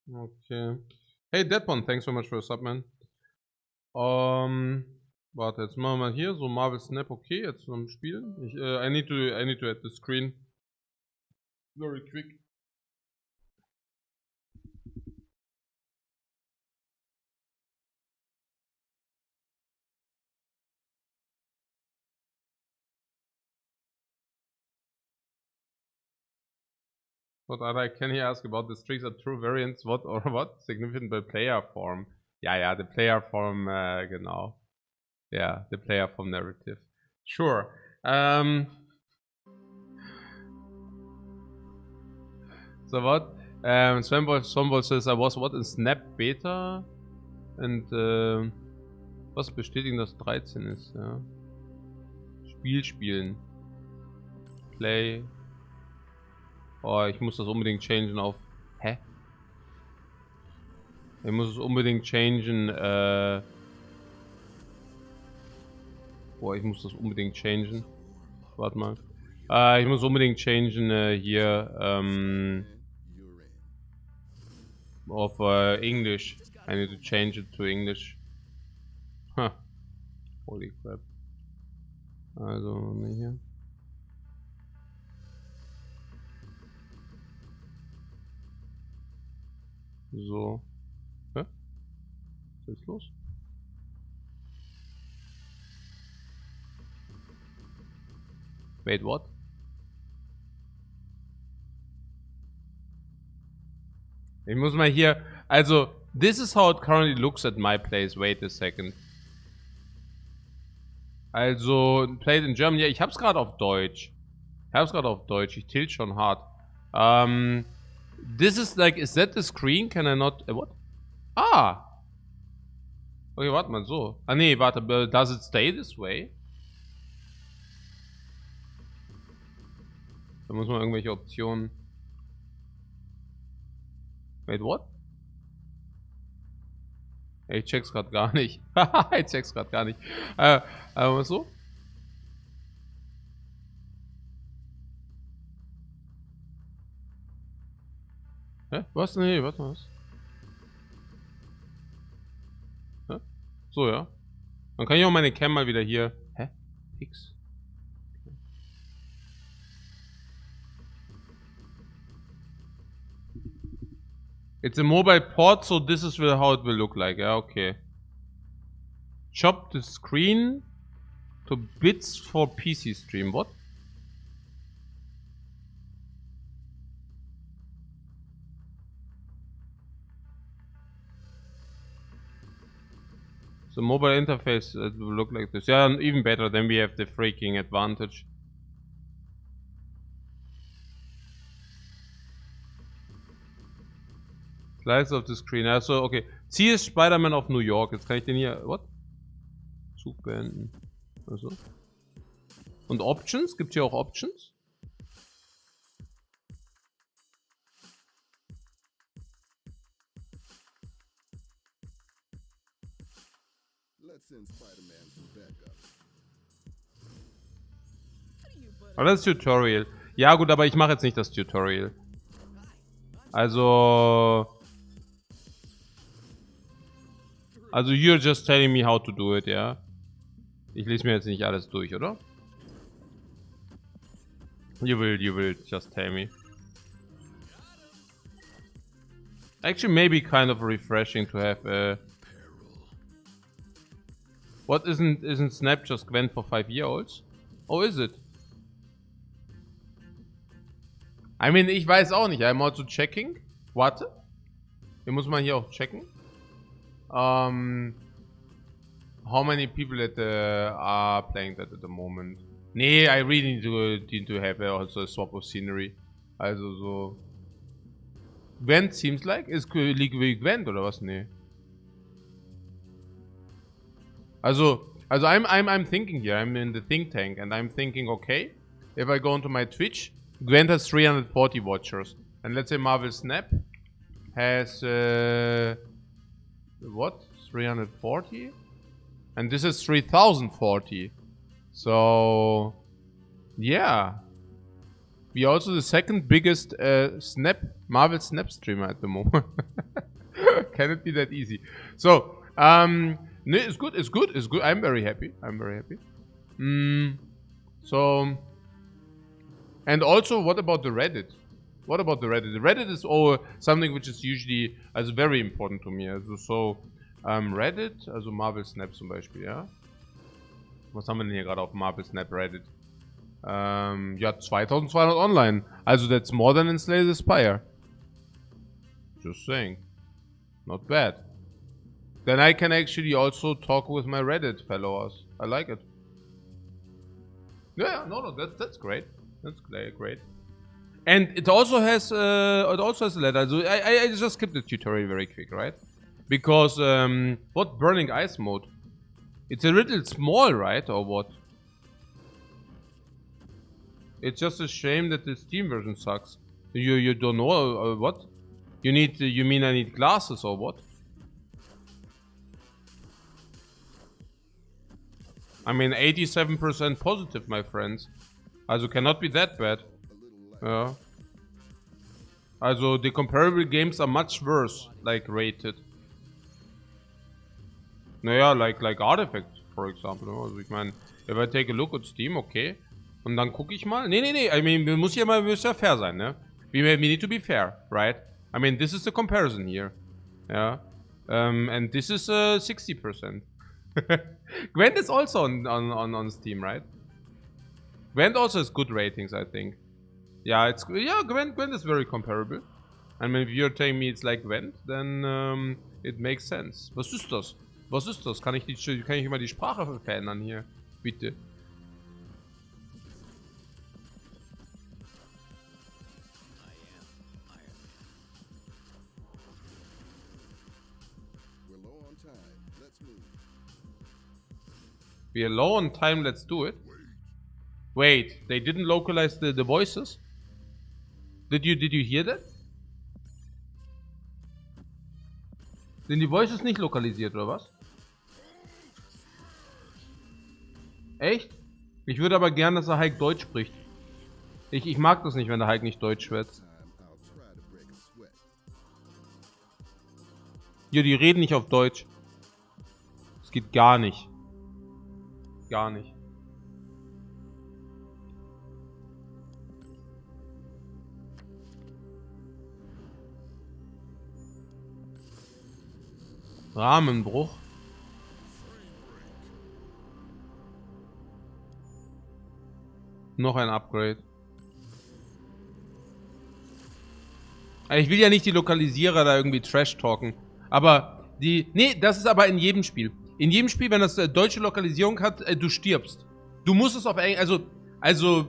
Okay. Hey Deadpon, thanks so much for a sub, man. Warte, jetzt machen wir mal hier so Marvel Snap, okay, jetzt zum Spielen. I need to add the screen very quick. What other can he ask about the streaks are true variants? What or what? Significant by player form. Ja, the player form, genau. Yeah, the player form narrative. Sure. So what? Swanball says I was what in Snap Beta and was bestätigen, dass 13 ist, ja. Spiel spielen. Play. Oh, ich muss das unbedingt changen auf. Hä? Ich muss es unbedingt changen, boah, ich muss das unbedingt changen. Warte mal. Ich muss unbedingt changen hier, auf English. I need to change it to English. Huh. Holy crap. Also, hier. So. Hä? Was ist los? Wait, what? Ich muss mal hier. Also, this is how it currently looks at my place. Wait a second. Also, played in German. Ja, ich hab's gerade auf Deutsch. Ich tilt schon hart. This is like, is that the screen? Can I not, what? Ah! Okay, warte mal, so. Ah, nee, warte, does it stay this way? Da muss man irgendwelche Optionen. Wait, what? Ich check's grad gar nicht. Ich check's grad gar nicht. Was so? Hä? Was? Nee, warte mal, was? Hä? So, ja. Dann kann ich auch meine Cam mal wieder hier. Hä? X. It's a mobile port, so this is how it will look like. Yeah, okay. Chop the screen to bits for PC stream. What? The mobile interface will look like this. Yeah, even better. Then we have the freaking advantage. Slice of the screen. Also, okay. Ziel ist Spider-Man auf New York. Jetzt kann ich den hier. What? Zug beenden. Also. Und Options? Gibt es hier auch Options? Aber das ist Tutorial. Ja gut, aber ich mache jetzt nicht das Tutorial. Also you're just telling me how to do it, ja? Ich lese mir jetzt nicht alles durch, oder? You will just tell me. Actually, maybe kind of refreshing to have a... What, isn't Snap just Gwen for 5-year-olds? Oh, is it? I mean, ich weiß auch nicht. I'm also checking. Warte. Wir muss man hier auch checken. How many people are playing that at the moment? Nee, I really need to have also a swap of scenery. Also so. Gwent seems like? Ist League wie Gwent oder was? Nee. Also I'm thinking here. I'm in the think tank and I'm thinking, okay, if I go into my Twitch, Gwent has 340 watchers. And let's say Marvel Snap has what? 340? And this is 3040. So yeah. We are also the second biggest Marvel Snap streamer at the moment. Can it be that easy? So, no, it's good. It's good. It's good. I'm very happy. I'm very happy. So, and also, what about the Reddit? What about the Reddit? The Reddit is something which is usually very important to me. Also, Reddit, also Marvel Snap zum Beispiel, ja. Was haben wir denn hier gerade auf Marvel Snap Reddit? Ja, 2200 online. Also that's more than in Slay the Spire. Just saying. Not bad. Then I can actually also talk with my Reddit followers. I like it. Yeah, no, that's great. That's great. And it also has a letter. So I just skipped the tutorial very quick, right? Because what Burning Ice mode? It's a little small, right? Or what? It's just a shame that the Steam version sucks. You don't know what? You mean I need glasses or what? I mean 87% positive, my friends. Also cannot be that bad. Yeah. Also the comparable games are much worse, like rated. Naja, like Artifact, for example. Also ich meine, if I take a look at Steam, okay. Und dann gucke ich mal. Nee. I mean, wir müssen ja fair sein, ne? We need to be fair, right? I mean, this is the comparison here. Yeah. And this is 60%. Gwent is also on Steam, right? Gwent also has good ratings, I think. Yeah, Gwent is very comparable. I mean, if you're telling me it's like Gwent, then it makes sense. Was ist das? Was ist das? Kann ich mal die Sprache verändern hier? Bitte. We are low on time, let's do it. Wait, they didn't localize the voices? Did you hear that? Sind die Voices nicht lokalisiert, oder was? Echt? Ich würde aber gern, dass der Hulk Deutsch spricht. Ich mag das nicht, wenn der Hulk nicht Deutsch schwätzt. Jo, die reden nicht auf Deutsch. Das geht gar nicht. Gar nicht. Rahmenbruch. Noch ein Upgrade. Ich will ja nicht die Lokalisierer da irgendwie Trash talken. Aber nee, das ist aber in jedem Spiel. In jedem Spiel, wenn das deutsche Lokalisierung hat, du stirbst. Du musst es auf Englisch, also,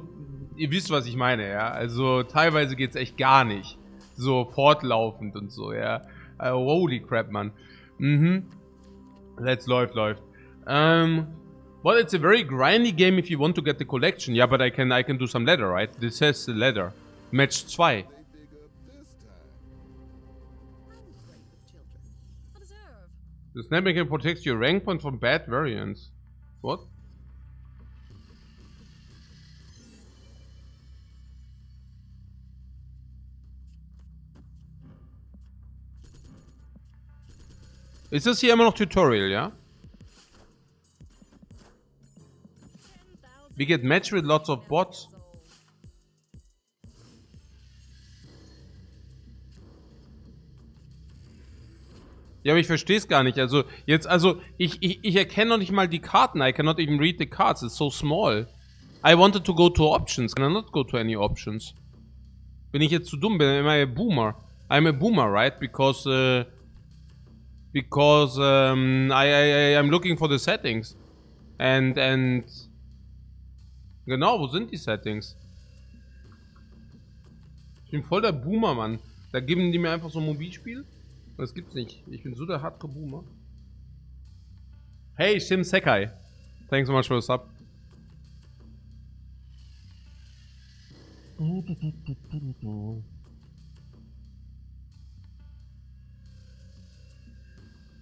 ihr wisst, was ich meine, ja. Also, teilweise geht's echt gar nicht. So fortlaufend und so, ja. Holy crap, man. Let's läuft. Well, it's a very grindy game if you want to get the collection. Yeah, but I can do some ladder, right? This says the ladder. Match 2. The snapping can protect your rank point from bad variants. What? Ist das hier immer noch Tutorial, ja? We get matched with lots of bots. Ja, aber ich verstehe es gar nicht. Also, ich erkenne noch nicht mal die Karten. I cannot even read the cards. It's so small. I wanted to go to options. Can I not go to any options? Bin ich jetzt zu dumm? Bin ich a boomer? I'm a boomer, right? Because I'm looking for the settings. And genau, wo sind die Settings? Ich bin voll der Boomer, Mann. Da geben die mir einfach so ein Mobilspiel. Das gibt's nicht. Ich bin so der Hardcore-Boomer. Hey, Shim Sekai. Thanks so much for the sub.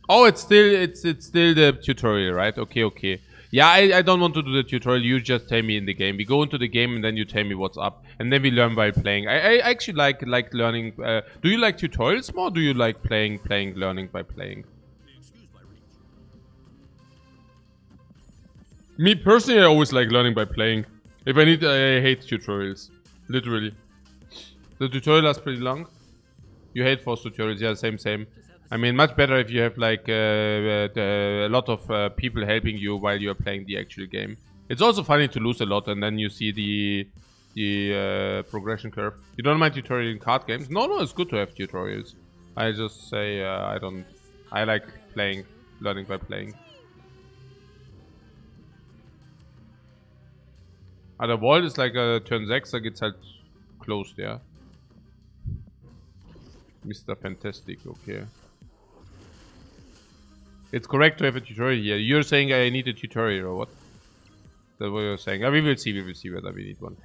Oh, it's still the tutorial, right? Okay. Yeah, I don't want to do the tutorial. You just tell me in the game. We go into the game and then you tell me what's up. And then we learn while playing. I actually like learning. Do you like tutorials more? Or do you like playing, learning by playing? Me personally, I always like learning by playing. If I need, I hate tutorials. Literally. The tutorial lasts pretty long. You hate forced tutorials, yeah, same. I mean, much better if you have like a lot of people helping you while you're playing the actual game. It's also funny to lose a lot and then you see the progression curve. You don't mind tutorial in card games? No, it's good to have tutorials. I just say I don't. I like playing, learning by playing. Der Wall ist like a Turn 6, da geht's halt closed, ja. Mr. Fantastic, okay. It's correct to have a tutorial here. You're saying I need a tutorial or what? That's what you're saying. We will see whether we need one.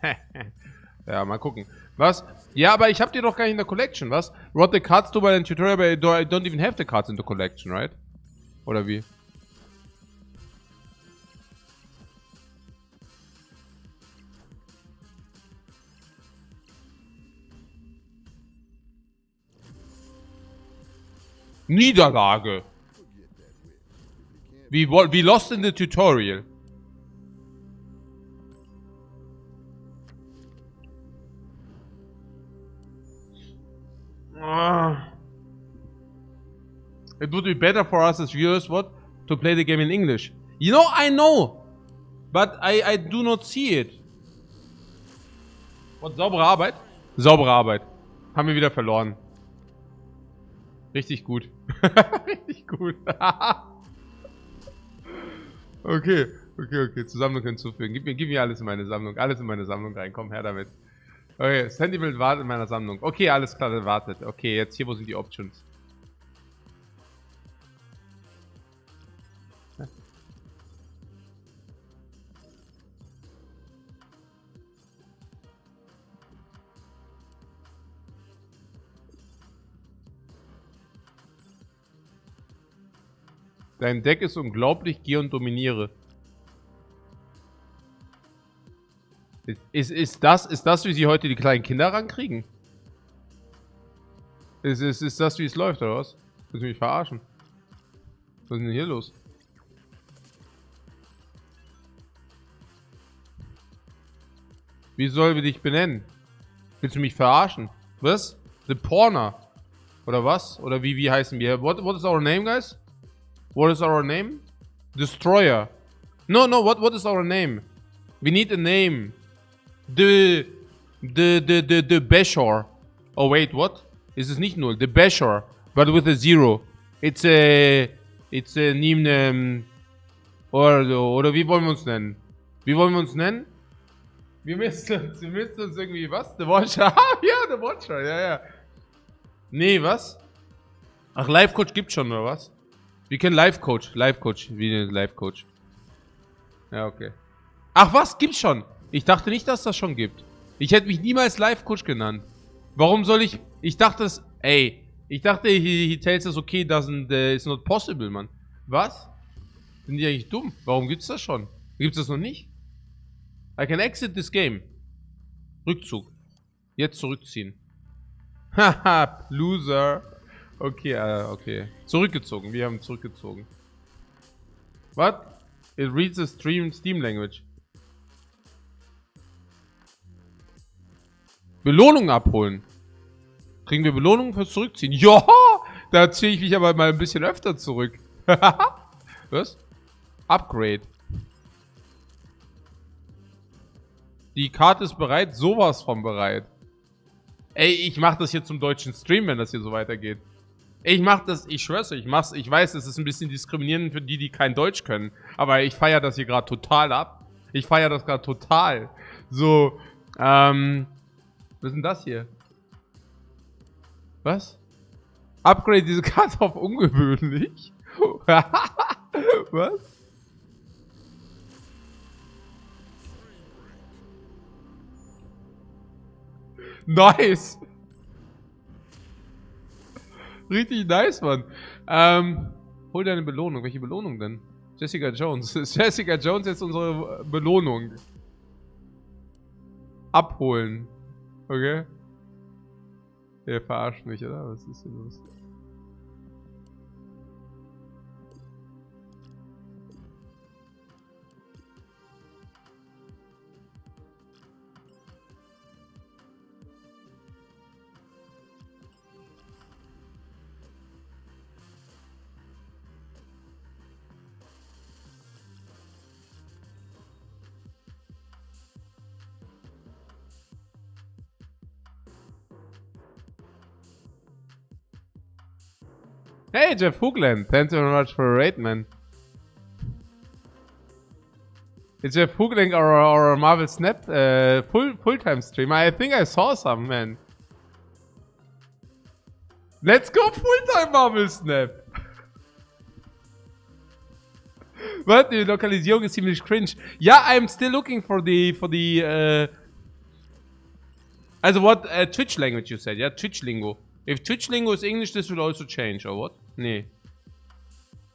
Ja, mal gucken. Was? Ja, aber ich hab die doch gar nicht in der Collection, was? Brought the cards to my tutorial, but I don't even have the cards in the collection, right? Oder wie? Niederlage. We lost in the tutorial. It would be better for us as viewers, what? To play the game in English. You know, I know. But I do not see it. What, saubere Arbeit? Saubere Arbeit. Haben wir wieder verloren. Richtig gut. Richtig gut. Okay. Zur Sammlung hinzufügen. Gib mir alles in meine Sammlung. Alles in meine Sammlung rein. Komm, her damit. Okay, Sentiment wartet in meiner Sammlung. Okay, alles klar, der wartet. Okay, jetzt hier, wo sind die Options? Dein Deck ist unglaublich, geh und dominiere. Ist das, wie sie heute die kleinen Kinder rankriegen? Ist das, wie es läuft, oder was? Willst du mich verarschen? Was ist denn hier los? Wie sollen wir dich benennen? Willst du mich verarschen? Was? The Porner? Oder was? Oder wie heißen wir? What is our name, guys? What is our name? Destroyer. No, what is our name? We need a name. The Bashor. Oh wait, what? Ist es nicht null? The Bashor, but with a zero. It's a name, oder wie wollen wir uns nennen? Wie wollen wir uns nennen? Wir müssen uns irgendwie, was? The Watcher? Ja, The Watcher, ja. Nee, was? Ach, Lifecoach gibt's schon, oder was? Wir kennen Lifecoach, wie ein Lifecoach. Ja, okay. Ach was, gibt's schon? Ich dachte nicht, dass das schon gibt. Ich hätte mich niemals Lifecoach genannt. Warum soll ich... Ich dachte, he tells us okay, it's not possible, man. Was? Sind die eigentlich dumm? Warum gibt's das schon? Gibt's das noch nicht? I can exit this game. Rückzug. Jetzt zurückziehen. Haha, Loser. Okay, okay. Zurückgezogen. Wir haben zurückgezogen. What? It reads the Steam language. Belohnung abholen. Kriegen wir Belohnungen fürs Zurückziehen? Ja! Da ziehe ich mich aber mal ein bisschen öfter zurück. Was? Upgrade. Die Karte ist bereit. Sowas von bereit. Ey, ich mach das hier zum deutschen Stream, wenn das hier so weitergeht. Ich mach das, ich schwör's euch, ich mach's. Ich weiß, es ist ein bisschen diskriminierend für die, die kein Deutsch können. Aber ich feiere das hier gerade total ab. Ich feiere das gerade total. So, was ist denn das hier? Was? Upgrade diese Karte auf ungewöhnlich? Was? Nice! Richtig nice, Mann. Hol deine Belohnung. Welche Belohnung denn? Jessica Jones. Ist Jessica Jones jetzt unsere Belohnung? Abholen. Okay? Ihr verarscht mich, oder? Was ist hier los? Hey, Jeff Hoogland. Thanks very much for a raid, man. Is Jeff Hoogland or Marvel Snap full-time streamer? I think I saw some, man. Let's go full-time Marvel Snap. What? Die Lokalisierung ist ziemlich cringe. Ja, I'm still looking for the also what Twitch language you said, yeah? Twitch lingo. If Twitch lingo is English, this will also change, or what? Nee.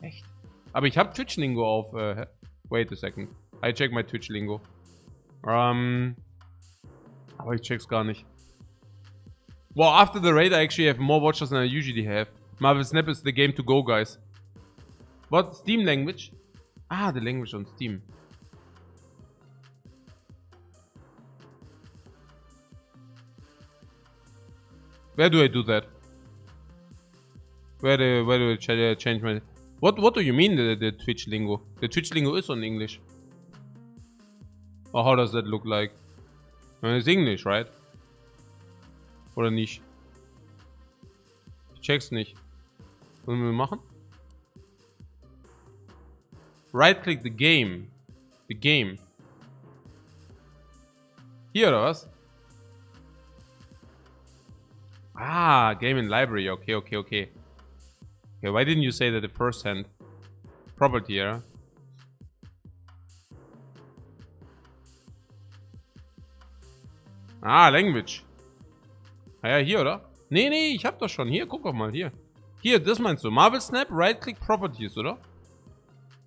Echt? Aber ich hab Twitch lingo auf, wait a second. I check my Twitch lingo. Aber ich check's gar nicht. Well, after the raid, I actually have more watchers than I usually have. Marvel Snap is the game to go, guys. What? Steam language? Ah, the language on Steam. Where do I do that? Where do I change my... What do you mean, the Twitch lingo? The Twitch lingo is on English. Or how does that look like? It's English, right? Oder nicht? Ich check's nicht. Was wollen wir machen? Right-click the game. The game. Hier, oder was? Ah, game in library. Okay. Okay, why didn't you say that the first hand? Property, yeah? Ah, language. Ah ja, hier, oder? Nee, ich hab das schon. Hier, guck doch mal, hier. Hier, das meinst du. Marvel Snap, Right-Click Properties, oder?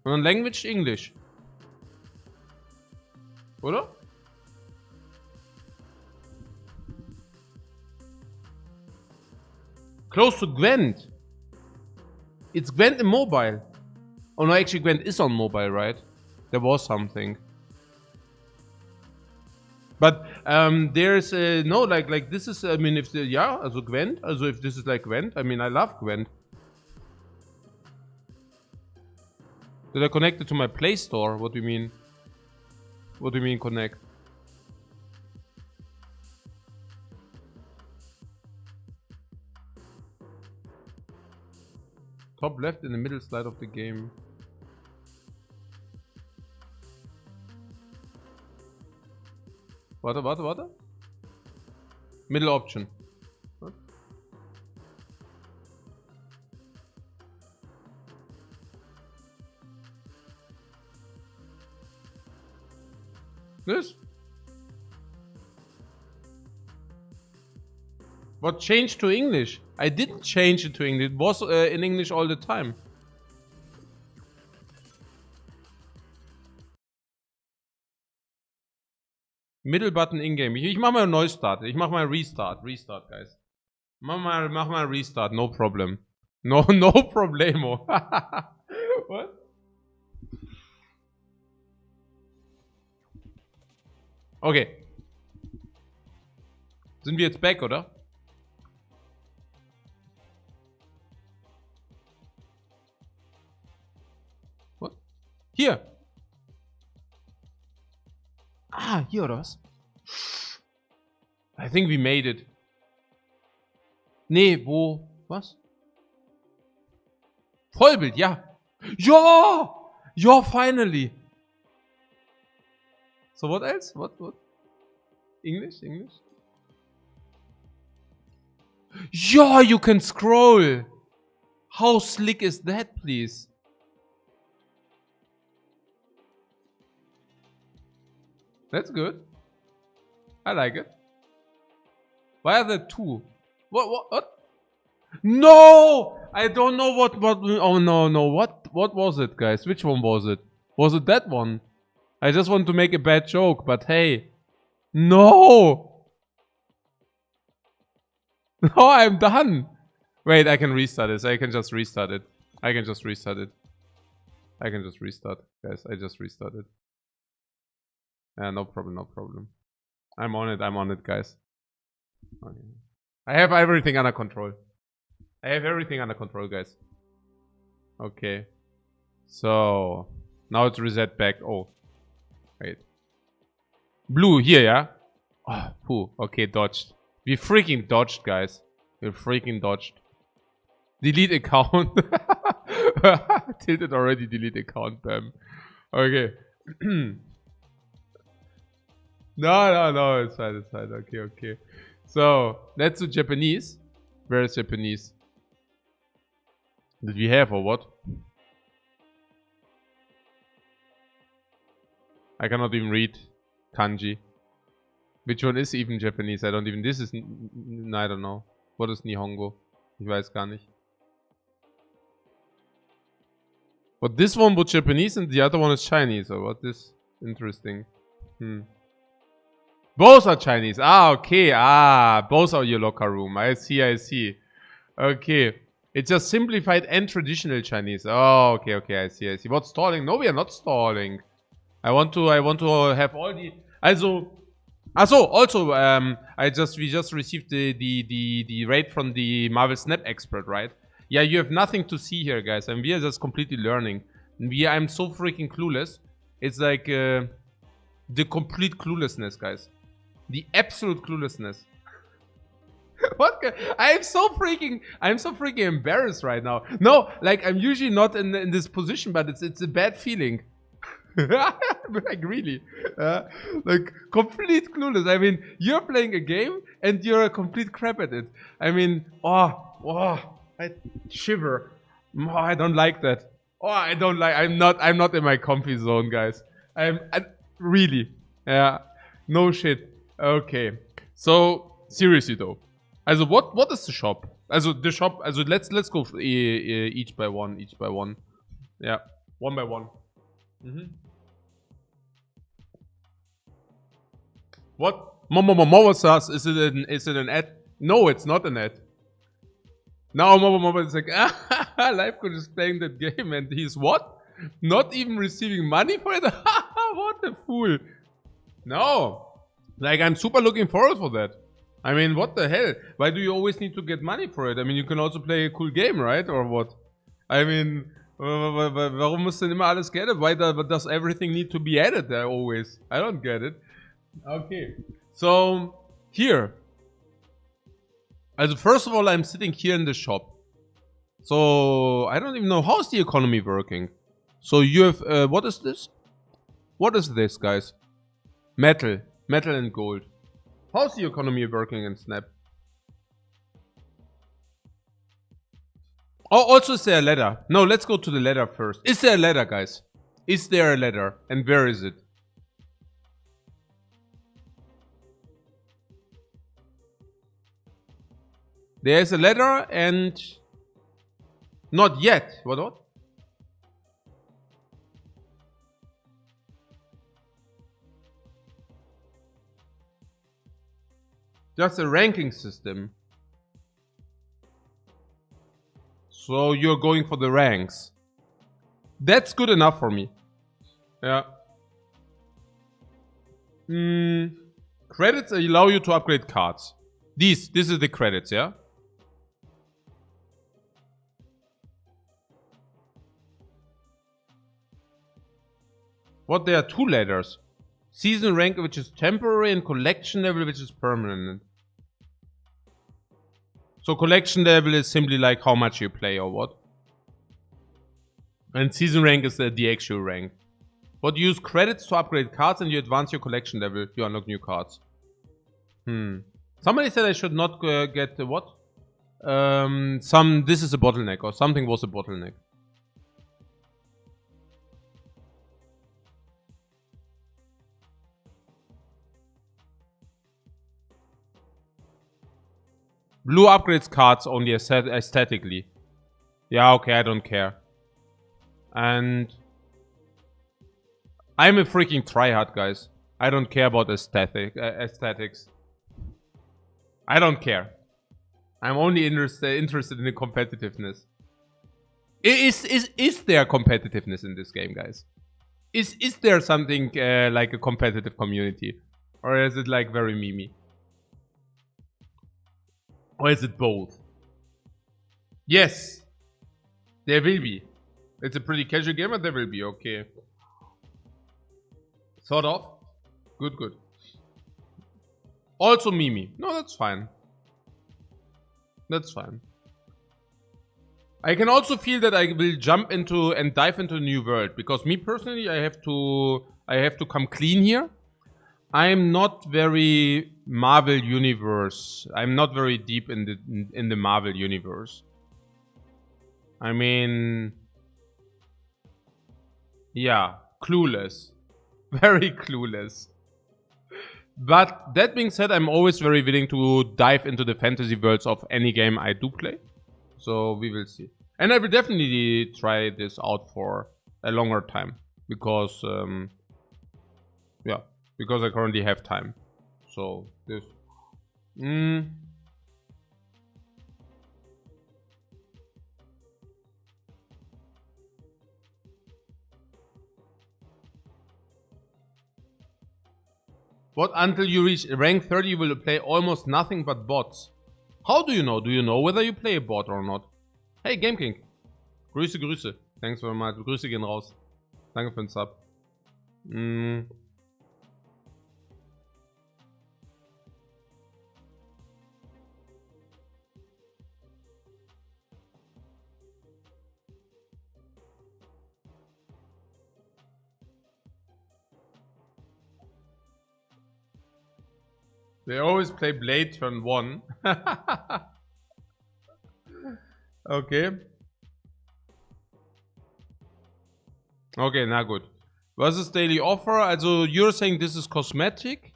Und dann Language English. Oder? Close to Gwent. It's Gwent in mobile. Oh no, actually Gwent is on mobile, right? There was something. But there's no like this is, I mean, if the, yeah, also Gwent, also if this is like Gwent, I mean, I love Gwent. Did I connect it to my Play Store? What do you mean? What do you mean connect? Top left in the middle slide of the game. Warte. Middle option. What? This? What changed to English? I didn't change it to English. It was in English all the time. Middle button in-game. Ich mach mal einen Neustart. Ich mach mal Restart. Restart, guys. Mach mal Restart. No problem. No problemo. What? Okay. Sind wir jetzt back, oder? What? Hier. Ah, hier oder was? I think we made it. Nee, wo? Was? Vollbild, ja. Ja! Ja, finally. So, what else? What? English? Ja, you can scroll. How slick is that, please? That's good. I like it. Why are there two? What? No! I don't know what, oh no, what was it, guys? Which one was it? Was it that one? I just want to make a bad joke, but hey. No! No, I'm done. Wait, I can restart this. I can just restart it. I can just restart, guys. I just restarted. Yeah, no problem. I'm on it, guys. Okay. I have everything under control. Guys. Okay. So, now it's reset back. Oh. Wait. Blue here, yeah? Oh, phew. Okay, dodged. We freaking dodged, guys. Delete account. Tilted already, delete account, bam. Okay. No, it's fine. Okay. So, let's do Japanese. Where is Japanese? Did we have or what? I cannot even read kanji. Which one is even Japanese? I don't even... This is... I don't know. What is Nihongo? Ich weiß gar nicht. But this one was Japanese and the other one is Chinese. Or what is interesting? Both are Chinese. Ah, okay. Ah, both are your locker room. I see. Okay. It's just simplified and traditional Chinese. Oh, okay. I see. What's stalling? No, we are not stalling. I want to have all the... Also, we just received the rate from the Marvel Snap expert, right? Yeah, you have nothing to see here, guys, and we are just completely learning. I'm so freaking clueless. It's like the complete cluelessness, guys. The absolute cluelessness. What? I'm so freaking embarrassed right now. No, like I'm usually not in this position, but it's a bad feeling. Like really, like complete clueless. I mean, you're playing a game and you're a complete crap at it. I mean, I shiver. Oh, I don't like that. Oh, I don't like. I'm not in my comfy zone, guys. I really, yeah, no shit. Okay, so seriously though, also what is the shop? Also the shop. Also let's go each by one. Yeah, one by one. What? Momo says, is it an ad? No, it's not an ad. Now Momo is like, Lifecoach is playing that game and he's what? Not even receiving money for it? What a fool. No. Like, I'm super looking forward for that. I mean, what the hell? Why do you always need to get money for it? I mean, you can also play a cool game, right? Or what? I mean, warum muss denn immer alles geaddet? Why does everything need to be added there always? I don't get it. Okay, so here. Also first of all, I'm sitting here in the shop. So I don't even know how's the economy working. So you have what is this? What is this, guys? Metal and gold. How's the economy working in Snap? Oh, also is there a ladder? No, let's go to the ladder first. Is there a ladder, guys? Is there a ladder? And where is it? There's a ladder and... Not yet. What? Just a ranking system. So you're going for the ranks. That's good enough for me. Yeah. Credits allow you to upgrade cards. This is the credits, yeah? What? There are two ladders. Season rank, which is temporary, and collection level, which is permanent. So collection level is simply like how much you play or what? And season rank is the actual rank. But you use credits to upgrade cards and you advance your collection level. You unlock new cards. Somebody said I should not get what? This is a bottleneck or something was a bottleneck. Blue upgrades cards only aesthetically. Yeah, okay, I don't care. And I'm a freaking tryhard, guys. I don't care about aesthetics. I don't care. I'm only interested in the competitiveness. Is there competitiveness in this game, guys? Is there something like a competitive community? Or is it like very memey? Or is it both? Yes, there will be. It's a pretty casual game, but there will be, okay. Sort of. Good, good. Also memey. No, that's fine. That's fine. I can also feel that I will jump into and dive into a new world, because me personally, I have to come clean here. I am not very Marvel universe. I'm not very deep in the Marvel universe. I mean, yeah, clueless, very clueless. But that being said, I'm always very willing to dive into the fantasy worlds of any game I do play. So we will see. And I will definitely try this out for a longer time. Because, yeah, because I currently have time. So, this. What, until you reach rank 30 you will play almost nothing but bots? How do you know? Do you know whether you play a bot or not? Hey, Game King. Grüße, Grüße. Thanks very much. Grüße gehen raus. Danke für den Sub. They always play Blade turn 1. Okay. Okay, na gut. Was ist daily offer? Also, you're saying this is cosmetic?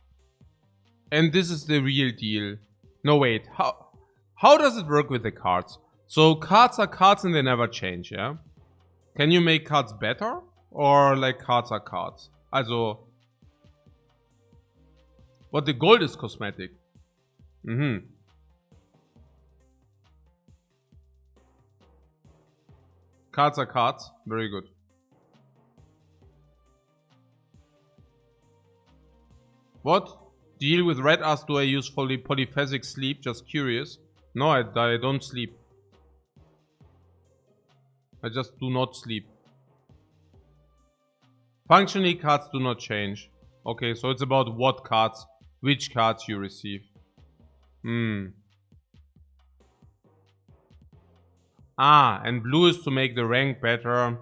And this is the real deal. No, wait. How does it work with the cards? So, cards are cards and they never change, yeah? Can you make cards better? Or, like, cards are cards? Also... But the gold is cosmetic. Cards are cards. Very good. What? Deal with red ass do I use for polyphasic sleep? Just curious. No, I don't sleep. I just do not sleep. Functionally, cards do not change. Okay, so it's about what cards, which cards you receive. Ah, and blue is to make the rank better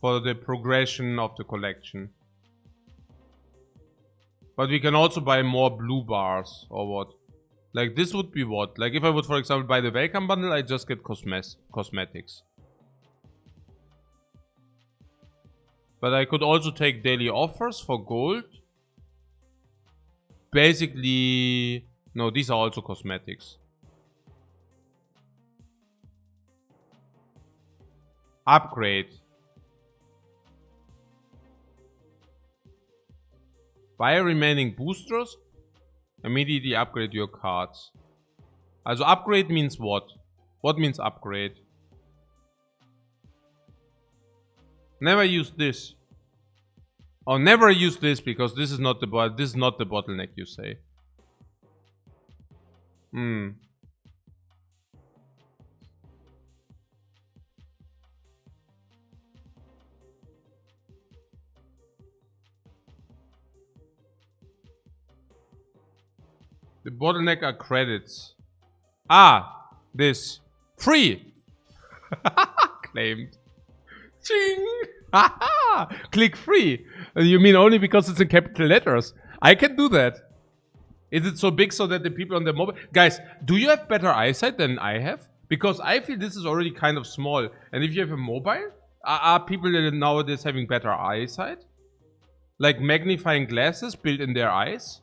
for the progression of the collection. But we can also buy more blue bars, or what? Like, this would be what? Like, if I would, for example, buy the welcome bundle, I just get cosmetics. But I could also take daily offers for gold. Basically... No, these are also cosmetics. Upgrade. Buy remaining boosters. Immediately upgrade your cards. Also upgrade means what? What means upgrade? Never use this. Or never use this because this is not the bottleneck, you say. The bottleneck are credits. Ah, this. Free! Claimed. Ching! Click free. You mean only because it's in capital letters? I can do that. Is it so big so that the people on the mobile... Guys, do you have better eyesight than I have? Because I feel this is already kind of small. And if you have a mobile, are people nowadays having better eyesight? Like magnifying glasses built in their eyes?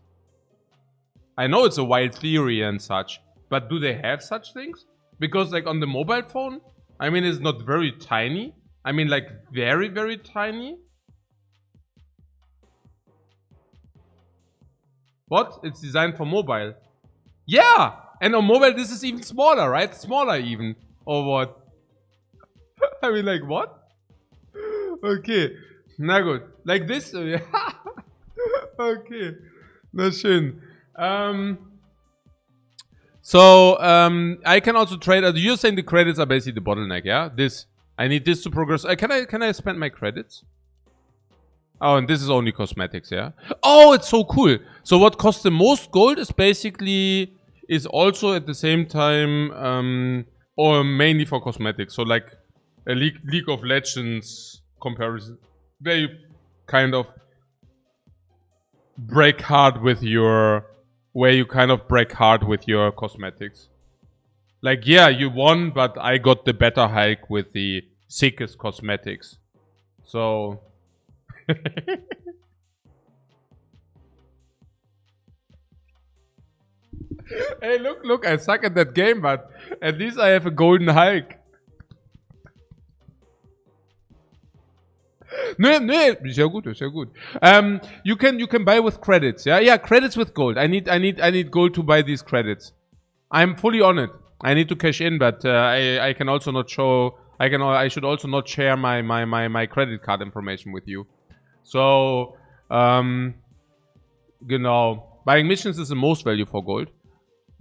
I know it's a wild theory and such, but do they have such things? Because like on the mobile phone, I mean, it's not very tiny. I mean, like, very, very tiny. What? It's designed for mobile. Yeah! And on mobile, this is even smaller, right? Smaller even. Or what? I mean, like, what? Okay. Na gut. Like this? Okay. Na schön. I can also trade. You're saying the credits are basically the bottleneck, yeah? This. I need this to progress. Can I spend my credits? Oh, and this is only cosmetics, yeah? Oh, it's so cool. So what costs the most gold is also at the same time, or mainly for cosmetics. So like a League of Legends comparison. Where you kind of break hard with your cosmetics. Like, yeah, you won, but I got the better hike with the sickest cosmetics. So... Hey, look, I suck at that game, but at least I have a golden hike. Nee, sehr gut, sehr gut. You can buy with credits, yeah? Yeah, credits with gold. I need gold to buy these credits. I'm fully on it. I need to cash in, but I can also not show... I should also not share my credit card information with you. So, genau. Buying missions is the most value for gold.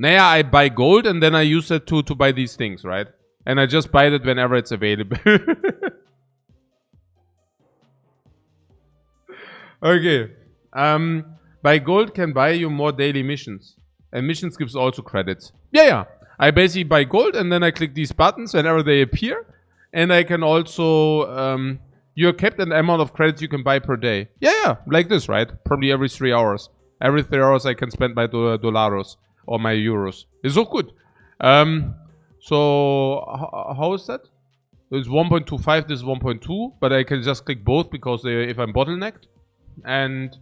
Naja, I buy gold and then I use it to buy these things, right? And I just buy it whenever it's available. Okay. Buy gold can buy you more daily missions. And missions gives also credits. Yeah. I basically buy gold and then I click these buttons whenever they appear. And I can also... you're kept an amount of credits you can buy per day. Yeah, like this, right? Probably every 3 hours. Every 3 hours I can spend my dollaros or my euros. It's so good. So how is that? It's 1.25, this is 1.2, but I can just click both because if I'm bottlenecked. And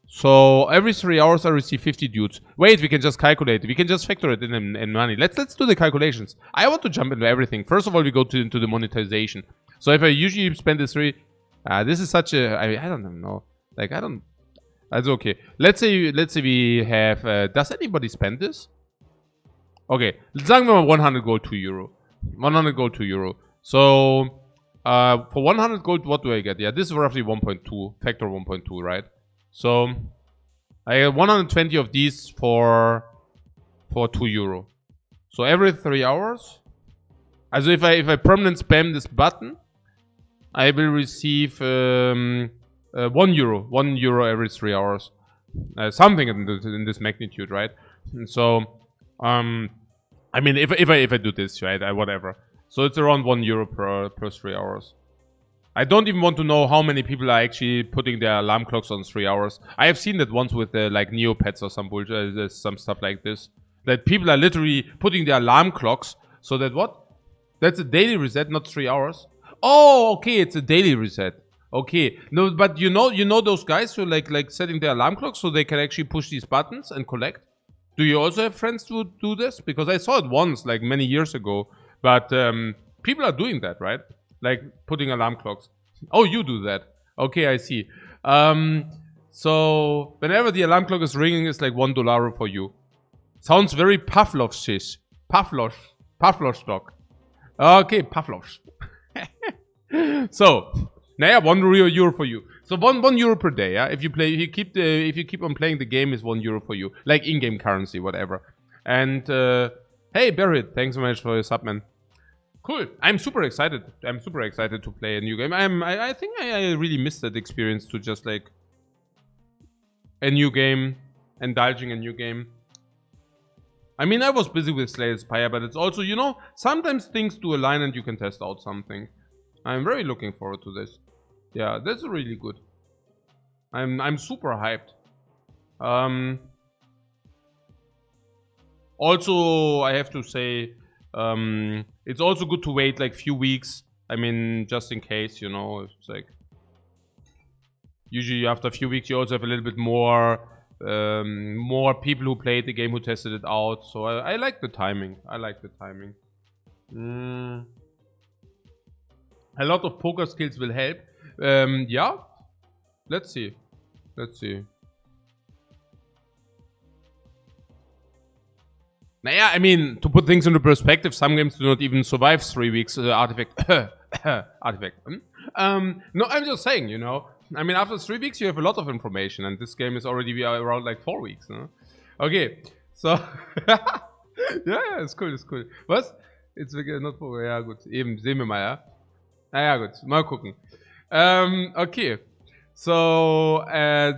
so every 3 hours I receive 50 dudes. Wait, we can just calculate it. We can just factor it in money. Let's do the calculations. I want to jump into everything. First of all, we go into the monetization. So if I usually spend this this is such a... I don't know. Like, I don't... That's okay. Let's say we have... does anybody spend this? Okay. Sagen wir mal 100 gold, 2 euro. 100 gold, 2 euro. So, for 100 gold, what do I get? Yeah, this is roughly 1.2. Factor 1.2, right? So, I get 120 of these for 2 euro. So, every 3 hours... Also, if I permanent spam this button... I will receive 1 euro. 1 euro every 3 hours. Something in this magnitude, right? And so, I mean, if I do this, right, whatever. So it's around 1 euro per 3 hours. I don't even want to know how many people are actually putting their alarm clocks on 3 hours. I have seen that once with like Neopets or some bullshit, some stuff like this. That people are literally putting their alarm clocks so that what? That's a daily reset, not 3 hours. Oh, okay, it's a daily reset. Okay, no, but you know those guys who like setting their alarm clocks so they can actually push these buttons and collect. Do you also have friends who do this? Because I saw it once, like many years ago. But people are doing that, right? Like putting alarm clocks. Oh, you do that. Okay, I see. So whenever the alarm clock is ringing, it's like $1 for you. Sounds very Pavlov's-ish. Pavlov's dog. Okay, Pavlov's. So, naja, 1 euro for you. So 1 euro per day, yeah. If you keep on playing the game, is 1 euro for you, like in-game currency, whatever. And hey, Barrett, thanks so much for your sub, man. Cool. I'm super excited. I'm super excited to play a new game. I think I really missed that experience to just like a new game, indulging a new game. I mean, I was busy with Slay the Spire, but it's also, you know, sometimes things do align and you can test out something. I'm very looking forward to this. Yeah, that's really good. I'm super hyped. Also, I have to say, it's also good to wait like few weeks. I mean, just in case, you know, it's like usually after a few weeks you also have a little bit more people who played the game, who tested it out. So I like the timing. I like the timing. A lot of poker skills will help. Yeah. Let's see. Let's see. Naja, I mean, to put things into perspective, some games do not even survive 3 weeks. Artifact. Artifact. No, I'm just saying, you know. I mean, after 3 weeks, you have a lot of information, and this game is already around like 4 weeks. No? Okay, so. Ja, ist cool, ist cool. Was? Jetzt not Poker. Ja, gut. Eben, sehen wir mal, ja. Ja, gut. Mal gucken. Okay. So,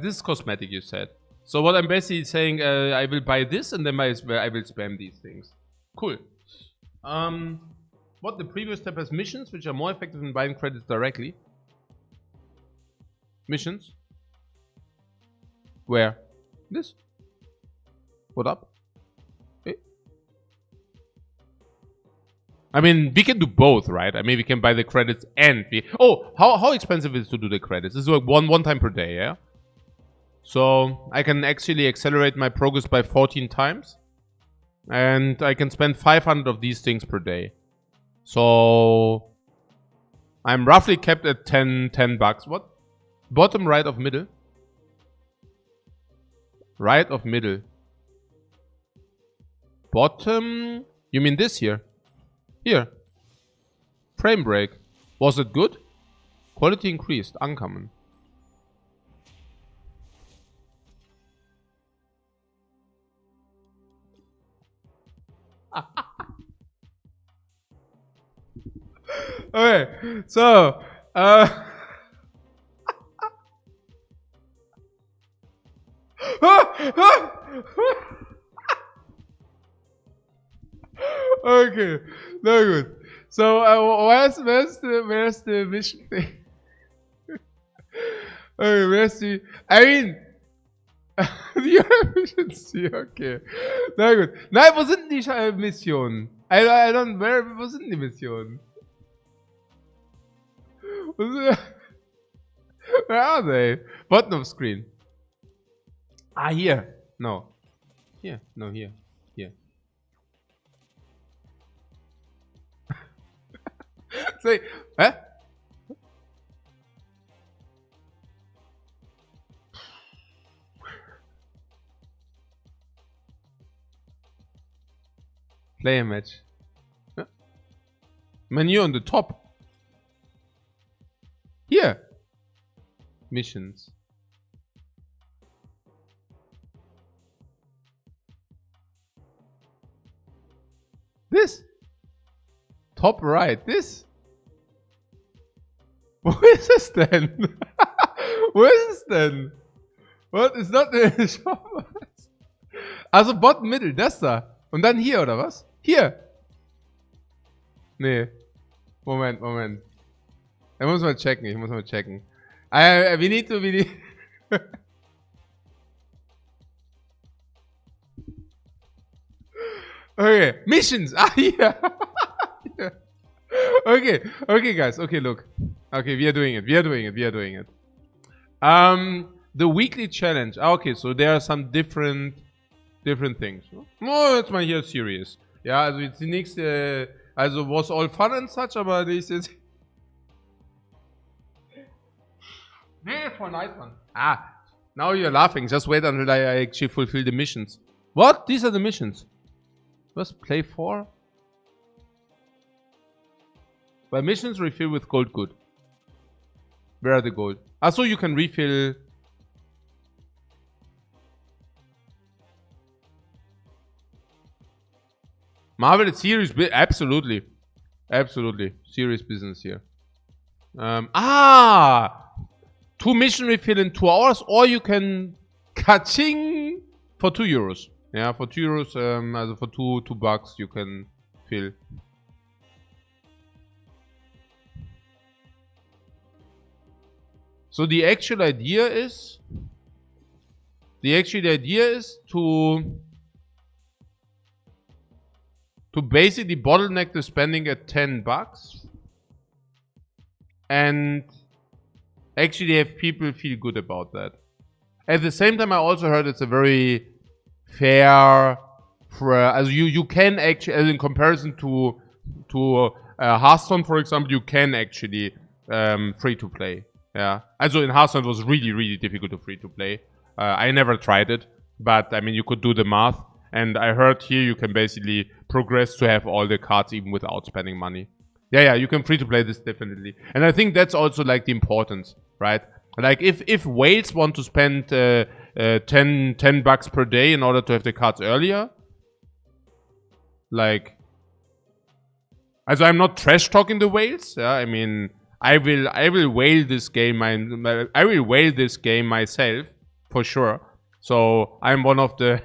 this is cosmetic, you said. So what I'm basically saying, I will buy this and then I will spam these things. Cool. What the previous step has missions, which are more effective in buying credits directly. Missions. Where? This. What up? Okay. I mean, we can do both, right? I mean, we can buy the credits and we... Oh, how expensive is it to do the credits? This is like one time per day, yeah? So I can actually accelerate my progress by 14 times. And I can spend 500 of these things per day. So I'm roughly kept at 10 bucks. What? Bottom right of middle. Right of middle. Bottom... You mean this here? Here. Frame break. Was it good? Quality increased. Uncommon. Okay, so okay, no good. So where's the mission thing? Okay, where's the? I mean, die Efficiency, okay. Na gut. Nein, wo sind die Missionen? I don't, wo sind die Missionen? Where are they? Bottom of screen. Ah, here. No. Here. No, here. Here. Say, huh? Play a match. Huh? Menu on the top. Here. Missions. This. Top right. This. Wo ist es denn? Wo ist es denn? What? Ist not the shop? Also bottom middle, das da. Und dann hier, oder was? Hier. Nee. Moment. Ich muss mal checken, we need to... Okay, missions! Ah, hier! Okay, guys, okay, look. Okay, we are doing it. The weekly challenge. Okay, so there are some different things. Oh, jetzt mal hier serious. Ja, also jetzt die nächste... Also was all fun and such, aber das ist... Nee, voll nice one. Ah, now you're laughing. Just wait until I actually fulfill the missions. What? These are the missions. What? Play 4? By missions, refill with gold good. Where are the gold? Ah, so you can refill... Marvel, it's serious. Absolutely. Serious business here. 2 mission refill in 2 hours, or you can ka-ching for 2 euros. Yeah, for 2 euros, also for 2 bucks you can fill. So the actual idea is to basically bottleneck the spending at 10 bucks and actually have people feel good about that. At the same time, I also heard it's a very fair, as you can actually, as in comparison to Hearthstone, for example, you can actually free to play. Yeah. Also in Hearthstone it was really, really difficult to free to play. I never tried it, but I mean you could do the math. And I heard here you can basically progress to have all the cards even without spending money. Yeah, you can free to play this definitely. And I think that's also like the importance, right? Like if whales want to spend 10 bucks per day in order to have the cards earlier, like, also I'm not trash talking the whales. Yeah, I mean I will whale this game. I will whale this game myself for sure. So I'm one of the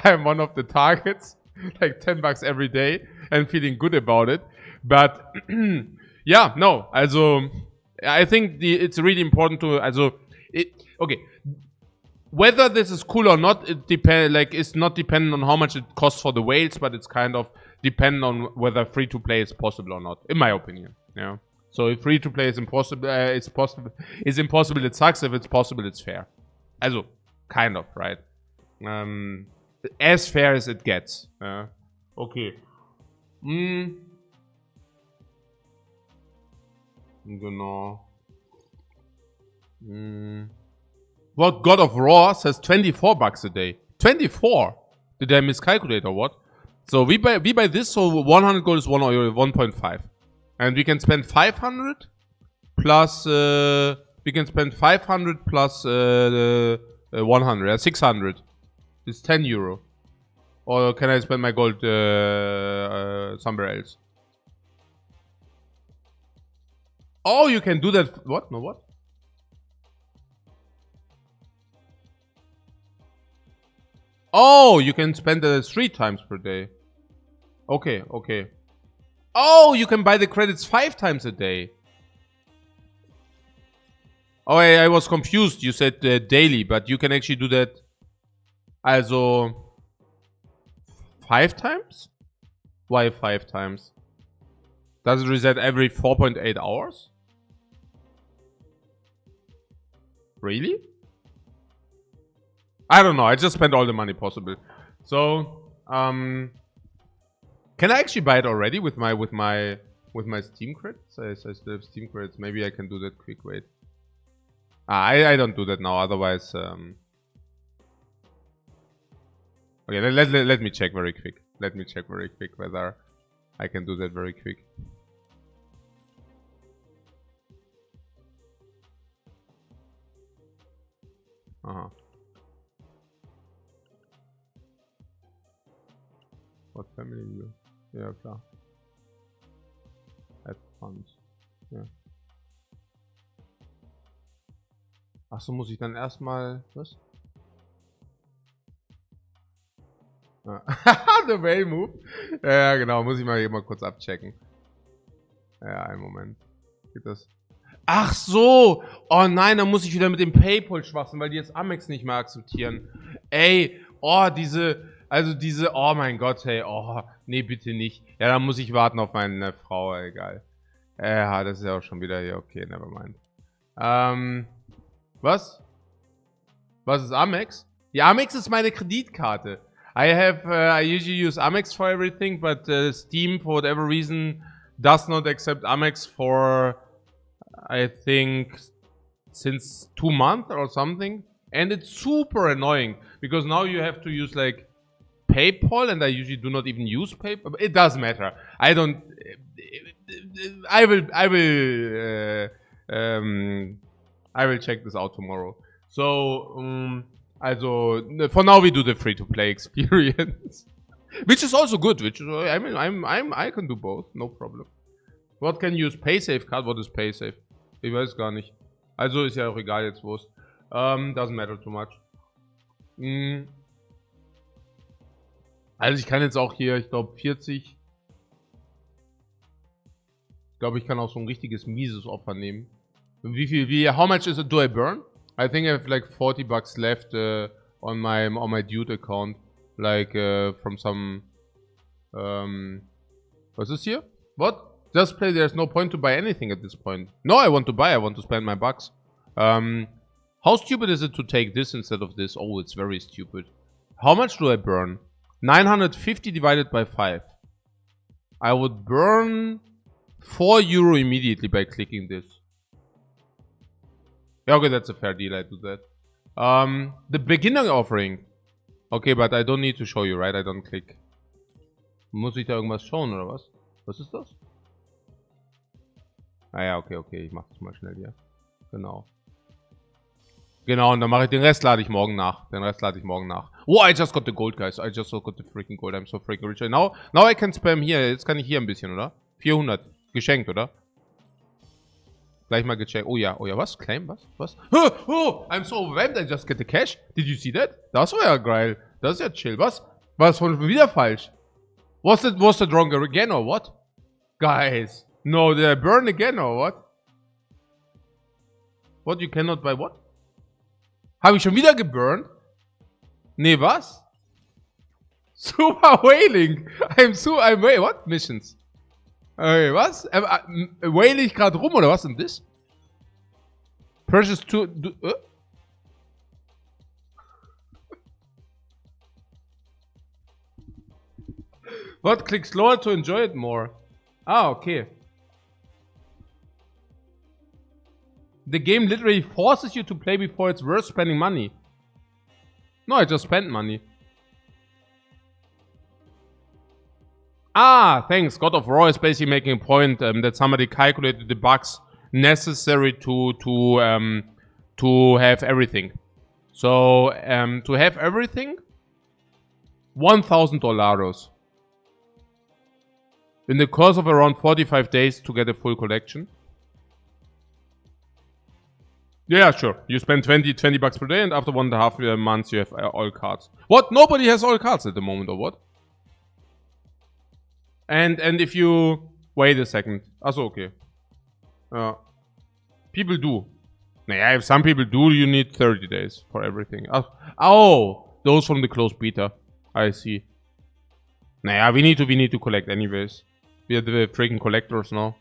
I'm one of the targets, like 10 bucks every day, and feeling good about it. But yeah, no. Also, I think it's really important to okay. Whether this is cool or not, it's not dependent on how much it costs for the whales, but it's kind of dependent on whether free to play is possible or not, in my opinion. Yeah. So if free to play is impossible, it's impossible. It sucks. If it's possible, it's fair. Also, kind of, right? As fair as it gets. Okay. Genau. What God of War says 24 bucks a day. 24? Did I miscalculate or what? So we buy this, so 100 gold is 1.5. And we can spend 500 plus we can spend 500 plus 100, 600. It's 10 euro. Or can I spend my gold somewhere else? Oh, you can do that. What? No, what? Oh, you can spend it 3 times per day. Okay. Oh, you can buy the credits 5 times a day. Oh, I was confused. You said daily, but you can actually do that. Also 5 times? Why 5 times? Does it reset every 4.8 hours? Really? I don't know. I just spent all the money possible. So, can I actually buy it already with my Steam credits? I still have Steam credits. Maybe I can do that quick. Wait. I don't do that now. Otherwise, okay. Let me check very quick. Let me check very quick whether I can do that very quick. What family view? Ja, klar. Add funds. Ja. Achso, muss ich dann erstmal. Was? Ja. The Whale Move. Ja, genau. Muss ich mal kurz abchecken. Ja, einen Moment. Geht das? Ach so! Oh nein, dann muss ich wieder mit dem PayPal schwachsen, weil die jetzt Amex nicht mehr akzeptieren. Ey, oh, oh mein Gott, hey, oh, nee, bitte nicht. Ja, dann muss ich warten auf meine Frau, egal. Ja, das ist ja auch schon wieder hier, okay, nevermind. Was? Was ist Amex? Ja, Amex ist meine Kreditkarte. I usually use Amex for everything, but Steam, for whatever reason, does not accept Amex for, I think, since 2 months or something. And it's super annoying, because now you have to use, like, PayPal, and I usually do not even use PayPal. It doesn't matter. I will check this out tomorrow. So, also, for now we do the free-to-play experience, which is also good. Which is, I mean, I can do both, no problem. What can you use? PaySafe Card? What is PaySafe? Ich weiß gar nicht. Also ist ja auch egal jetzt, wo es. Doesn't matter too much. Also ich kann jetzt auch hier, ich glaube 40. Ich glaube, ich kann auch so ein richtiges mieses Opfer nehmen. How much is it do I burn? I think I have like 40 bucks left on my dude account. Like from some what's this here? What? Just play, there's no point to buy anything at this point. No, I want to buy, I want to spend my bucks. How stupid is it to take this instead of this? Oh, it's very stupid. How much do I burn? 950 divided by 5. I would burn 4 euro immediately by clicking this. Yeah, okay, that's a fair deal. I do that. The beginner offering. Okay, but I don't need to show you, right? I don't click. Muss ich da irgendwas schauen, oder was? Was ist das? Ah ja, okay, okay. Ich mach das mal schnell hier. Genau. Genau, und dann mache ich den Rest lade ich morgen nach. Oh, I just got the gold, guys. I just got the freaking gold. I'm so freaking rich. Now I can spam hier. Jetzt kann ich hier ein bisschen, oder? 400. Geschenkt, oder? Gleich mal gecheckt. Oh ja, was? Claim, was? Oh, I'm so overwhelmed. I just get the cash. Did you see that? Das war ja geil. Das ist ja chill. Was? War das schon wieder falsch? Was it wrong again or what? Guys. No, did I burn again or what? What, you cannot buy what? Habe ich schon wieder geburnt? Nee, was? Super Whaling. Wait, what? Missions. Okay, was? Whale ich gerade rum oder was denn das? Purchase to... What? Click slower to enjoy it more. Ah, okay. The game literally forces you to play before it's worth spending money. No, I just spent money. Ah, thanks. God of War is basically making a point that somebody calculated the bugs necessary to have everything. So to have everything, $1,000 in the course of around 45 days to get a full collection. Yeah, sure. You spend 20 bucks per day, and after 1.5 months you have all cards. What? Nobody has all cards at the moment, or what? And if you... Wait a second. Also, okay. People do. Naja, if some people do, you need 30 days for everything. Oh! Those from the closed beta. I see. Naja, we need to collect anyways. We are the freaking collectors now.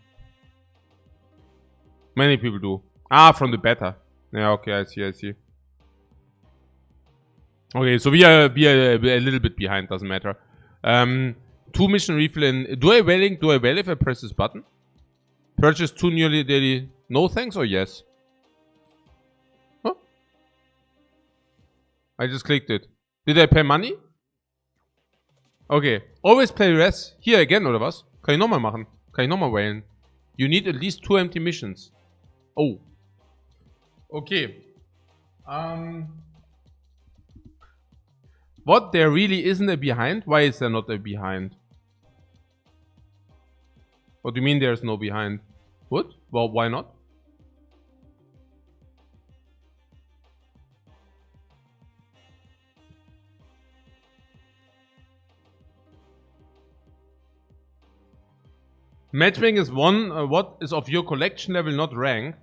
Many people do. Ah, from the beta. Yeah, okay, I see. Okay, so we are a little bit behind, doesn't matter. 2 mission refill in... Do I well if I press this button? Purchase 2 nearly daily... No thanks or yes? Huh? I just clicked it. Did I pay money? Okay. Always play less. Hier again, oder was? Kann ich nochmal machen. Kann ich nochmal wählen. You need at least 2 empty missions. Oh. Okay. What? There really isn't a behind? Why is there not a behind? What do you mean there's no behind? What? Well, why not? Matchmaking is one, what is of your collection level, not rank.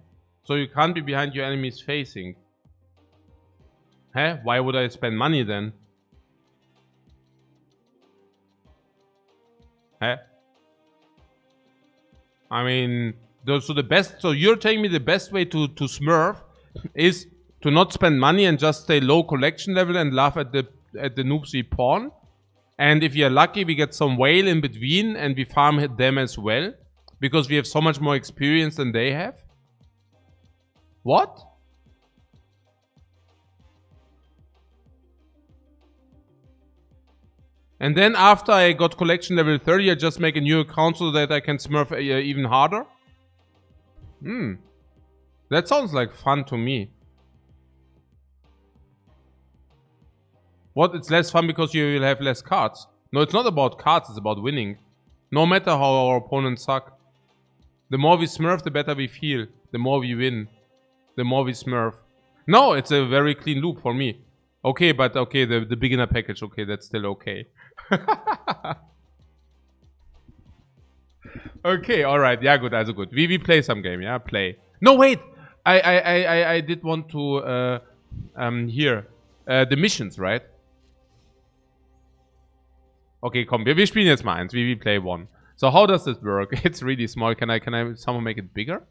So you can't be behind your enemies facing. Huh? Why would I spend money then? Huh? I mean, so you're telling me the best way to smurf is to not spend money and just stay low collection level and laugh at the noobs we pawn. And if you're lucky, we get some whale in between and we farm them as well. Because we have so much more experience than they have. What? And then after I got collection level 30, I just make a new account so that I can smurf even harder? That sounds like fun to me. What? It's less fun because you will have less cards. No, it's not about cards, it's about winning. No matter how our opponents suck. The more we smurf, the better we feel. The more we win. The more we smurf. No, it's a very clean loop for me. Okay, but okay, the beginner package, okay, that's still okay. Okay, alright, yeah, good, also good. We play some game, yeah, play. No, wait! I did want to, here. The missions, right? Okay, komm, wir spielen jetzt mal eins. We play one. So how does this work? It's really small. Can I somehow make it bigger?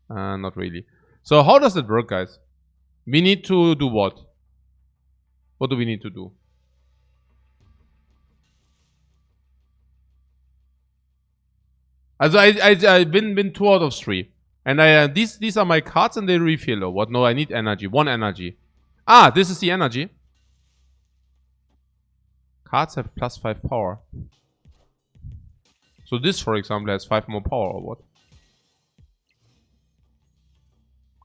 Not really. So how does it work, guys? We need to do what? What do we need to do? Also I win 2 out of 3. And these are my cards and they refill or what? No, I need energy. 1 energy. Ah, this is the energy. Cards have +5 power. So this, for example, has 5 more power or what?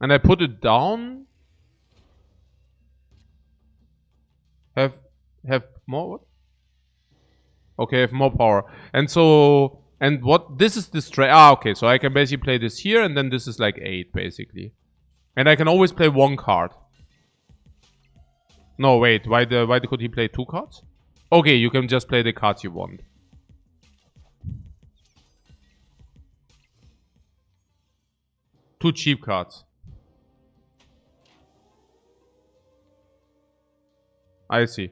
And I put it down. Have more what? Okay, have more power. And so, and what, this is the straight, okay, so I can basically play this here, and then this is like 8, basically. And I can always play 1 card. No, wait, why could he play 2 cards? Okay, you can just play the cards you want. Two cheap cards. I see.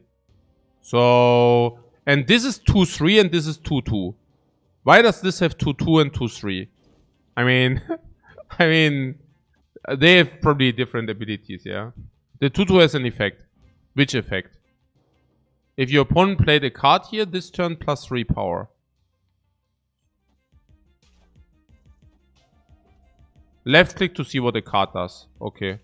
So, and this is 2-3 and this is 2-2. Why does this have 2-2 and 2-3? I mean, they have probably different abilities, yeah? The 2-2 has an effect. Which effect? If your opponent played a card here, this turn +3 power. Left click to see what the card does. Okay.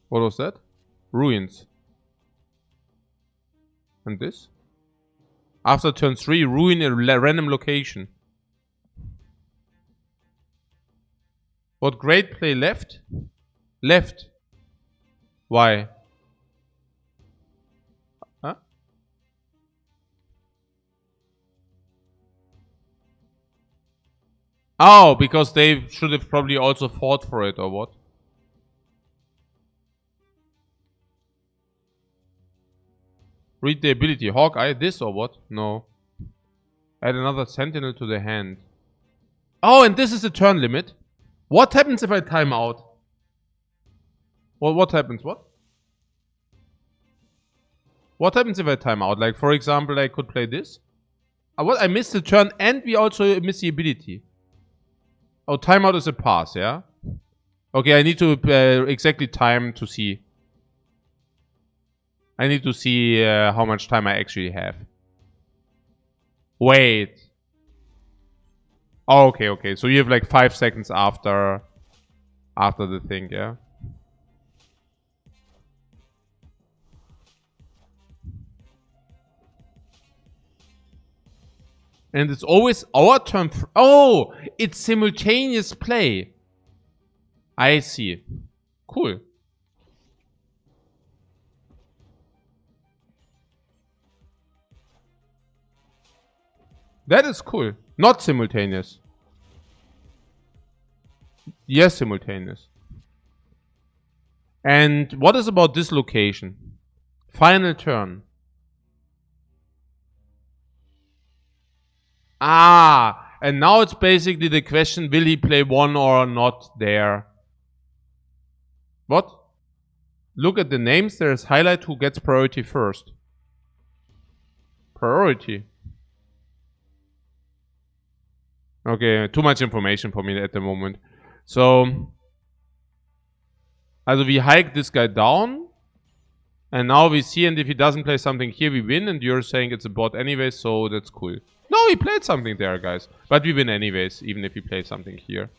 What was that? Ruins. And this? After turn 3, ruin a random location. What great play left? Left. Why? Huh? Oh, because they should have probably also fought for it, or what? Read the ability. Hawkeye, this or what? No. Add another sentinel to the hand. Oh, and this is the turn limit. What happens if I time out? Well, what happens? What? What happens if I time out? Like, for example, I could play this. What? I missed the turn and we also miss the ability. Oh, timeout is a pass, yeah? Okay, I need to exactly time to see. I need to see how much time I actually have. Wait. Oh, okay, okay. So you have like 5 seconds after the thing, yeah? And it's always our turn. Oh, it's simultaneous play. I see. Cool. That is cool. Not simultaneous. Yes, simultaneous. And what is about this location? Final turn. Ah, and now it's basically the question, will he play 1 or not there? What? Look at the names, there's highlight who gets priority first. Priority. Okay, too much information for me at the moment. So, also we hike this guy down. And now we see, and if he doesn't play something here, we win. And you're saying it's a bot anyway, so that's cool. No, he played something there, guys. But we win anyways, even if he plays something here.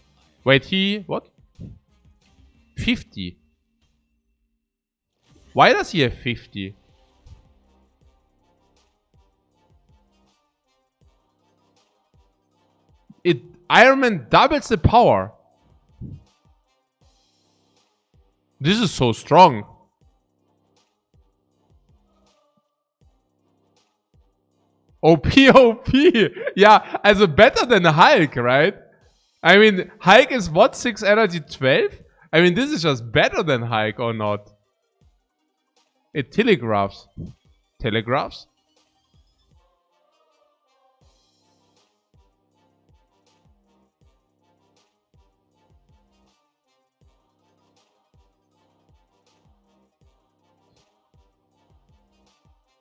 Wait, he... what? 50. Why does he have 50? Iron Man doubles the power. This is so strong. OP, OP. Yeah, also better than Hulk, right? I mean, Hulk is what? 6 energy, 12? I mean, this is just better than Hulk, or not? It telegraphs. Telegraphs?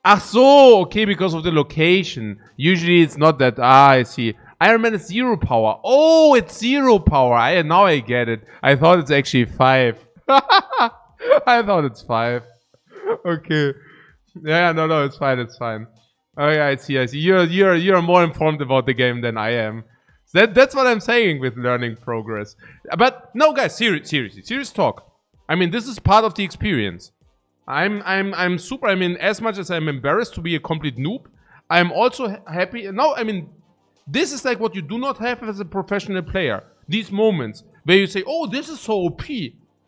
Ach so, okay, because of the location. Usually it's not that. Ah, I see. Iron Man is 0 power. Oh, it's 0 power. Now I get it. I thought it's actually 5. I thought it's 5. Okay. Yeah, no, it's fine, it's fine. Oh yeah, I see. You're more informed about the game than I am. That's what I'm saying with learning progress. But no, guys, seriously, serious talk. I mean, this is part of the experience. I'm super. I mean, as much as I'm embarrassed to be a complete noob, I'm also happy. No, I mean, this is like what you do not have as a professional player. These moments where you say, "Oh, this is so OP,"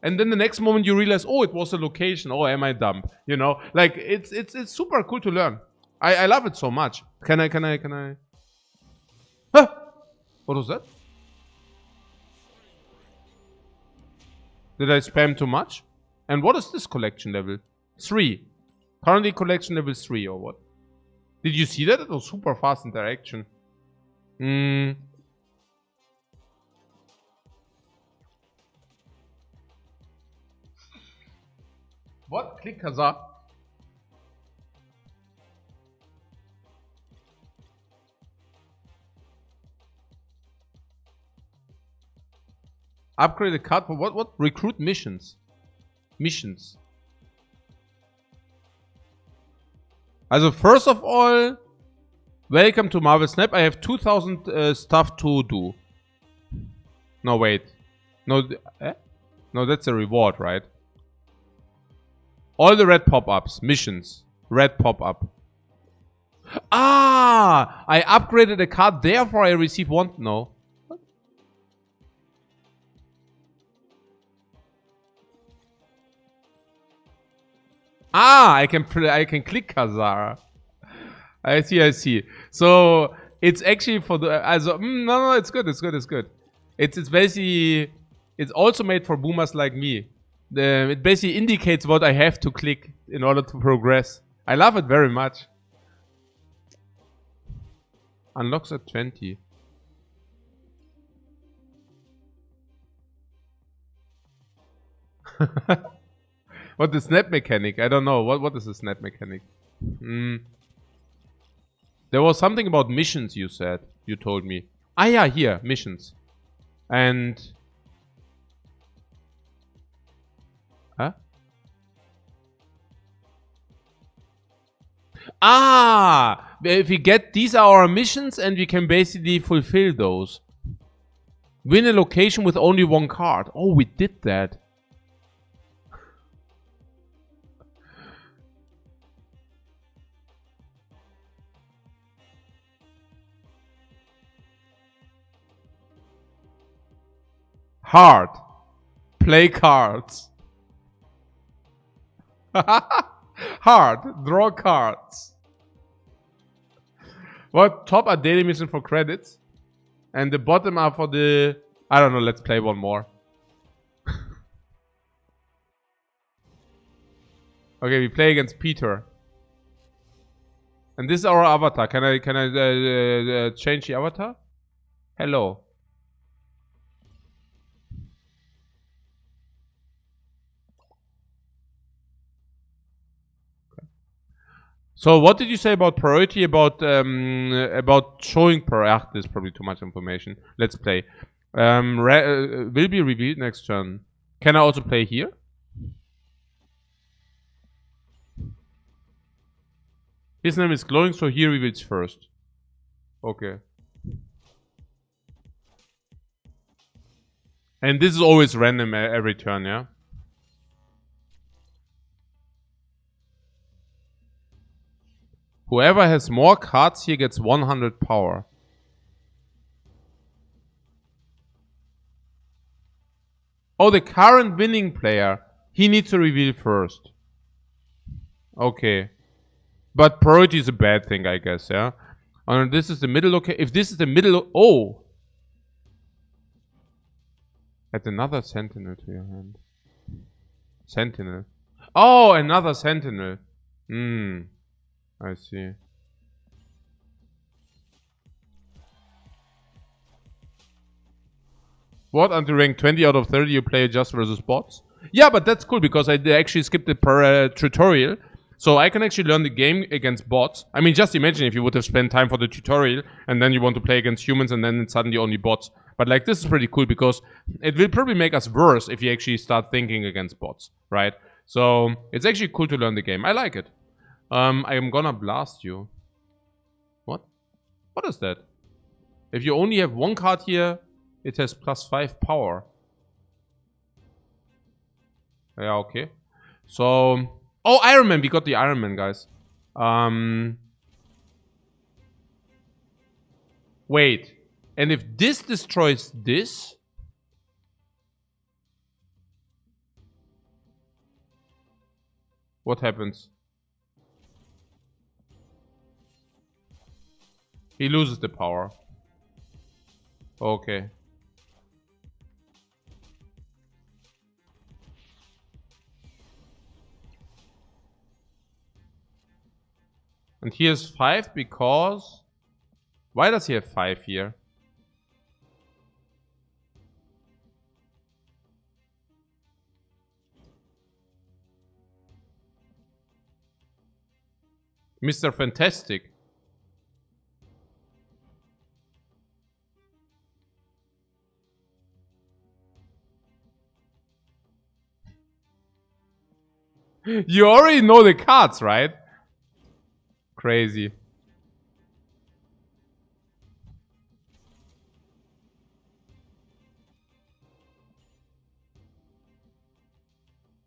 and then the next moment you realize, "Oh, it was a location. Oh, am I dumb?" You know, like it's super cool to learn. I love it so much. Can I? Huh? What was that? Did I spam too much? And what is this collection level? 3. Currently collection level 3 or what? Did you see that? It was super fast interaction. What? Click Kazaa. Upgrade the card for what? What? Recruit missions. Missions. Also, first of all, welcome to Marvel Snap. I have 2000 stuff to do. No, wait. No, no, that's a reward, right? All the red pop-ups. Missions. Red pop-up. Ah! I upgraded a card, therefore I receive one. No. What? Ah! I can click Kazaa. I see. So it's actually for the no, it's good. It's basically, it's also made for boomers like me. It basically indicates what I have to click in order to progress. I love it very much. Unlocks at 20. What the snap mechanic? I don't know. What is the snap mechanic? There was something about missions you said. You told me. Ah yeah, here. Missions. And... Huh? Ah! If we get... These are our missions and we can basically fulfill those. Win a location with only one card. Oh, we did that. Hard. Play cards. Hard. Draw cards. What? Top are daily mission for credits. And the bottom are for the... I don't know, let's play one more. Okay, we play against Peter. And this is our avatar. Can I change the avatar? Hello. So what did you say about priority, about showing priority? This is probably too much information. Let's play. Will be revealed next turn. Can I also play here? His name is glowing, so he reveals first. Okay. And this is always random every turn, yeah? Whoever has more cards here gets 100 power. Oh, the current winning player. He needs to reveal first. Okay. But priority is a bad thing, I guess, yeah? And this is the middle, okay. If this is the middle, oh! Add another sentinel to your hand. Sentinel. Oh, another sentinel. I see. What? Until rank 20 out of 30 you play just versus bots? Yeah, but that's cool because I actually skipped the tutorial. So I can actually learn the game against bots. I mean, just imagine if you would have spent time for the tutorial and then you want to play against humans and then it's suddenly only bots. But like, this is pretty cool because it will probably make us worse if you actually start thinking against bots, right? So it's actually cool to learn the game. I like it. I am gonna blast you. What is that? If you only have one card here, it has +5 power. Yeah, okay. So... Oh, Iron Man! We got the Iron Man, guys. Wait. And if this destroys this... What happens? He loses the power. Okay. And he has 5 because... Why does he have 5 here? Mr. Fantastic. You already know the cards, right? Crazy.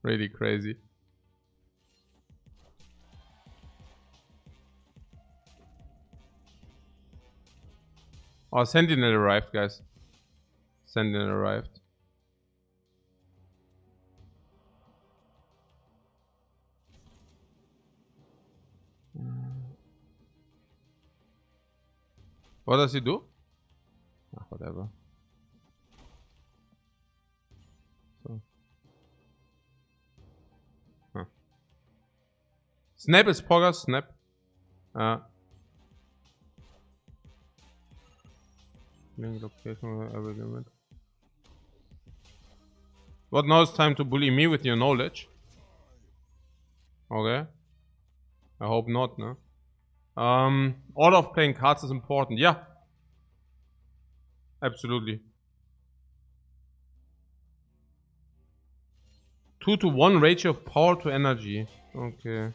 Really crazy. Oh, Sentinel arrived, guys. Sentinel arrived. What does he do? Ah, whatever. So. Huh. Snap is Pogger, snap. Location, what now is time to bully me with your knowledge? Okay. I hope not, no? Order of playing cards is important. Yeah. Absolutely. 2-to-1 ratio of power to energy. Okay.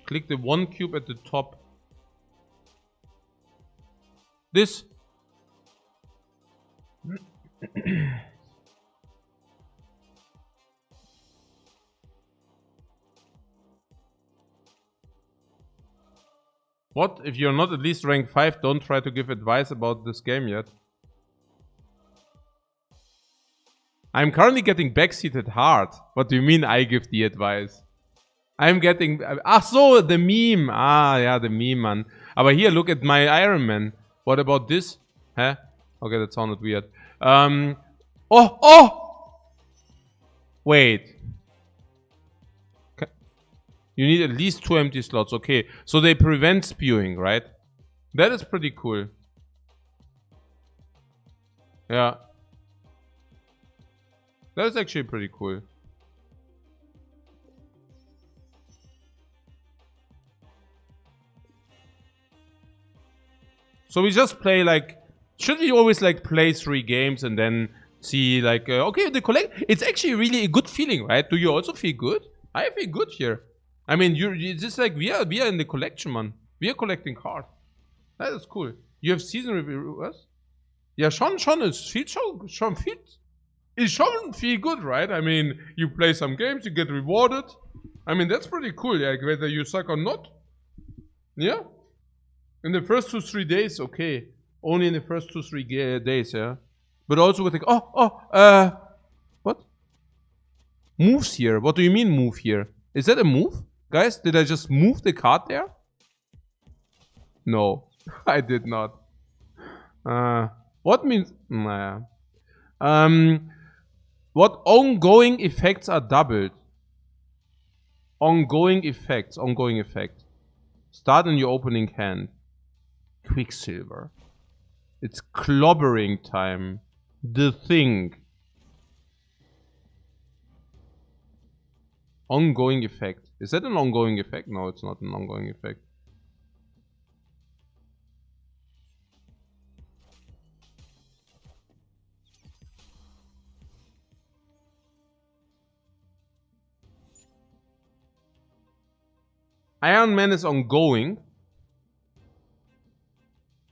Click the 1 cube at the top. This. What? If you're not at least rank 5, don't try to give advice about this game yet. I'm currently getting backseated hard. What do you mean I give the advice? I'm getting... Ach so, the meme. Ah, yeah, the meme, man. Aber here, look at my Iron Man. What about this? Huh? Okay, that sounded weird. Oh! Wait. You need at least 2 empty slots. Okay, so they prevent spewing, right? That is pretty cool. Yeah. That is actually pretty cool. So we just play like... Should we always like play 3 games and then see like... okay, the collect... It's actually really a good feeling, right? Do you also feel good? I feel good here. I mean, you just like... We are in the collection, man. We are collecting cards. That is cool. You have season reviewers? Ja, schon, es feels schon feel good, right? I mean, you play some games, you get rewarded. I mean, that's pretty cool, like, whether you suck or not. Yeah? In the first 2-3 days, okay. Only in the first 2-3 days, yeah? But also with the... what? Moves here. What do you mean move here? Is that a move? Guys, did I just move the card there? No, I did not. What means... Nah. What ongoing effects are doubled? Ongoing effects. Ongoing effect. Start in your opening hand. Quicksilver. It's clobbering time. The Thing. Ongoing effect. Is that an ongoing effect? No, it's not an ongoing effect. Iron Man is ongoing.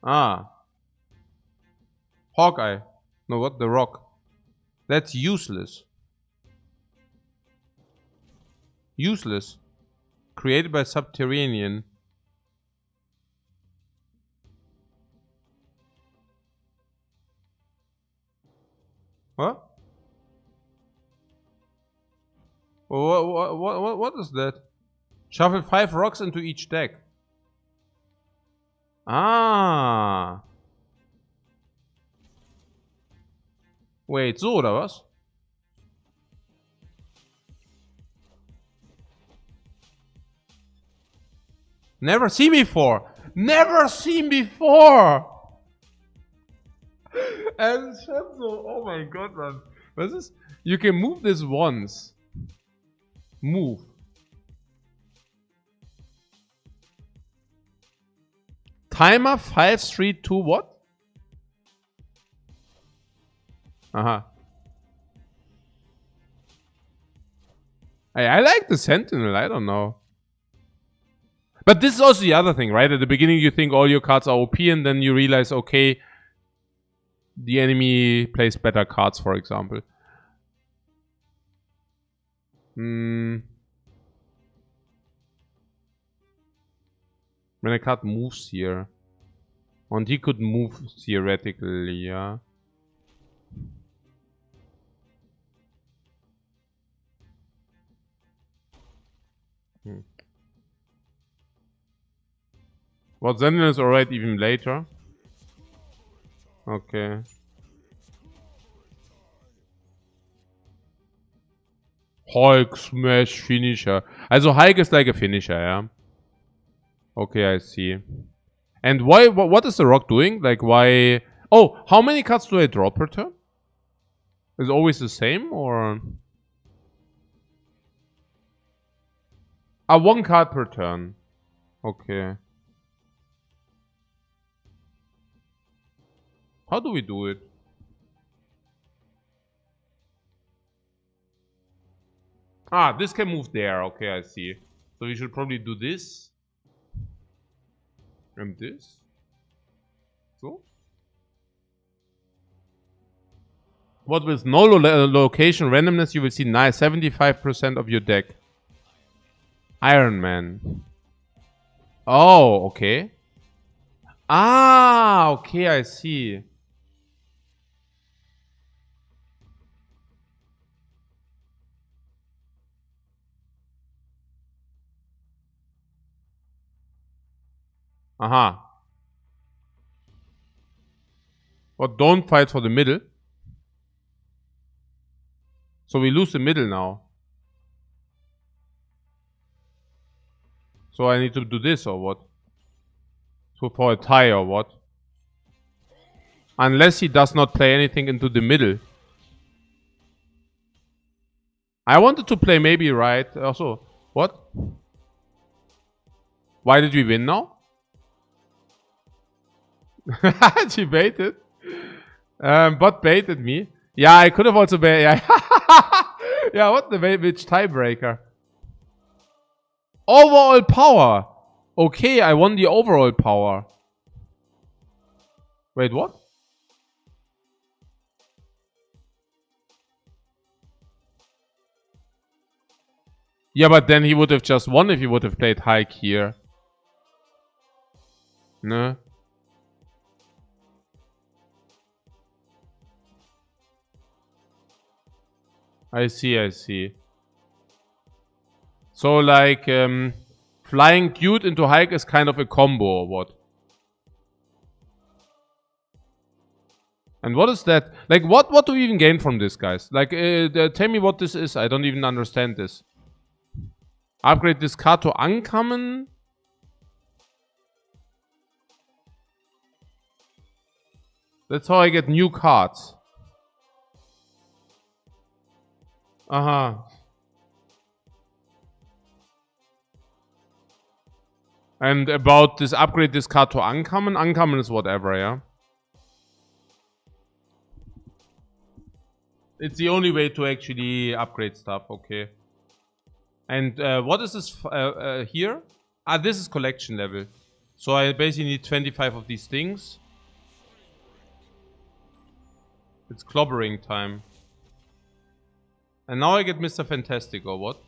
Ah. Hawkeye. No, what? The Rock. That's useless. Useless. Created by Subterranean. What? What is that? Shuffle 5 rocks into each deck. Ah. Wait, so oder was? Never seen before. Never seen before. And so, oh my god, man. Was is? You can move this once. Move. Timer 5, 3, 2, what? Uh-huh. I like the Sentinel, I don't know. But this is also the other thing, right? At the beginning you think all your cards are OP and then you realize, okay, the enemy plays better cards, for example. When a card moves here. And he could move theoretically, yeah. Well, Sentinel is alright even later. Okay. Hulk Smash Finisher. Also Hulk is like a finisher, yeah. Okay, I see. And why? What is the Rock doing? Like why? Oh, how many cards do I draw per turn? Is it always the same or? Ah, 1 card per turn. Okay. How do we do it? Ah, this can move there. Okay, I see. So we should probably do this. And this. So. What with no location randomness, you will see 75% of your deck. Iron Man. Oh, okay. Ah, okay, I see. Aha. But don't fight for the middle. So we lose the middle now. So I need to do this or what? So for a tie or what? Unless he does not play anything into the middle. I wanted to play maybe right. Also, what? Why did we win now? She baited. Bot baited me. Yeah, I could have also baited. Yeah. Yeah, what the which tiebreaker? Overall power. Okay, I won the overall power. Wait, what? Yeah, but then he would have just won if he would have played Hike here. No. I see, I see. So like flying cute into Hike is kind of a combo or what? And what is that? Like what do we even gain from this, guys? Like tell me what this is. I don't even understand this. Upgrade this card to uncommon. That's how I get new cards. Uh-huh. And about this upgrade this card to uncommon. Uncommon is whatever, yeah? It's the only way to actually upgrade stuff, okay. And what is this here? Ah, this is collection level. So I basically need 25 of these things. It's clobbering time. And now I get Mr. Fantastic, or what?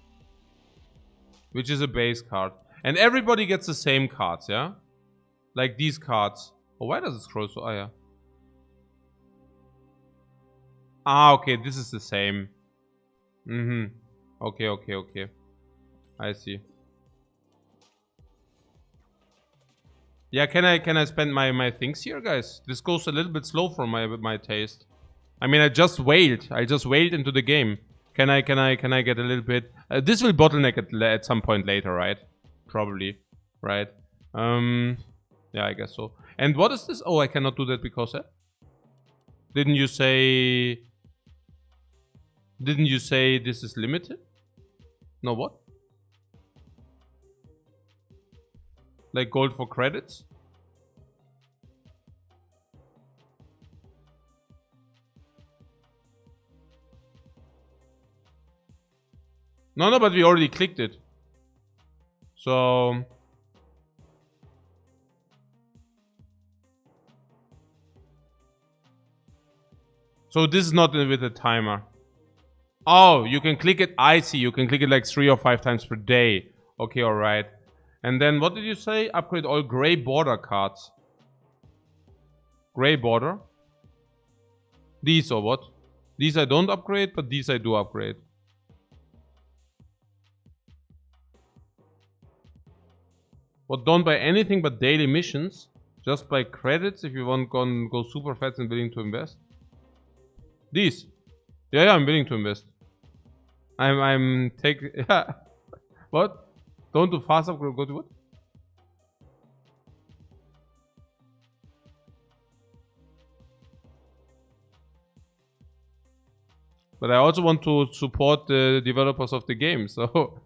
Which is a base card. And everybody gets the same cards, yeah? Like these cards. Oh, why does it scroll so? Oh, yeah. Ah, okay, this is the same. Okay, okay, okay. I see. Yeah, can I spend my things here, guys? This goes a little bit slow for my taste. I mean, I just wailed into the game. Can I get a little bit? This will bottleneck at some point later, right? Probably, right? Yeah, I guess so. And what is this? Oh, I cannot do that because didn't you say? Didn't you say this is limited? No, what? Like gold for credits? No, but we already clicked it. So... So this is not with a timer. Oh, you can click it. I see. You can click it like 3 or 5 times per day. Okay, alright. And then what did you say? Upgrade all gray border cards. Gray border? These or what? These I don't upgrade, but these I do upgrade. But don't buy anything but daily missions. Just buy credits if you want to go super fast and willing to invest. These. Yeah, I'm willing to invest. I'm take yeah. What? Don't do fast upgrade, go to what? But I also want to support the developers of the game, so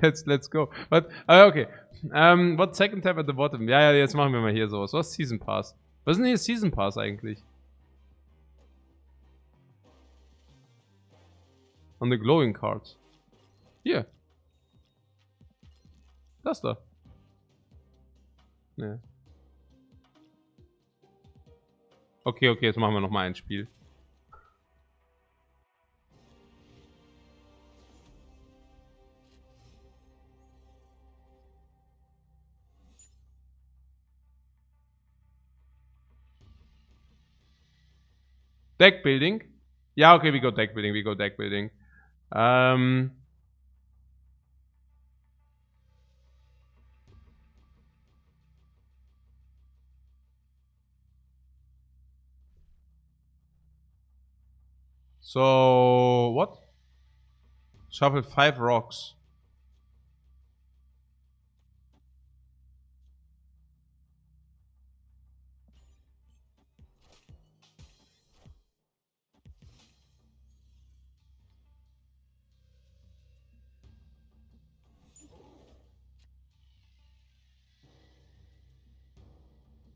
let's go. But okay. What second tab at the bottom? Ja, jetzt machen wir mal hier sowas. Was ist Season Pass? Was ist denn hier Season Pass eigentlich? On the glowing cards. Hier. Das da. Ja. Okay, jetzt machen wir nochmal ein Spiel. Deck building? Yeah, okay, we go deck building. So, what? Shuffle 5 rocks.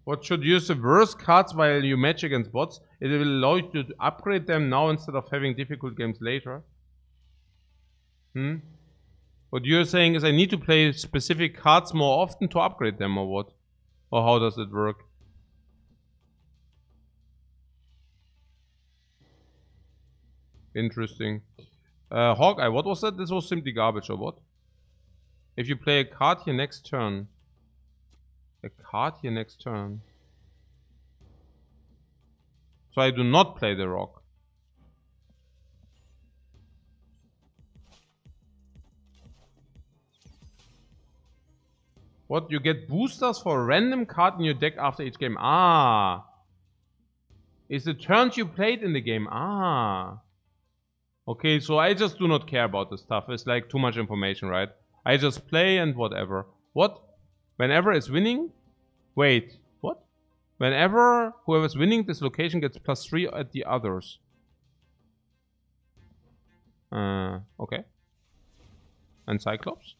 What should use the worst cards while you match against bots? It will allow you to upgrade them now instead of having difficult games later. What you're saying is I need to play specific cards more often to upgrade them, or what? Or how does it work? Interesting. Hawkeye, what was that? This was simply garbage, or what? If you play a card here next turn. A card here next turn. So I do not play the rock. What? You get boosters for a random card in your deck after each game. Ah. It's the turns you played in the game. Ah. Okay, so I just do not care about this stuff. It's like too much information, right? I just play and whatever. What? Whenever it's winning? Wait, what? Whenever whoever's winning this location gets +3 at the others. Okay. And Cyclops?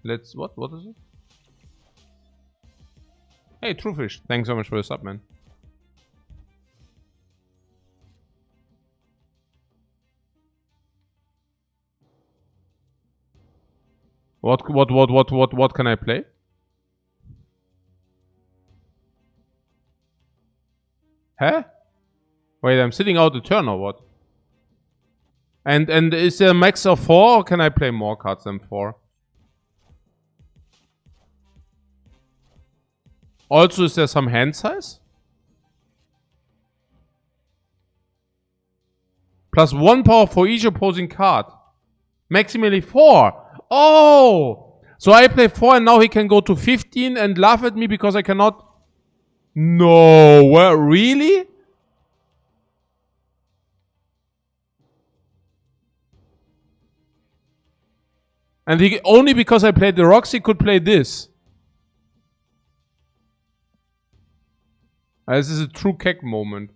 Let's, what is it? Hey, Truefish, thanks so much for the sub, man. What can I play? Huh? Wait, I'm sitting out the turn or what? And is there a max of 4 or can I play more cards than 4? Also, is there some hand size? Plus 1 power for each opposing card. Maximally 4. Oh! So I play 4 and now he can go to 15 and laugh at me because I cannot... No, well, really? And he, only because I played the rocks, he could play this. This is a true keck moment.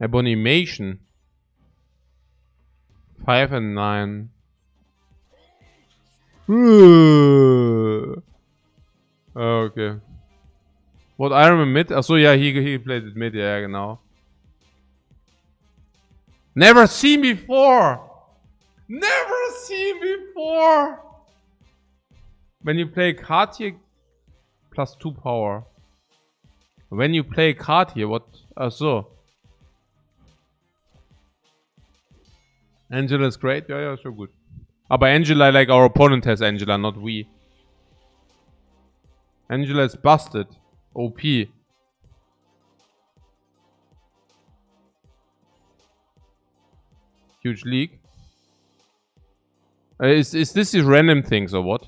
Abomination. 5 and 9. Okay. What Iron Man mid? Achso, ja, he played it mid, ja, genau. Never seen before! Never seen before! When you play a card here, plus 2 power. When you play a card here, what? Achso. Angela is great, ja, schon gut. Aber Angela, like our opponent has Angela, not we. Angela is busted. OP. Huge league. Is this the random things or what?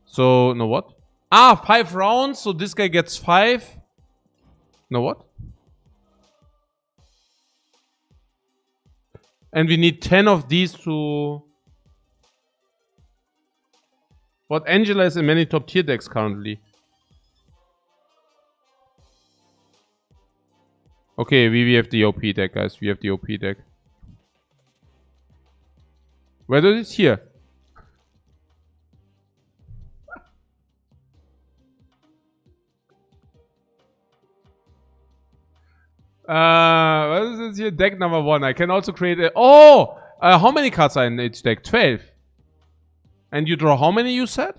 So, no what? Ah, 5 rounds, so this guy gets 5. No what? And we need 10 of these to... What Angela is in many top tier decks currently. Okay, we have the OP deck, guys. We have the OP deck. Where does it here? What is this here? Deck number 1. I can also create a... Oh! How many cards are in each deck? 12. And you draw how many, you said?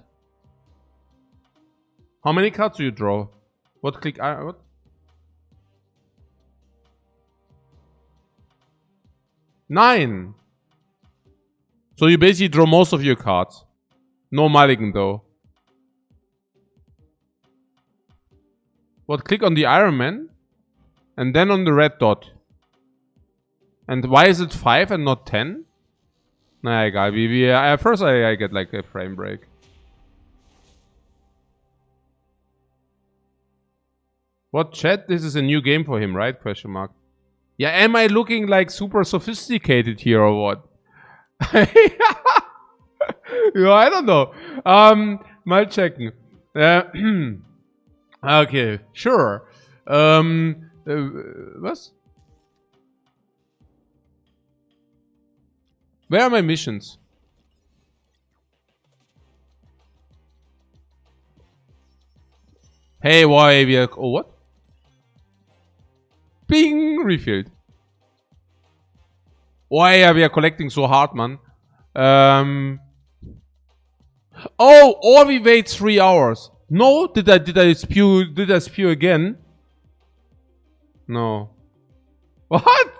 How many cards do you draw? What click... what? Nine. So you basically draw most of your cards. No mulligan though. What? Click on the Iron Man. And then on the red dot. And why is it 5 and not 10? Nah, egal. First I get like a frame break. What, chat? This is a new game for him, right? Question mark. Yeah, am I looking like super sophisticated here or what? Yeah, I don't know. Mal checken. Okay, sure. Was? Where are my missions? Hey, why we are... Oh, what? Bing! Refilled. Why are we collecting so hard, man? Oh, or we wait 3 hours. No? Did I spew again? No. What?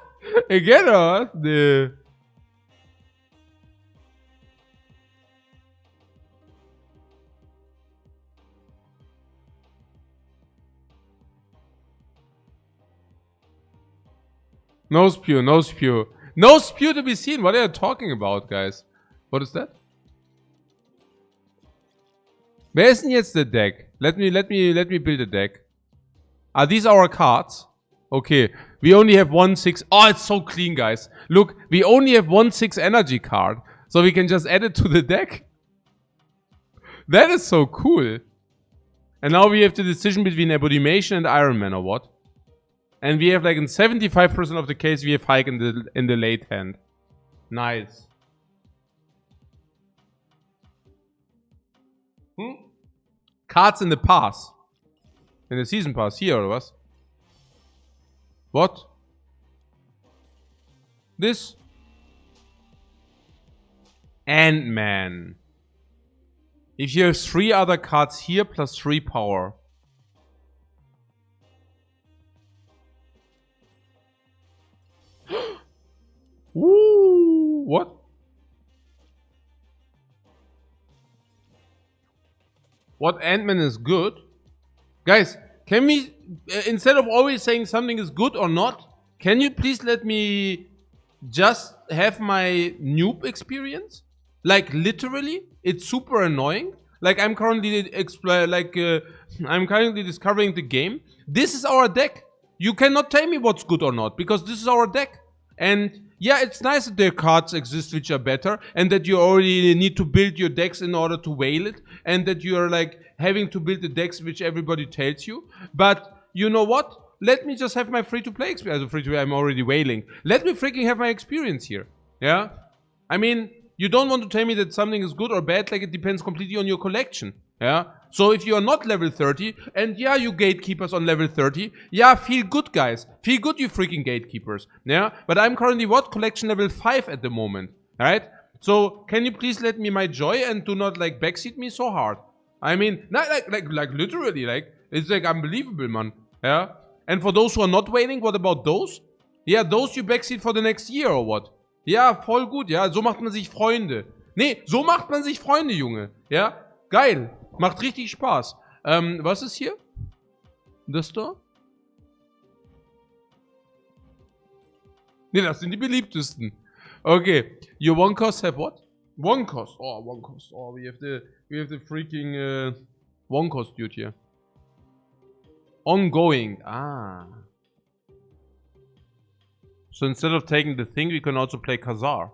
Again or what? No spew, no spew. No spew to be seen. What are you talking about, guys? What is that? Wer ist denn jetzt der Deck? Let me build a deck. Are these our cards? Okay. We only have 1/6. Oh, it's so clean, guys. Look, we only have 1/6 energy card. So we can just add it to the deck. That is so cool. And now we have the decision between Abomination and Iron Man or what? And we have like in 75% of the case we have Hike in the late hand. Nice. Cards in the pass. In the season pass hier, oder was? What? This? Ant-Man. If you have 3 other cards here plus 3 power. Ooh, what? What Ant-Man is good? Guys, can we, instead of always saying something is good or not, can you please let me just have my noob experience? Like literally, it's super annoying. Like I'm currently I'm currently discovering the game. This is our deck. You cannot tell me what's good or not because this is our deck. And yeah, it's nice that there cards exist which are better, and that you already need to build your decks in order to whale it, and that you're like having to build the decks which everybody tells you. But you know what? Let me just have my free-to-play experience. As a free-to-play, I'm already whaling. Let me freaking have my experience here. Yeah? I mean, you don't want to tell me that something is good or bad, like it depends completely on your collection. Yeah? So if you are not level 30, and yeah, you gatekeepers on level 30, yeah, feel good, guys. Feel good, you freaking gatekeepers. Yeah? But I'm currently what? Collection level 5 at the moment. Alright? So, can you please let me my joy and do not, like, backseat me so hard? I mean, not like literally, like, it's like unbelievable, man. Yeah? And for those who are not waiting, what about those? Yeah, those you backseat for the next year or what? Ja, voll gut, ja. So macht man sich Freunde. Nee, so macht man sich Freunde, Junge. Ja, geil. Macht richtig Spaß. Was ist hier? Das da? Nee, das sind die beliebtesten. Okay. Your one cost have what? One cost. Oh, one cost. Oh, we have the freaking one cost dude here. Ongoing. Ah. So instead of taking the thing, we can also play Khazar.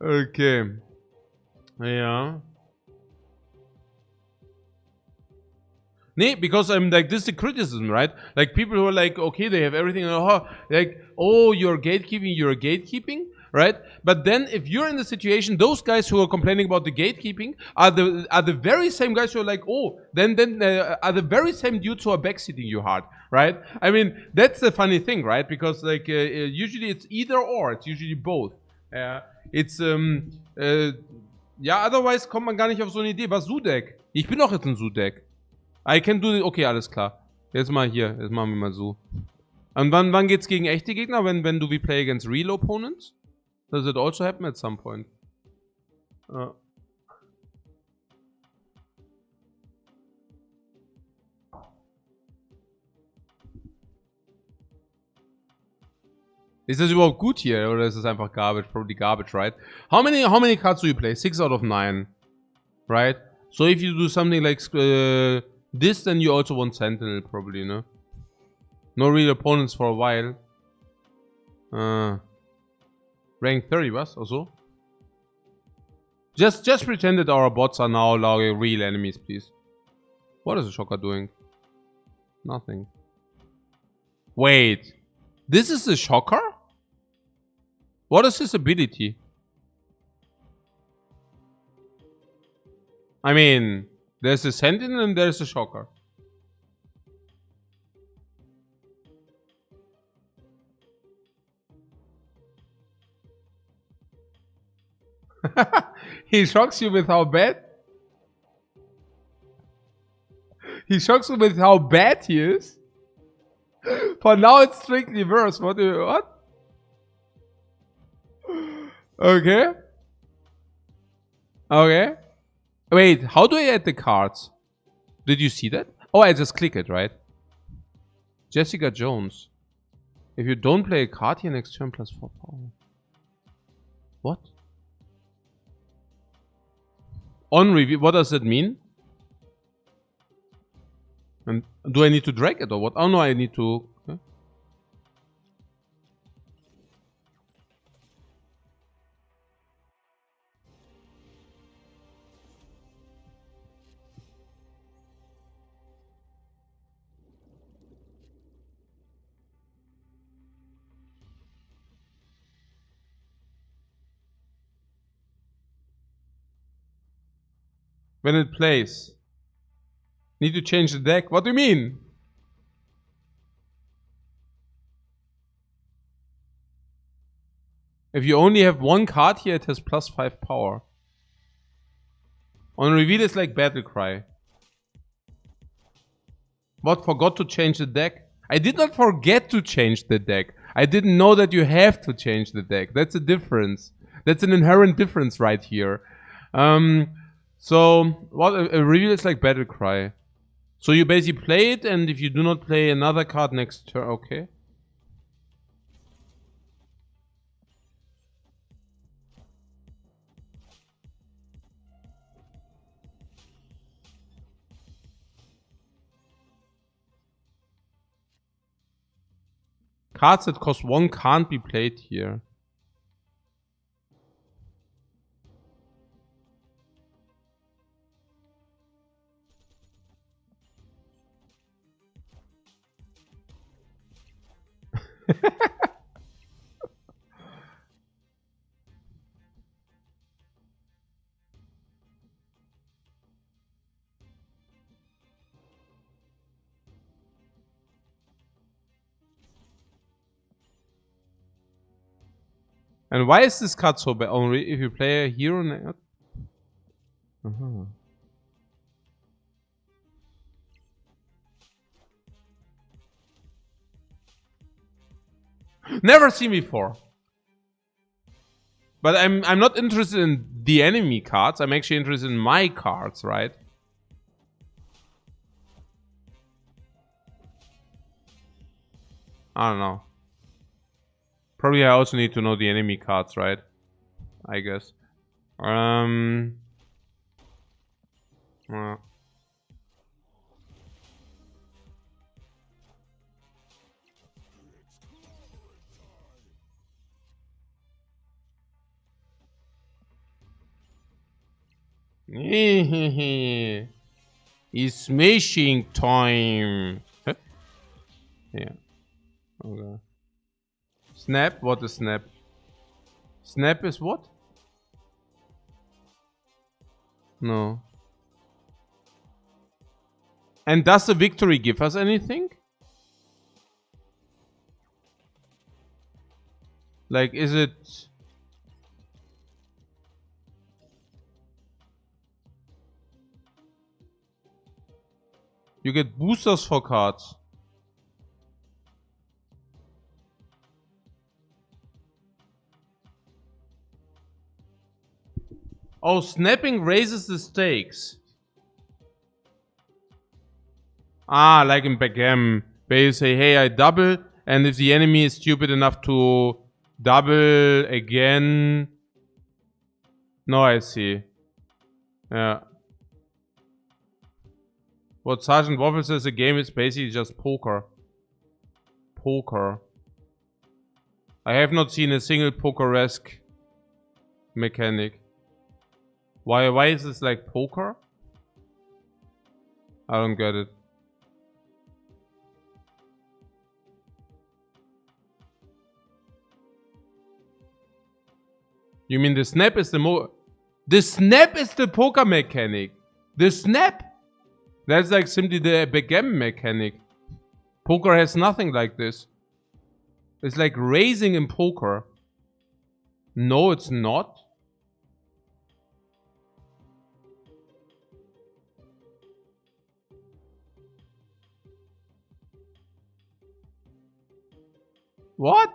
Okay. Yeah. Nee, because I'm like, this is the criticism, right? Like people who are like, okay, they have everything, like, oh, you're gatekeeping, right? But then if you're in the situation, those guys who are complaining about the gatekeeping are the very same guys who are like, oh, then are the very same dudes who are backseating you hard, right? I mean, that's the funny thing, right? Because like usually it's either or, it's usually both. It's ja, otherwise kommt man gar nicht auf so eine Idee. Was Su-Deck? Ich bin doch jetzt ein Su-Deck. I can do it. Okay, alles klar. Jetzt mal hier. Jetzt machen wir mal so. Und wann geht's gegen echte Gegner? When do we play against real opponents? Does it also happen at some point? Ist das überhaupt gut hier? Oder ist es einfach garbage? Probably garbage, right? How many cards do you play? 6 out of 9. Right? So if you do something like this, then you also want Sentinel, probably, no? No real opponents for a while. Rank 30, was? Also? Just pretend that our bots are now allowing real enemies, please. What is the Shocker doing? Nothing. Wait. This is the Shocker? What is his ability? I mean, there's a Sentinel and there's a Shocker. He shocks you with how bad? He shocks you with how bad he is? For now it's strictly worse. What? Okay. Okay. Wait, how do I add the cards? Did you see that? Oh, I just click it, right? Jessica Jones. If you don't play a card here next turn, plus 4 power. What? On review, what does that mean? And do I need to drag it or what? Oh no, I need to... Okay. When it plays. Need to change the deck? What do you mean? If you only have one card here, it has +5 power. On reveal, it's like Battle Cry. What? Forgot to change the deck? I did not forget to change the deck. I didn't know that you have to change the deck. That's a difference. That's an inherent difference right here. So, what? A reveal is like Battle Cry. So you basically play it, and if you do not play another card next turn, okay. Cards that cost 1 can't be played here. And why is this card so bad? Only if you play a hero. Never seen before. But I'm not interested in the enemy cards. I'm actually interested in my cards, right? I don't know. Probably I also need to know the enemy cards, right? I guess. It's smashing time. Huh? Yeah. Okay. Snap? What is snap? Snap is what? No. And does the victory give us anything? Like, is it... You get boosters for cards. Oh, snapping raises the stakes. Ah, like in backgammon, where you say, hey, I double, and if the enemy is stupid enough to double again... No, I see. Yeah. What Sergeant Waffle says, a game is basically just poker. Poker. I have not seen a single poker-esque mechanic. Why is this like poker? I don't get it. You mean the snap is the snap is the poker mechanic. The snap. That's like simply the backgammon mechanic. Poker has nothing like this. It's like raising in poker. No, it's not. What?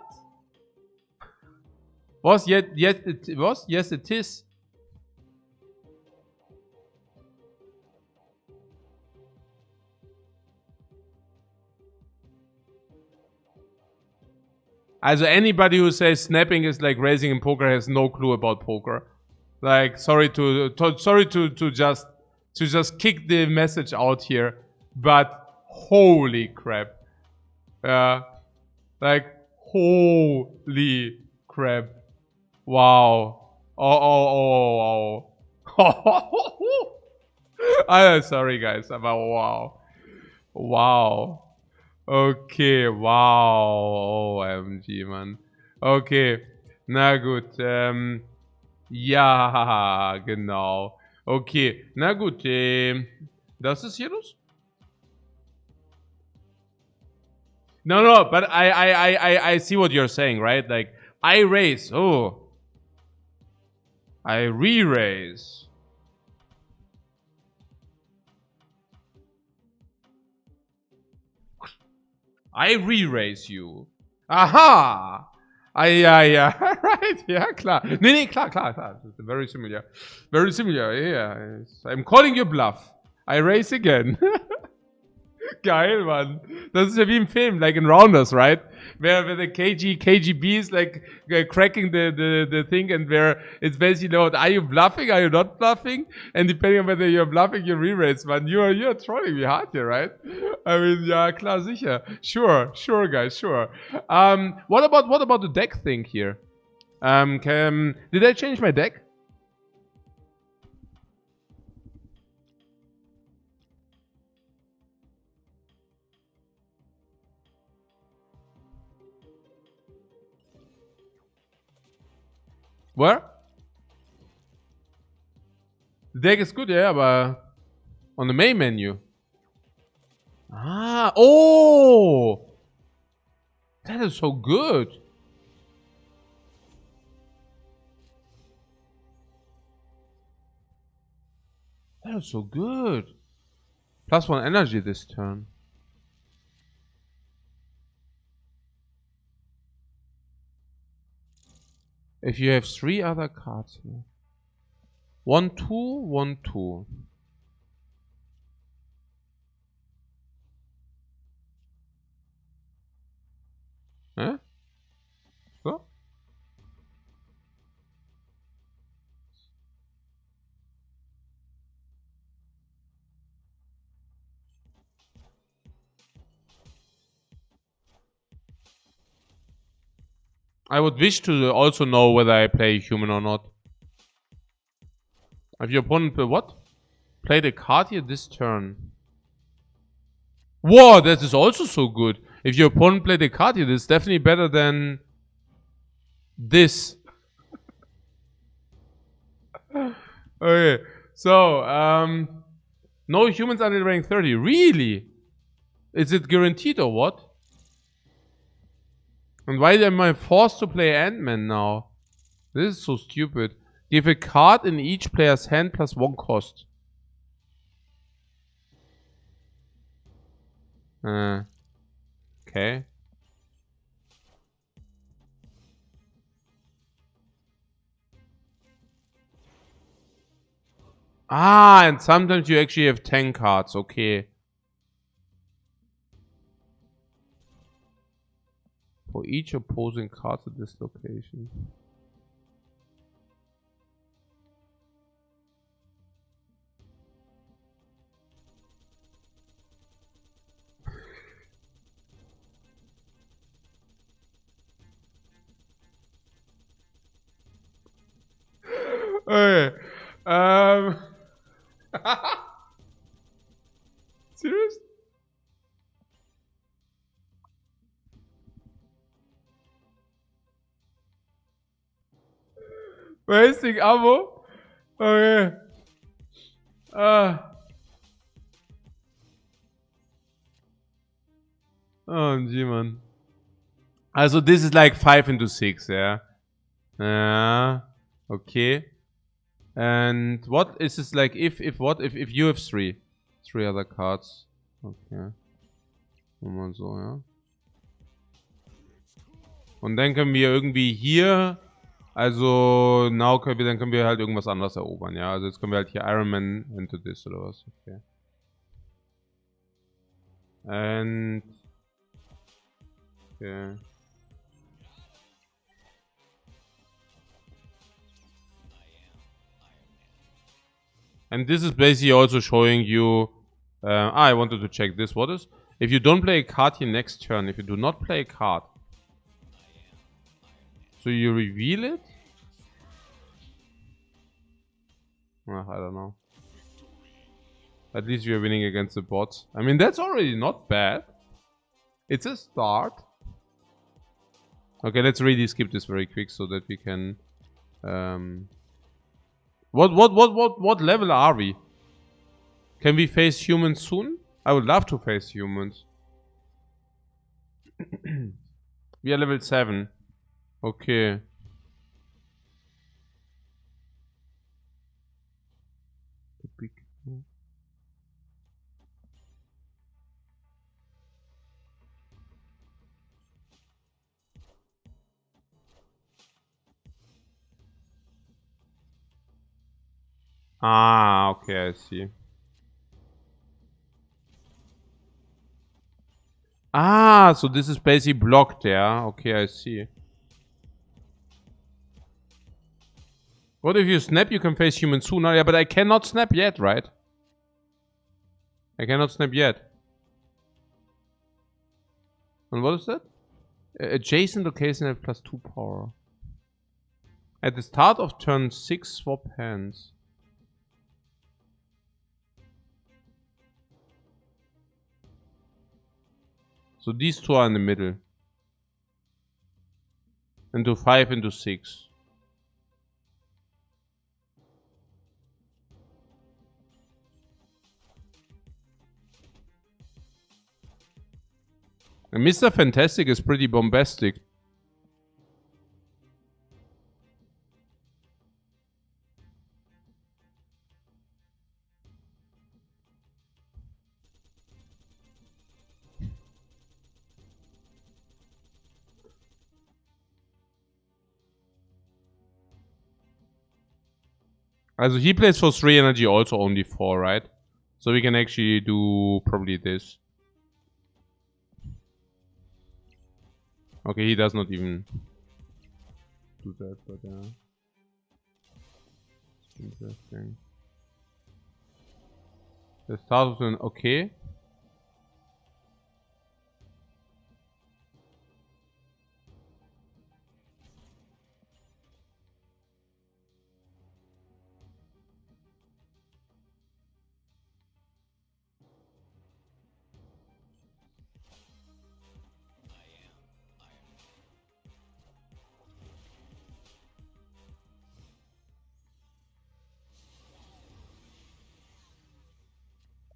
Was yet it was? Yes, it is. Also anybody who says snapping is like raising in poker has no clue about poker. Like, sorry to just kick the message out here, but holy crap. Like, holy crap. Wow. Oh. I'm sorry, guys. But wow. Wow. Okay, wow. OMG, Mann. Okay. Na gut. Ja, genau. Okay, na gut. Das ist hier los? No, but I see what you're saying, right? Like, I raise. Oh. I re-raise. I re-raise you. Aha! Ja. Right, ja, klar. Nee, klar. Very similar. Very similar, yeah. I'm calling you bluff. I raise again. Geil, Mann. Das ist ja wie im Film, like in Rounders, right? Where the KGB is like cracking the thing and where it's basically about, are you bluffing, are you not bluffing? And depending on whether you're bluffing, you re-raise, man. You're trolling me hard here, right? I mean, ja, klar, sicher. Sure, guys, sure. What about the deck thing here? Did I change my deck? Where? The deck is good, yeah, aber on the main menu. Ah, oh! That is so good. That is so good. +1 energy this turn. If you have 3 other cards here. 1-2, 1-2. Huh? So? I would wish to also know whether I play human or not. If your opponent what? Played a card here this turn. Whoa, that is also so good. If your opponent played a card here, this is definitely better than this. Okay, so no humans until rank 30. Really? Is it guaranteed or what? And why am I forced to play Ant-Man now? This is so stupid. Give a card in each player's hand +1 cost. Okay. Ah, and sometimes you actually have 10 cards. Okay. For each opposing card at this location. Okay. Serious? Wasting ammo? Okay. OMG, man. Also, this is like 5 into 6, yeah? Yeah. Okay. And what is this like if you have 3 other cards? Okay. Mal so, ja. Und dann können wir irgendwie hier, also dann können wir halt irgendwas anderes erobern, ja. Also jetzt können wir halt hier Iron Man into this oder was. Okay. And okay. And this is basically also showing you. I wanted to check this. What is? If you don't play a card here next turn, if you do not play a card, so you reveal it? I don't know. At least we are winning against the bots. I mean, that's already not bad. It's a start. Okay, let's really skip this very quick so that we can What level are we? Can we face humans soon? I would love to face humans. We are level 7. Okay. Ah, okay, I see. Ah, so this is basically blocked, yeah? Okay, I see. What if you snap? You can face humans sooner. Yeah, but I cannot snap yet, right? I cannot snap yet. And what is that? Adjacent location have +2 power. At the start of turn 6, swap hands. So these two are in the middle. Into 5, into 6. And Mr. Fantastic is pretty bombastic. Also he plays for 3 energy, also only 4, right? So we can actually do probably this. Okay, he does not even do that, but yeah. Interesting. The start of an okay.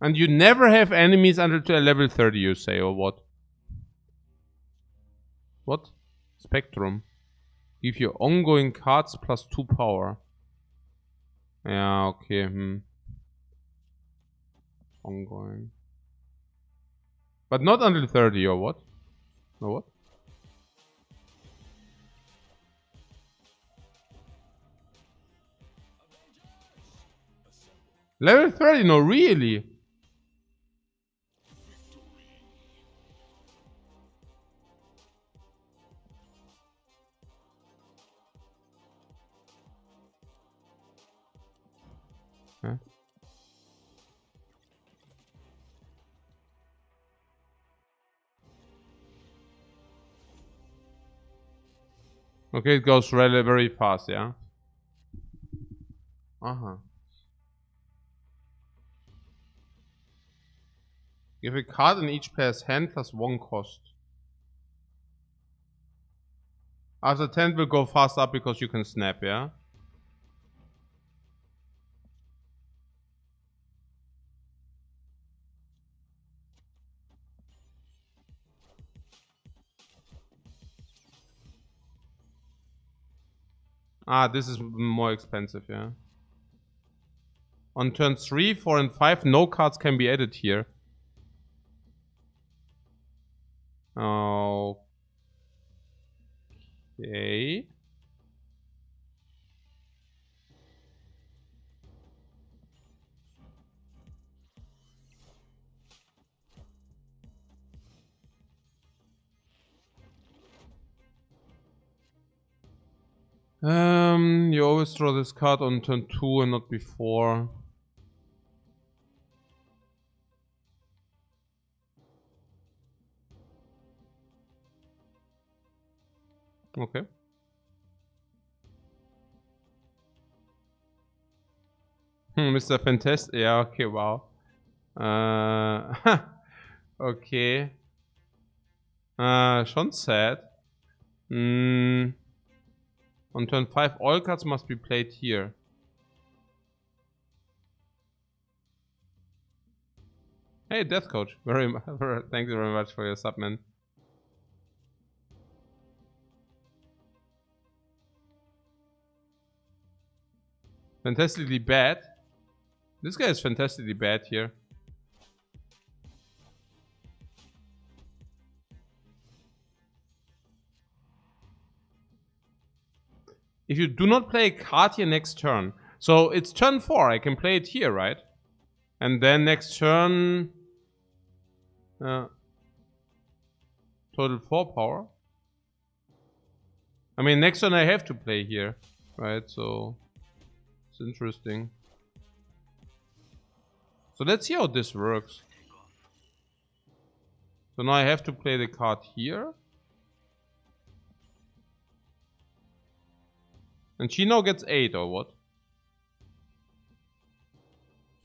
And you never have enemies until level 30, you say, or what? What? Spectrum. Give your ongoing cards +2 power. Yeah, okay, Ongoing. But not until 30, or what? Or what? Level 30, no, really? Huh? Okay, it goes really very fast, yeah? Uh-huh. Give a card in each player's hand +1 cost. After 10 will go fast up because you can snap, yeah? Ah, this is more expensive, yeah? On turn 3, 4, and 5, no cards can be added here. Okay. You always draw this card on turn 2 and not before. Okay. Mr. Fantastic. Yeah, okay, wow. Okay. Schon sad. On turn 5, all cards must be played here. Hey, Death Coach. Thank you very much for your sub, man. Fantastically bad. This guy is fantastically bad here. If you do not play a card here next turn. So it's turn 4. I can play it here, right? And then next turn... total 4 power. I mean, next turn I have to play here. Right, so... It's interesting. So let's see how this works. So now I have to play the card here. And she now gets 8 or what?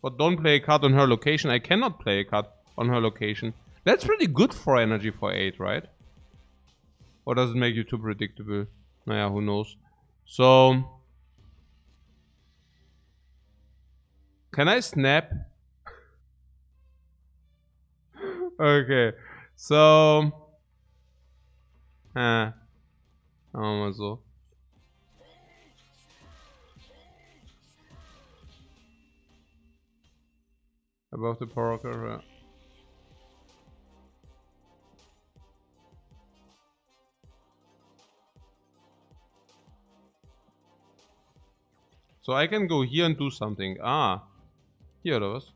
But don't play a card on her location. I cannot play a card on her location. That's pretty good for energy for 8, right? Or does it make you too predictable? Naja, who knows. So... Can I snap? Okay. So... Machen wir mal so. Above the power curve, yeah. So I can go here and do something. Ah. Hier oder was?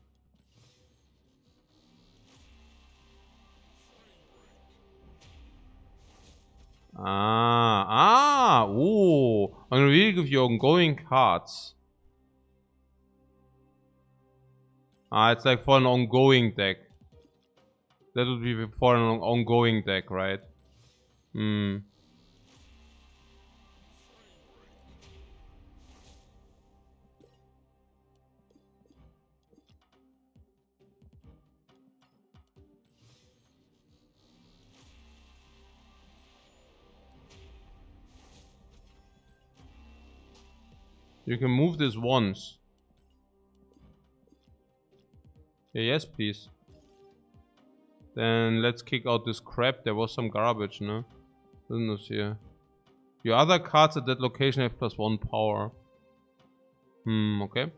Oh. I'm gonna really give you ongoing cards. It's like for an ongoing deck. That would be for an ongoing deck, right? You can move this once. Yeah, yes, please. Then let's kick out this crap. There was some garbage, no? Isn't this here? Your other cards at that location have +1 power. Okay.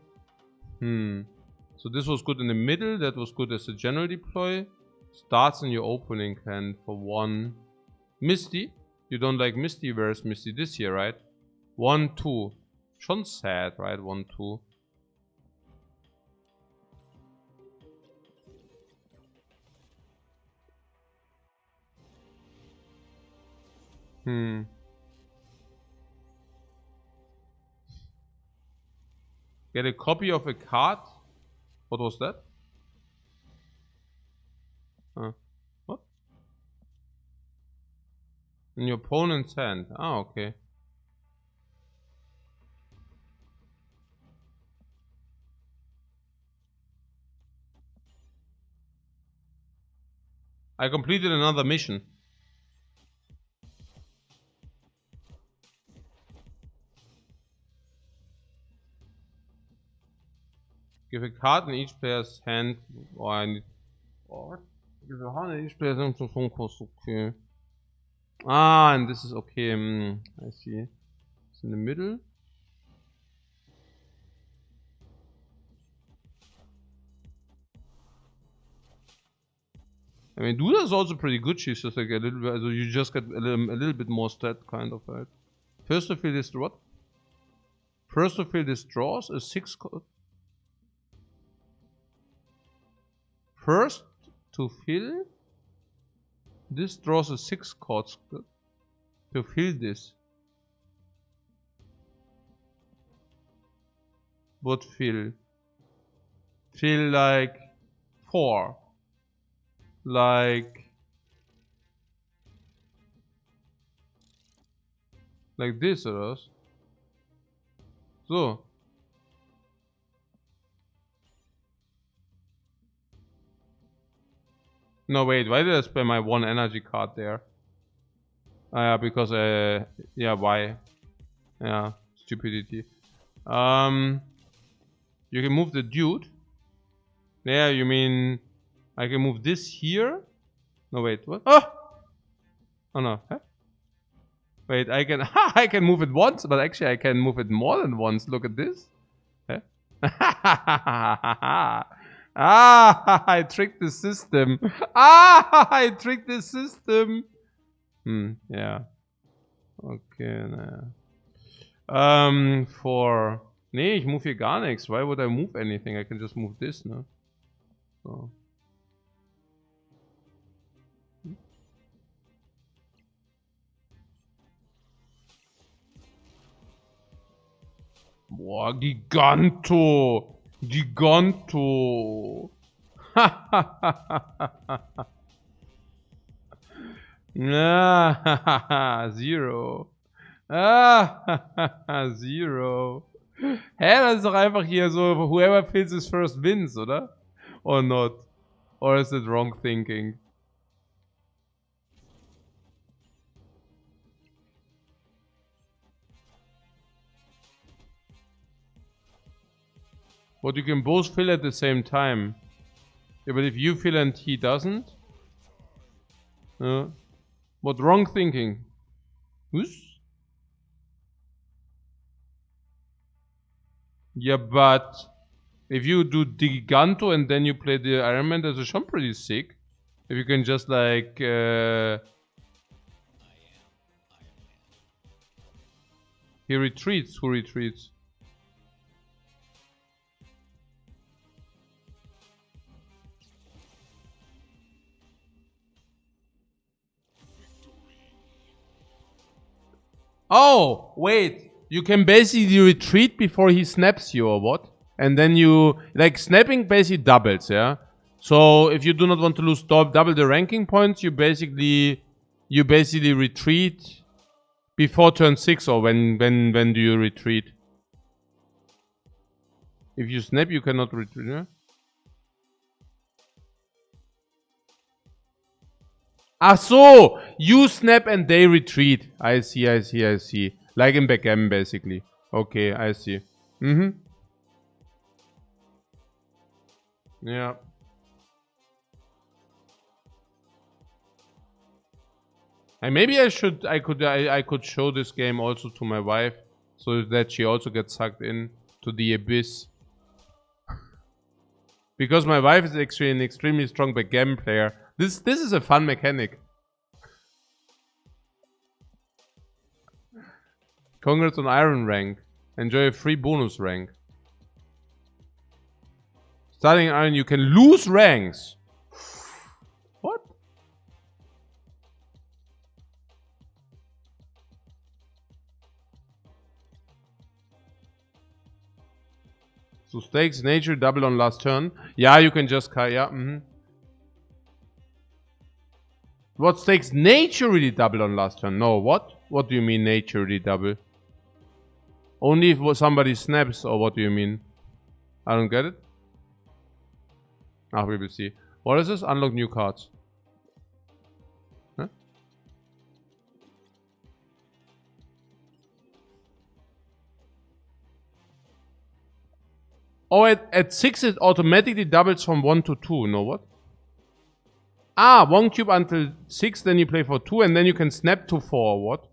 So this was good in the middle. That was good as a general deploy. Starts in your opening hand for 1. Misty. You don't like Misty. Where's Misty this year, right? 1, 2. Schon sad, right? 1, 2. Get a copy of a card. What was that? What? In your opponent's hand. Ah, okay. I completed another mission. Give a card in each player's hand. Oh, I need. What? Give a card in each player's hand. Okay. And this is okay. I see. It's in the middle. I mean, Duda is also pretty good. She's just like a little bit. So you just get a little bit more stat, kind of, right? First to fill this what? First to fill this draws a 6 card. First to fill this draws a 6 cards to fill this. What fill? Fill like 4. Like this or else. So. No, wait, why did I spend my 1 energy card there? Yeah, because, yeah, why? Yeah, stupidity. You can move the dude. Yeah, you mean I can move this here. No, wait, what? Oh! Oh no. Huh? Wait, I can I can move it once, but actually I can move it more than once. Look at this. Huh? I tricked the system. I tricked the system. Yeah. Okay, naja. For... Nee, ich move hier gar nichts. Why would I move anything? I can just move this, ne? So. Boah, Giganto! Giganto! Zero. Zero. Hä, das ist doch einfach hier so, whoever fills his first wins, oder? Or not? Or is it wrong thinking? But you can both fill at the same time. Yeah, but if you fill and he doesn't? What wrong thinking? Who's? Yeah, but if you do Giganto and then you play the Iron Man, that's schon pretty sick. If you can just like... He retreats. Who retreats? Oh, wait. You can basically retreat before he snaps you or what? And then you... Like, snapping basically doubles, yeah? So, if you do not want to lose double the ranking points, you basically retreat before turn 6, or when do you retreat? If you snap, you cannot retreat, yeah? Ah, so! You snap and they retreat. I see. Like in backgammon, basically. Okay, I see. Yeah. And maybe I could show this game also to my wife, so that she also gets sucked in to the abyss. Because my wife is actually an extremely strong backgammon player. This is a fun mechanic. Congrats on Iron rank. Enjoy a free bonus rank. Starting Iron, you can lose ranks. What? So stakes nature double on last turn. Yeah, you can just yeah. What stakes nature really double on last turn? No, what? What do you mean nature really double? Only if somebody snaps, or what do you mean? I don't get it. Ah, we will see. What is this? Unlock new cards. Huh? Oh, at 6 it automatically doubles from 1 to 2. No, what? Ah, 1 cube until 6, then you play for 2, and then you can snap to 4, what?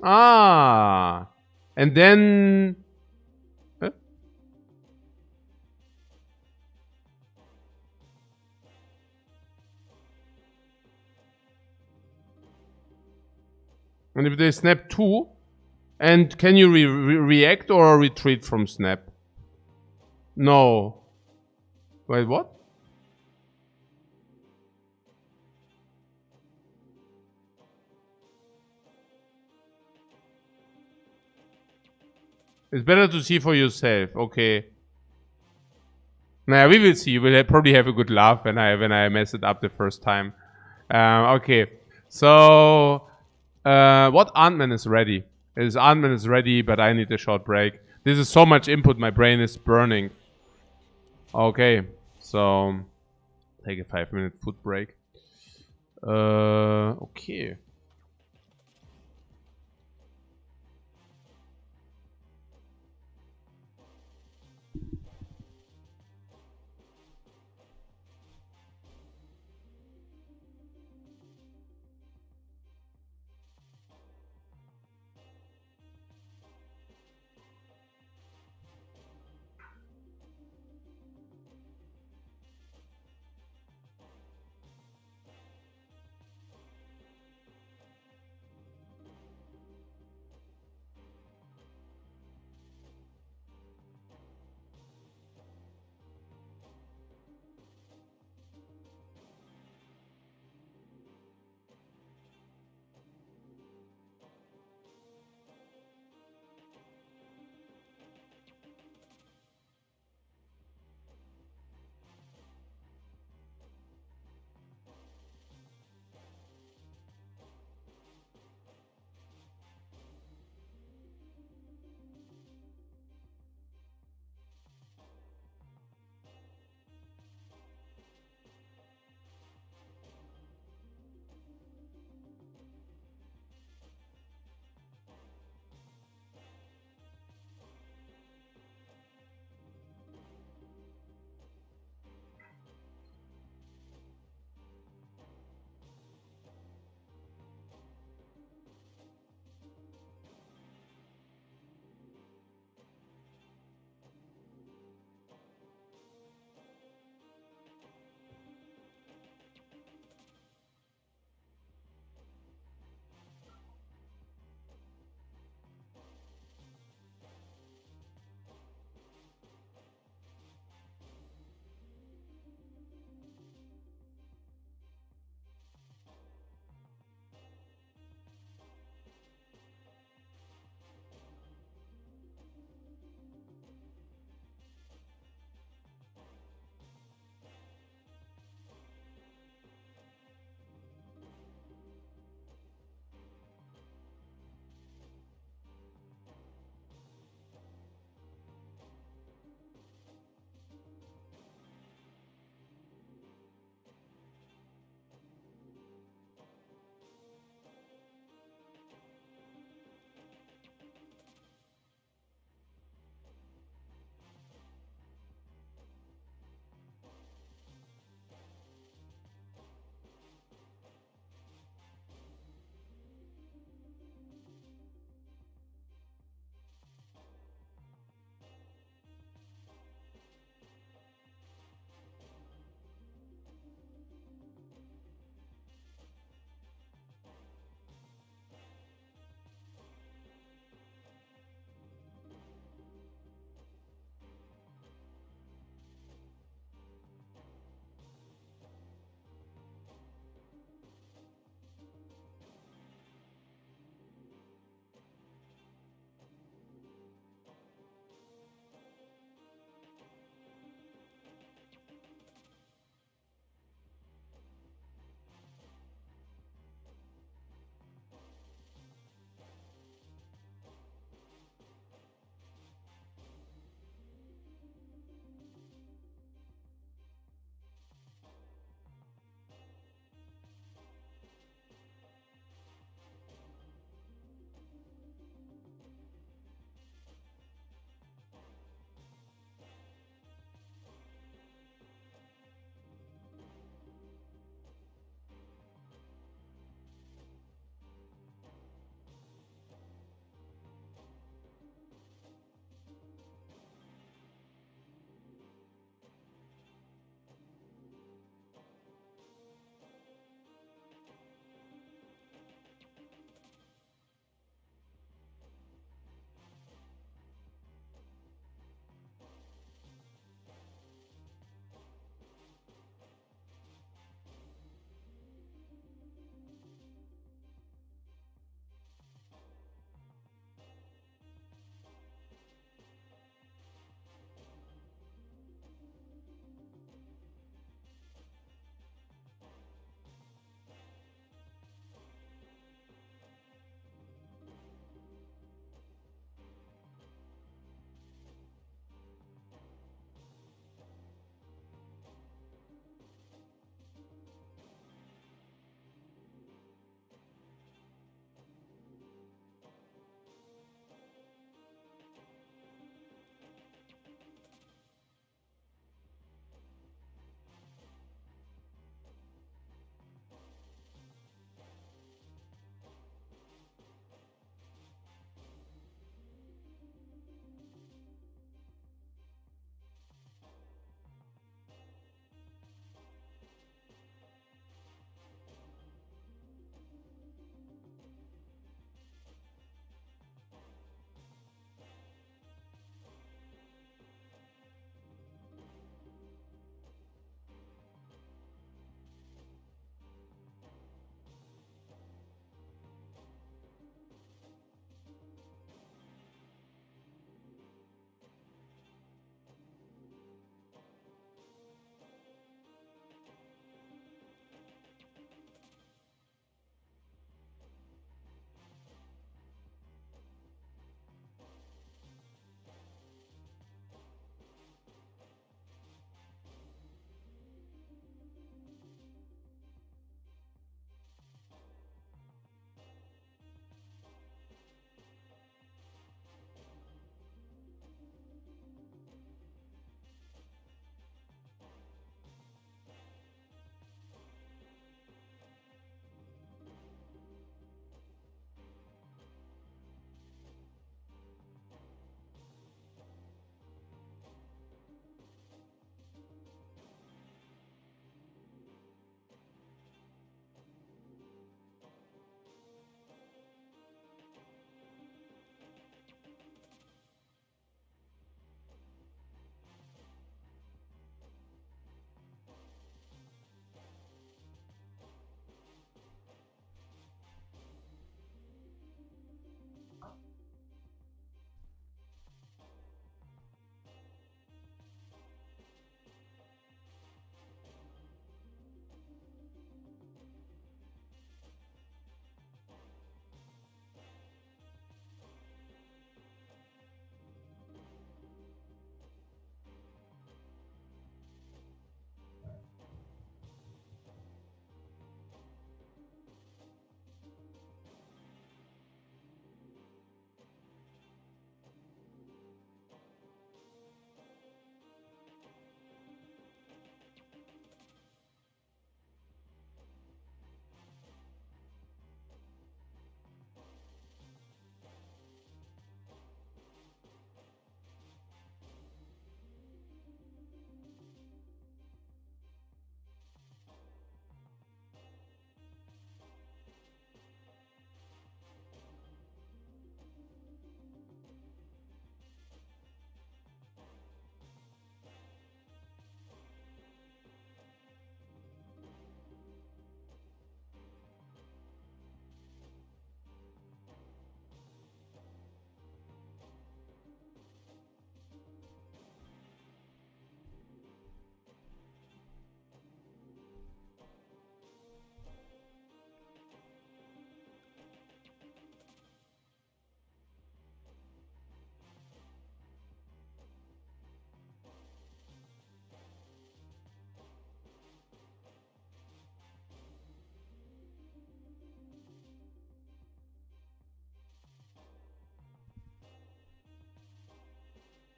Ah. And then... Huh? And if they snap 2, and can you react or retreat from snap? No. Wait, what? It's better to see for yourself. Okay. Nah, we will see. We'll probably have a good laugh when I mess it up the first time. Okay. So, what Ant-Man is ready? Ant-Man is ready, but I need a short break. This is so much input, my brain is burning. Okay. So, take a 5-minute food break. Okay.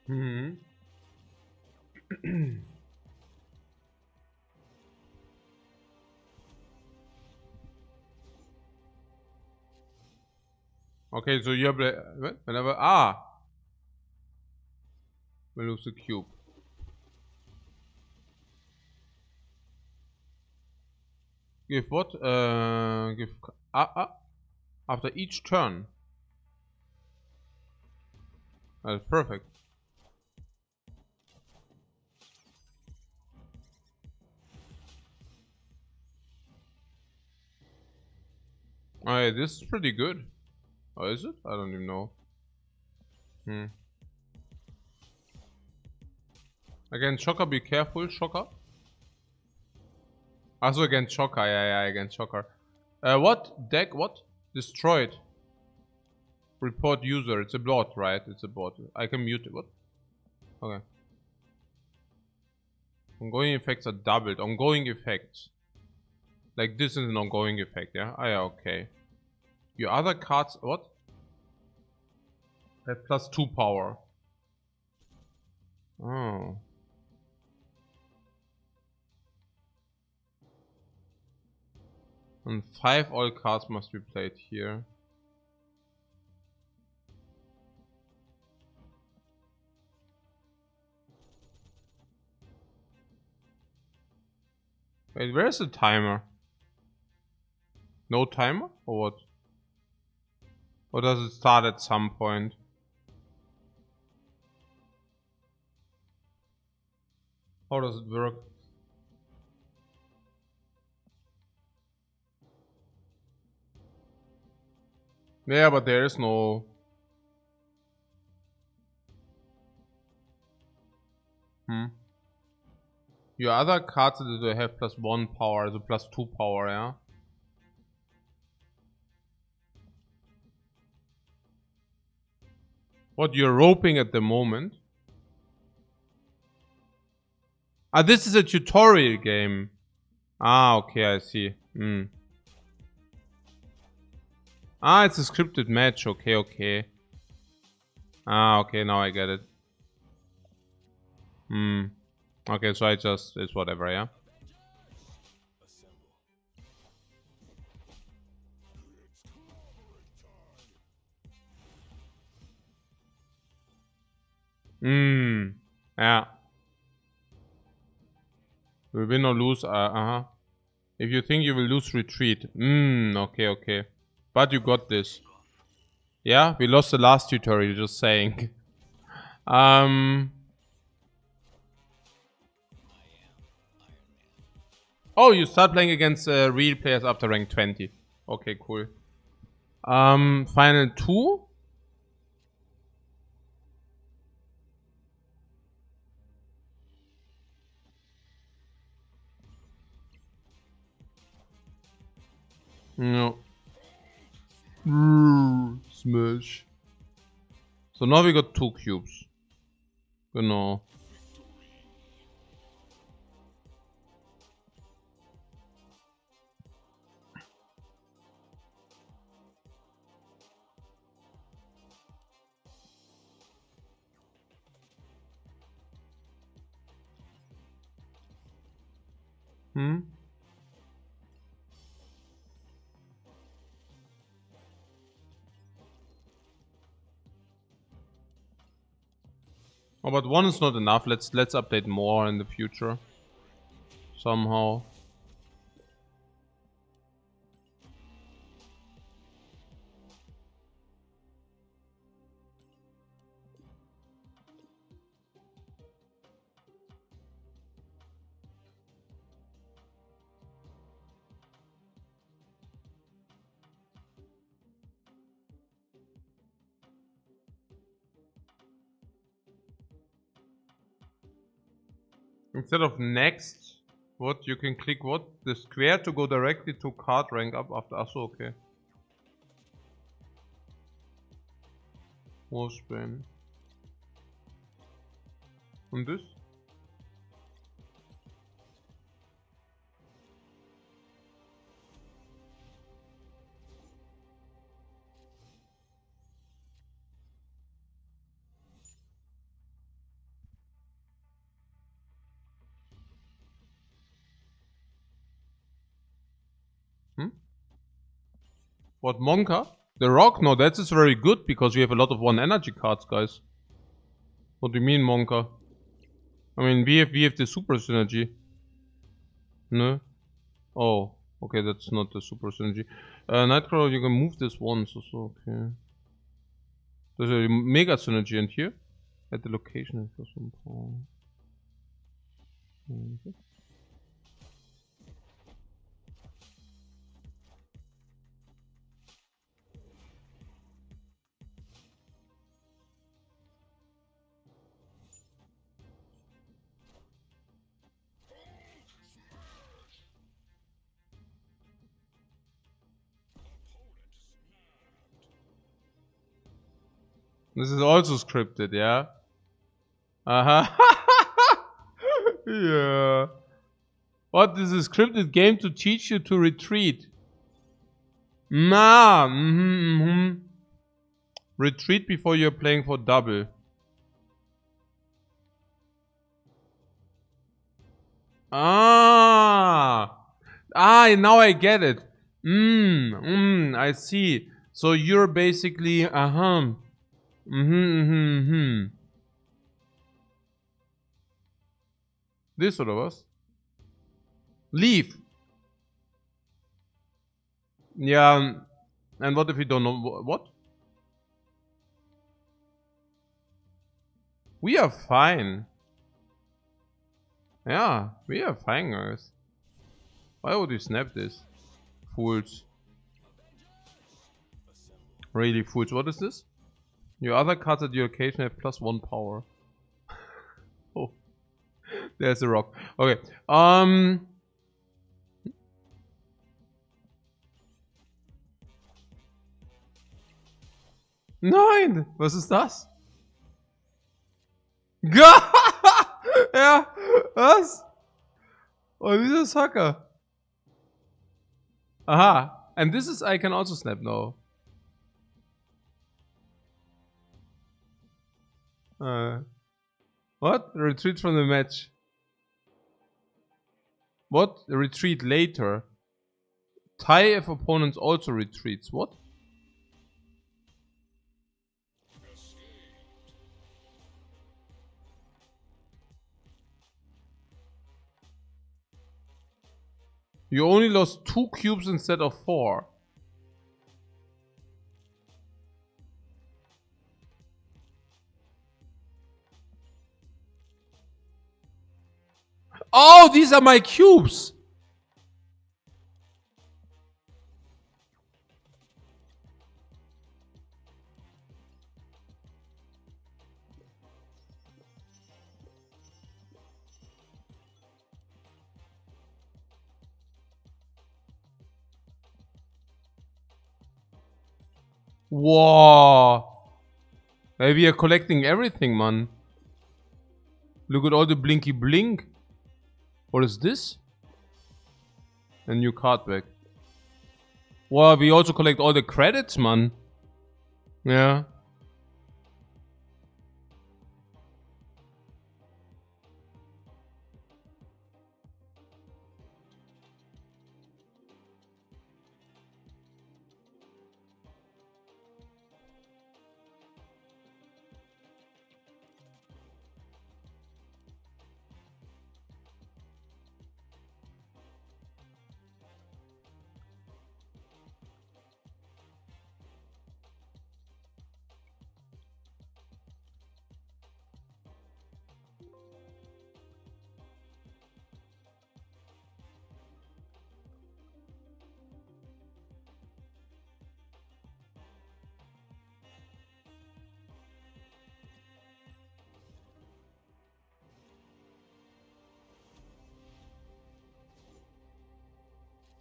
Mhm. Okay, so you have whenever we lose the cube. Give what? Give after each turn. That's perfect. Alright, this is pretty good. Oh, is it? I don't even know. Against Shocker, be careful, Shocker. Also against Shocker, yeah, against Shocker. What? Deck, what? Destroyed. Report user, it's a bot, right? It's a bot. I can mute it, what? Okay. Ongoing effects are doubled. Ongoing effects. Like this is an ongoing effect, yeah? Ah, yeah, okay. Your other cards, what? Have +2 power. Oh. And 5 all cards must be played here. Wait, where's the timer? No timer? Or what? Or does it start at some point? How does it work? Yeah, but there is no... Your other cards that have +1 power, so +2 power, yeah? What, you're roping at the moment? Ah, this is a tutorial game. Ah, okay, I see. Ah, it's a scripted match. Okay, okay. Ah, okay, now I get it. Okay, so it's whatever, yeah? Yeah. We win or lose, If you think you will lose, retreat. Okay, okay. But you got this. Yeah, we lost the last tutorial, just saying. Oh, you start playing against real players after rank 20. Okay, cool. Final 2? No. Smash. So now we got 2 cubes. Genau. Oh, but 1 is not enough. Let's update more in the future. Somehow. Instead of next, what you can click what? The square to go directly to card rank up after. Achso, okay. Wallspan. Und das? Hmm? What, Monka? The Rock? No, that is very good because we have a lot of 1 energy cards, guys. What do you mean, Monka? I mean, we have the super synergy. No? Oh, okay, that's not the super synergy. Nightcrawler, you can move this once, so okay. There's a mega synergy in here. At the location for some power. Okay. This is also scripted, yeah? Uh-huh. Yeah. What is a scripted game to teach you to retreat? Nah. Retreat before you're playing for double. Ah. Now I get it. I see. So you're basically, This oder was? Leave. Yeah. And what if you don't know what? We are fine. Yeah, we are fine, guys. Why would you snap this? Fools. Really fools. What is this? Your other cards at your occasion have +1 power. Oh. There's a rock. Okay. 9! Was ist das? Ja, was? Oh, dieser Sucker. Aha. And this is, I can also snap now. What? Retreat from the match. What? Retreat later. Tie if opponents also retreats. What? You only lost 2 cubes instead of 4. Oh, these are my cubes! Wow. Maybe we are collecting everything, man. Look at all the blinky blink. What is this? A new card back. Wow, we also collect all the credits, man. Yeah.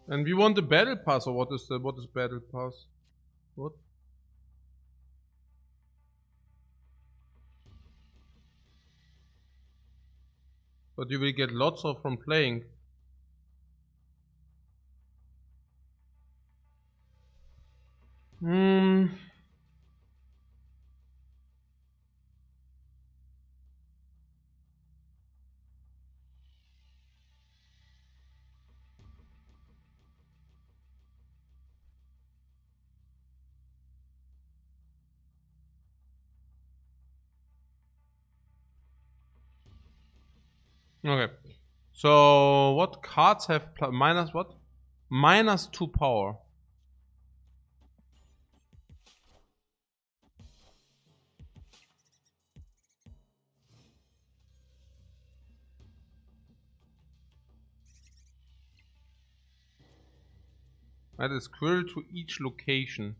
And we want the battle pass, or what is battle pass? What? But you will get lots of from playing. Okay. So what cards have minus what? -2 power. That is cruel to each location.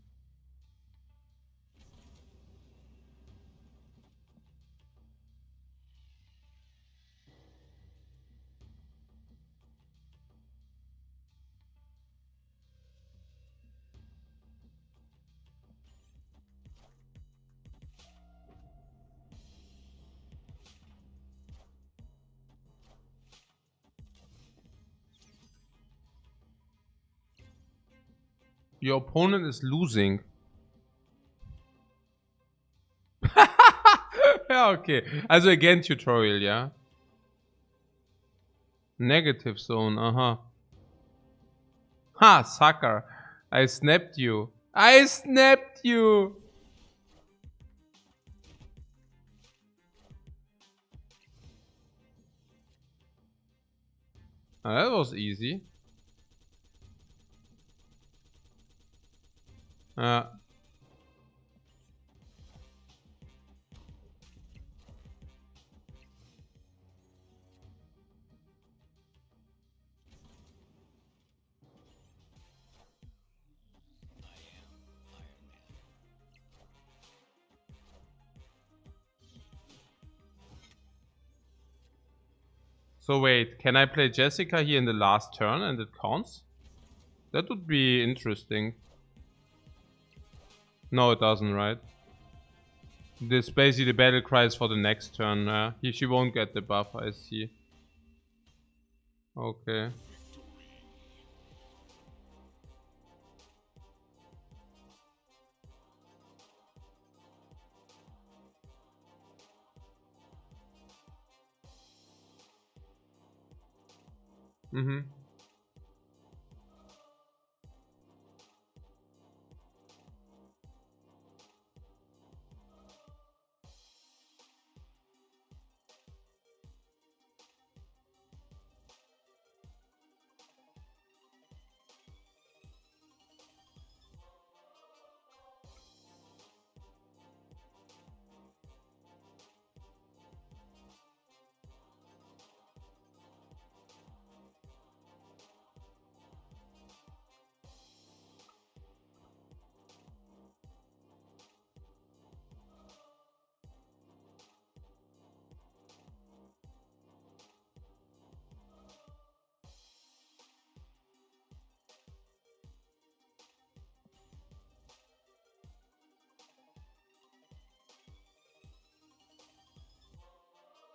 Your opponent is losing. Ja, okay. Also again Tutorial, ja? Negative zone, aha. Ha, sucker. I snapped you. I snapped you! That was easy. So wait, can I play Jessica here in the last turn and it counts? That would be interesting. No, it doesn't, right? This basically the battle cries for the next turn. She won't get the buff, I see. Okay. Mm-hmm.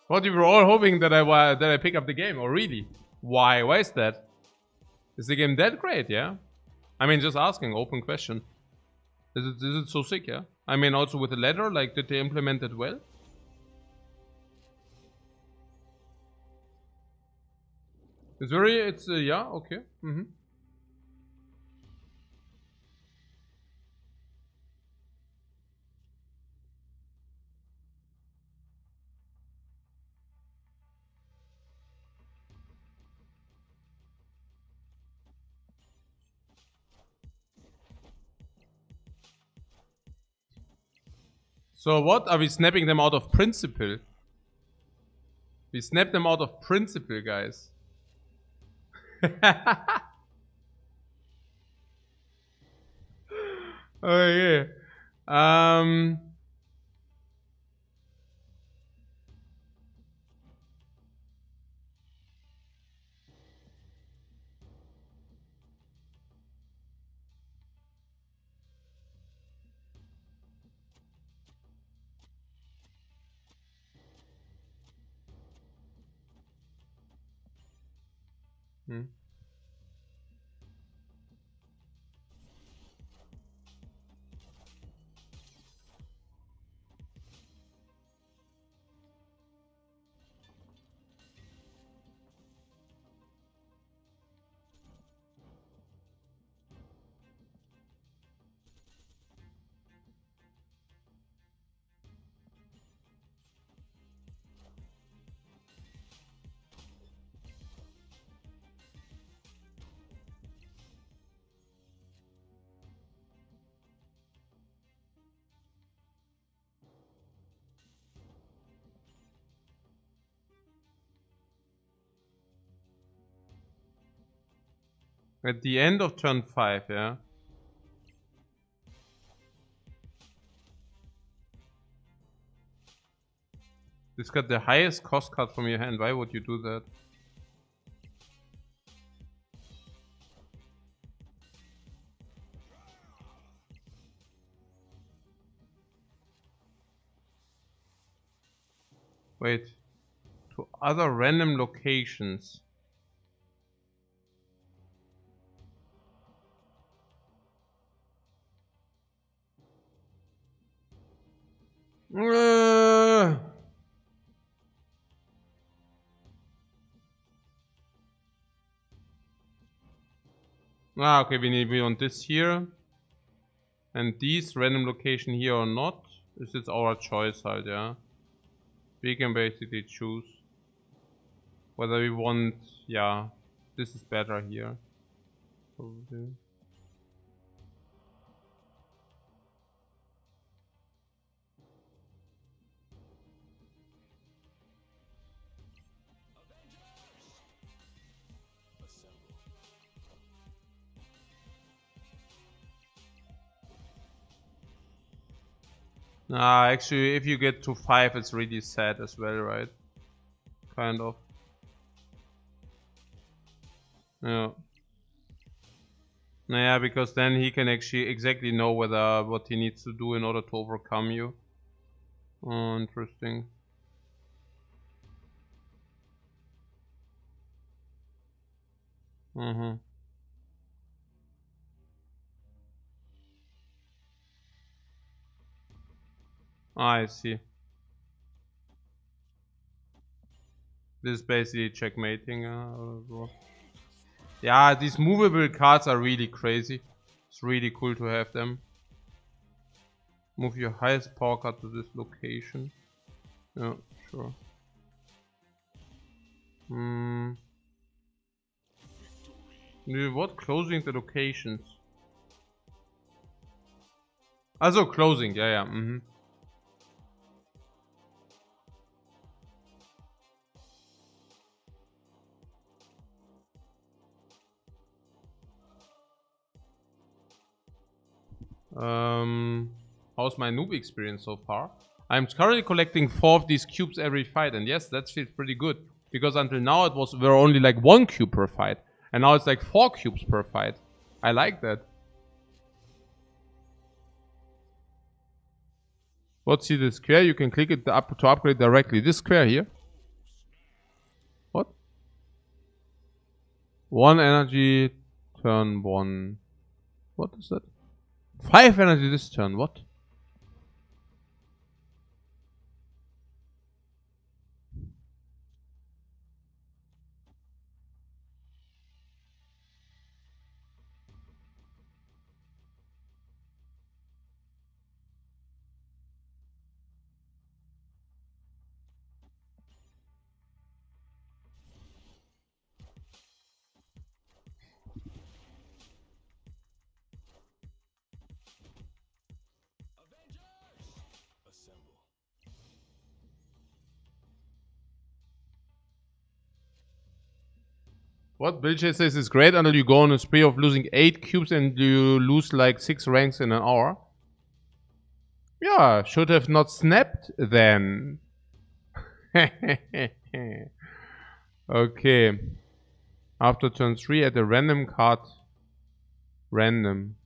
But you were all hoping that I pick up the game, or really? Why? Why is that? Is the game that great? Yeah. I mean, just asking, open question. Is it so sick? Yeah. I mean, also with the ladder, like, did they implement it well? It's yeah, okay. Mm-hmm. So what? Are we snapping them out of principle? We snap them out of principle, guys. Okay. Um. Hmm. At the end of turn 5, yeah. This got the highest cost card from your hand. Why would you do that? Wait. To other random locations. Okay, we want this here. And these random location here or not. This is our choice, halt, yeah. We can basically choose whether we want, yeah, this is better here. Probably. Actually, if you get to 5, it's really sad as well, right? Kind of. Yeah. Yeah, because then he can actually exactly know whether what he needs to do in order to overcome you. Oh, interesting. I see. This is basically checkmating. Yeah, these movable cards are really crazy. It's really cool to have them. Move your highest power card to this location. Yeah, sure. What? Closing the locations? Also closing, yeah. How's my noob experience so far? I'm currently collecting 4 of these cubes every fight, and yes, that feels pretty good. Because until now it was were only like 1 cube per fight. And now it's like 4 cubes per fight. I like that. What's see the square? You can click it up to upgrade directly. This square here. What? 1 energy, turn 1. What is that? 5 energy this turn. What? What? Bilge says is great until you go on a spree of losing 8 cubes and you lose like 6 ranks in an hour. Yeah, should have not snapped then. Okay. After turn 3 add a random card. Random.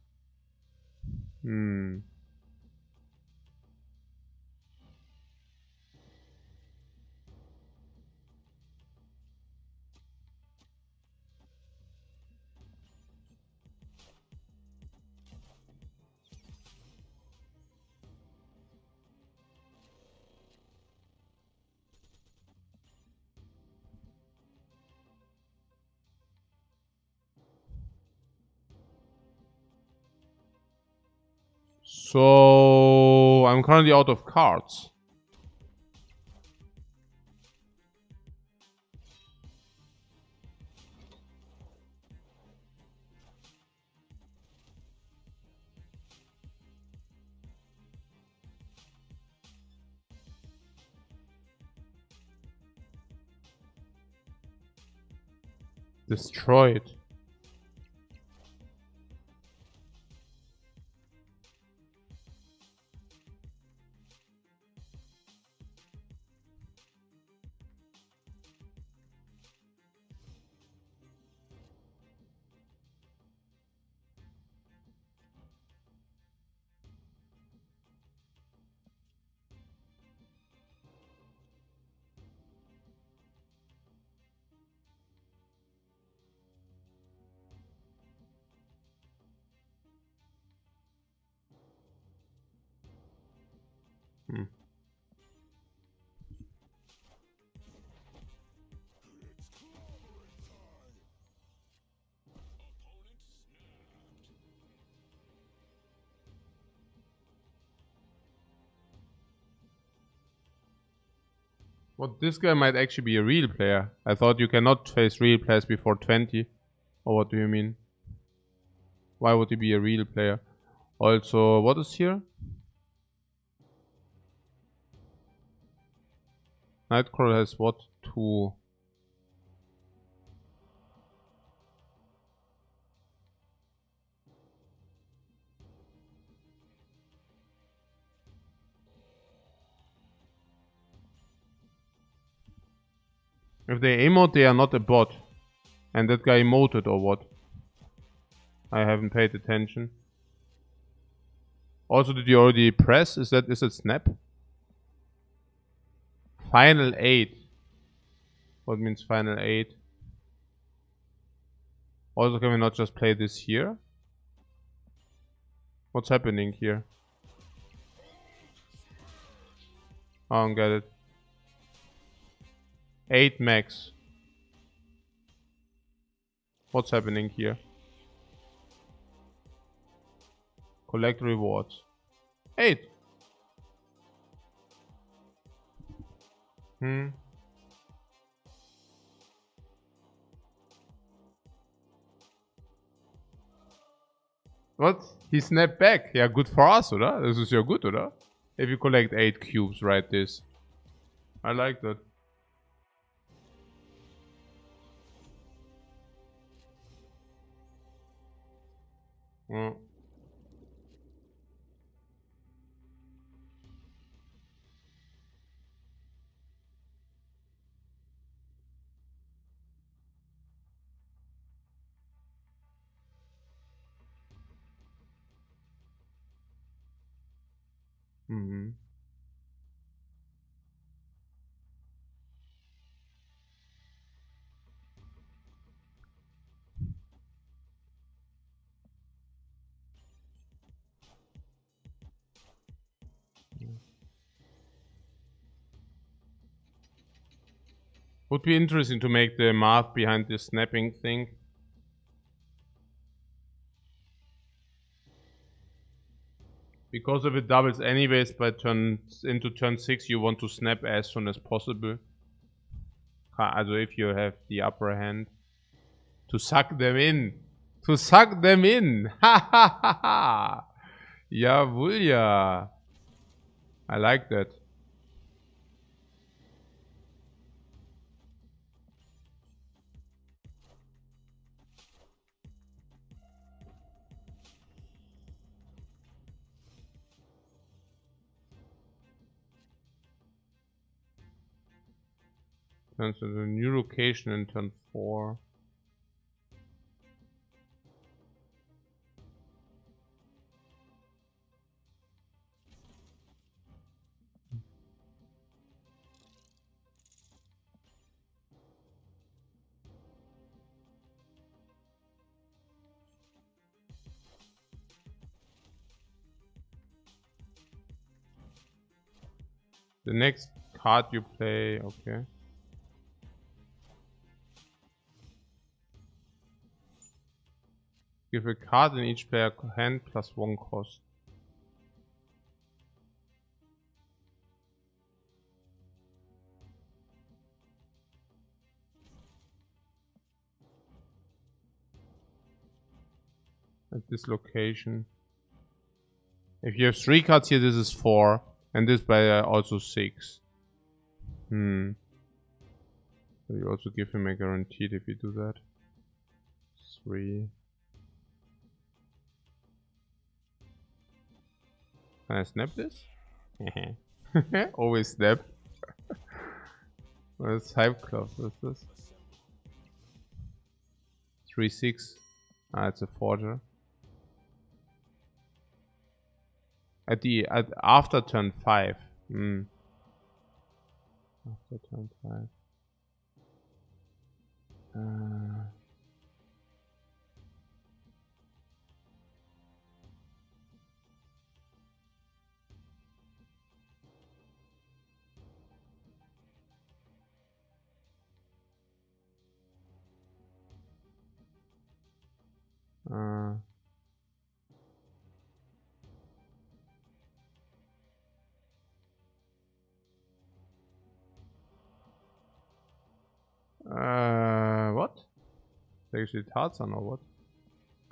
So I'm currently out of cards. Destroyed. Hmm. Well, this guy might actually be a real player. I thought you cannot face real players before 20. Or what do you mean? Why would he be a real player? Also, what is here? Nightcrawler has what? 2. If they emote, they are not a bot. And that guy emoted or what? I haven't paid attention. Also, did you already press? Is it snap? Final 8. What means final 8? Also, can we not just play this here? What's happening here? I don't get it. 8 max. What's happening here? Collect rewards. 8. What? He snapped back. Yeah, good for us, oder? Das ist ja gut, oder? If you collect 8 cubes, write this. I like that. Mm. Mm-hmm. Would be interesting to make the math behind this snapping thing. Because if it doubles anyways by turn 6, you want to snap as soon as possible. Also if you have the upper hand. To suck them in. To suck them in. Ha ha ha ha. Jawohl, ja. I like that. Turns to the new location in turn 4. The next card you play, okay. Give a card in each player hand plus 1 cost. At this location. If you have 3 cards here, this is 4. And this by also 6. So you also give him a guaranteed if you do that. 3. Can I snap this? Always snap. What's Hype Club? What's this? 3-6. Ah, it's a forger. After turn 5. After turn 5. actually Tarzan or what?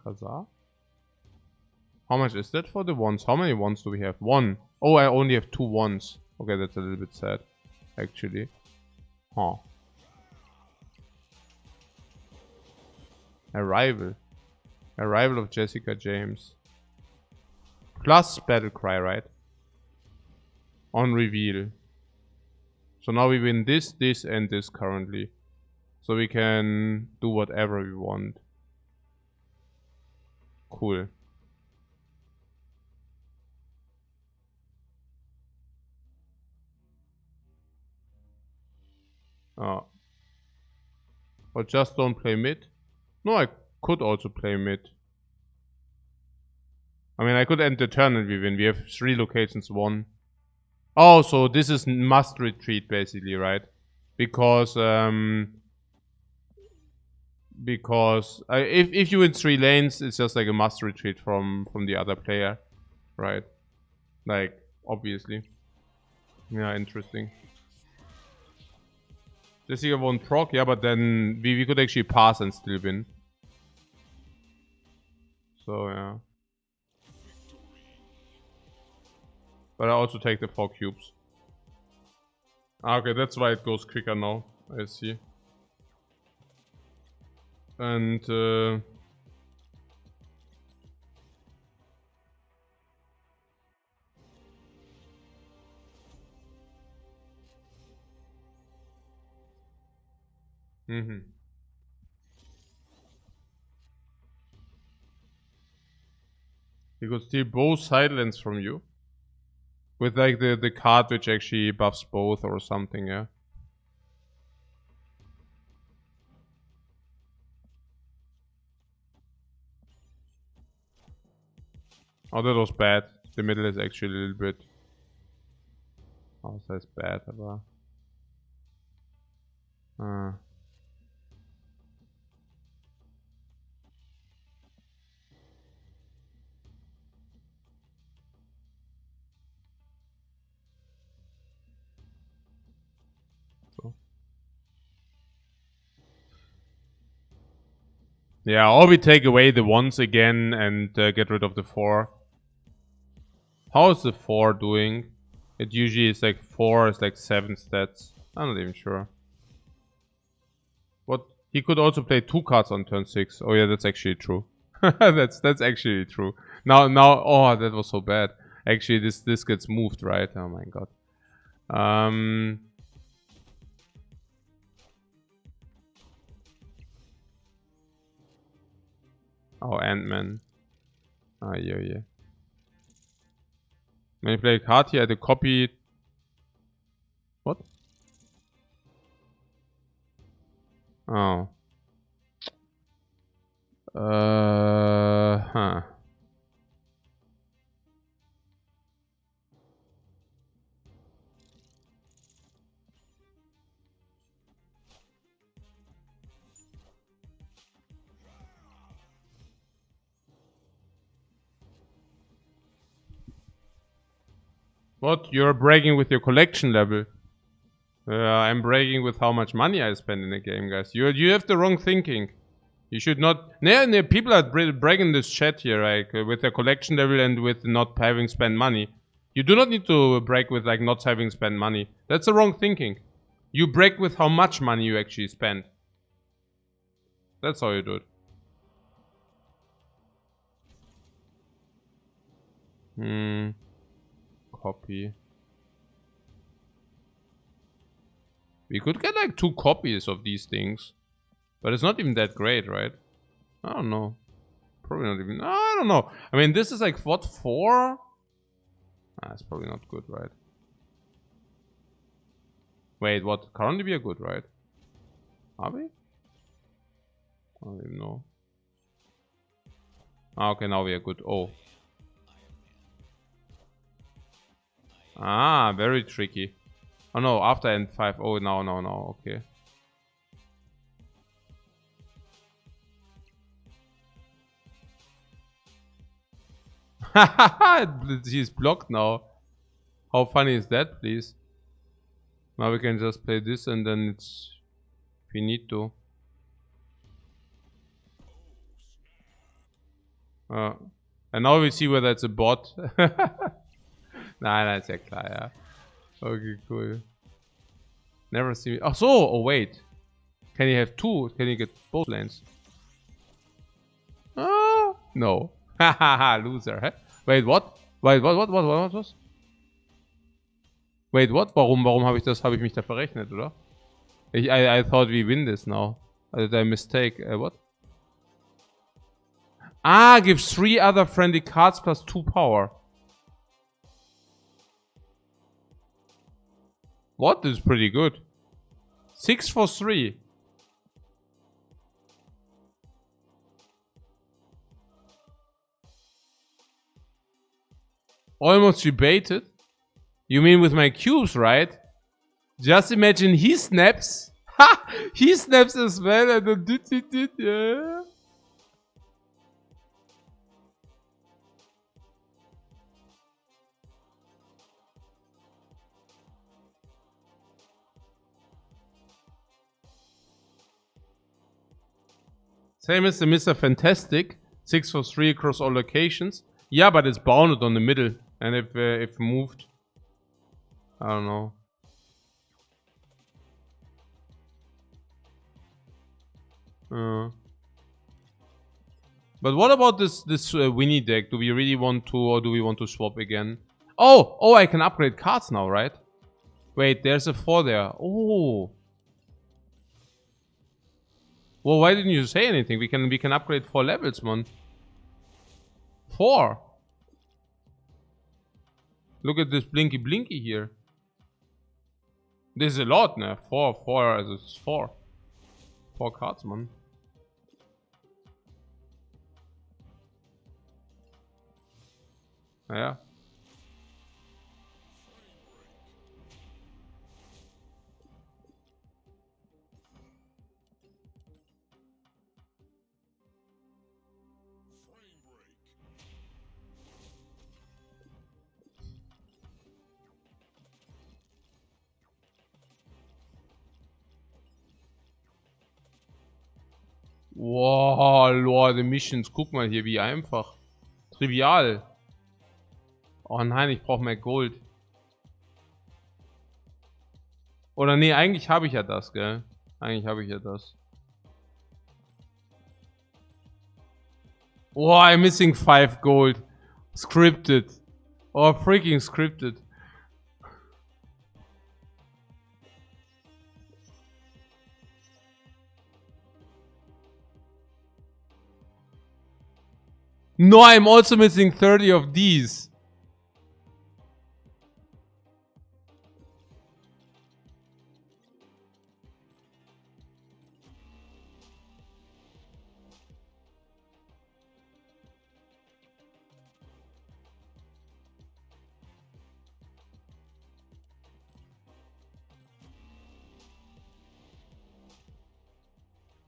Kazar? How much is that for the ones? How many ones do we have? 1. Oh, I only have 2 ones. Okay, that's a little bit sad, actually. Huh. Arrival. Arrival of Jessica James. Plus battle cry, right? On reveal. So now we win this, this, and this currently. So we can do whatever we want. Cool. Oh. But just don't play mid? No, I could also play mid. I mean, I could end the turn and we win. We have 3 locations won. Oh, so this is must retreat basically, right? Because if you win 3 lanes, it's just like a must retreat from the other player, right? Like obviously. Yeah, interesting. Jessica won't proc, yeah, but then we could actually pass and still win. So yeah. But I also take the 4 cubes. Ah, okay, that's why it goes quicker now. I see. And he could steal both sidelines from you. With like the card which actually buffs both or something, yeah. Oh, that was bad. The middle is actually a little bit... Oh, that's bad, aber... So. Yeah, or we take away the 1s again and get rid of the 4. How is the 4 doing? It usually is like 4 is like 7 stats. I'm not even sure. What? He could also play 2 cards on turn 6. Oh yeah, that's actually true. that's actually true. Now, oh, that was so bad. Actually, this gets moved, right? Oh my god. Oh, Ant-Man. Ah, yeah. When you play a card here, I had to copy... What? Oh. Huh. What? You're bragging with your collection level. I'm bragging with how much money I spend in the game, guys. You have the wrong thinking. You should not... Yeah, people are bragging this chat here, like, with their collection level and with not having spent money. You do not need to brag with, like, not having spent money. That's the wrong thinking. You brag with how much money you actually spend. That's how you do it. Copy. We could get like 2 copies of these things. But it's not even that great, right? I don't know. Probably not even... I don't know. I mean, this is like, what, 4? It's probably not good, right? Wait, what? Currently we are good, right? Are we? I don't even know. Okay, now we are good. Oh. Very tricky. Oh no, after N5. Oh, no. Okay. He's blocked now. How funny is that, please? Now we can just play this and then it's... Finito. And now we see whether it's a bot. Nein, ist ja klar, ja. Okay, cool. Never see me. Ach so, oh wait. Can you have two? Can you get both lanes? No. Hahaha, loser, hä? Wait, what? Wait, what was? Wait, what? Warum habe ich mich da verrechnet, oder? I thought we win this now. Did I mistake? What? Ah, gives 3 other friendly cards plus 2 power. What? This is pretty good. 6 for 3. Almost debated. You mean with my cubes, right? Just imagine he snaps. Ha! He snaps as well and then yeah. Same as the Mr. Fantastic. 6 for 3 across all locations. Yeah, but it's bounded on the middle. And if moved, I don't know. But what about this Winnie deck? Do we really want to, or do we want to swap again? Oh, I can upgrade cards now, right? Wait, there's a 4 there. Oh. Well, why didn't you say anything? We can upgrade 4 levels, man. 4. Look at this blinky here. This is a lot, ne? 4, it's 4. 4 cards, man. Yeah. Wow, Lord, the Missions. Guck mal hier, wie einfach. Trivial. Oh nein, ich brauche mehr Gold. Oder nee, eigentlich habe ich ja das, gell? Eigentlich habe ich ja das. Oh, I'm missing 5 gold. Scripted. Oh, freaking scripted. No, I'm also missing 30 of these.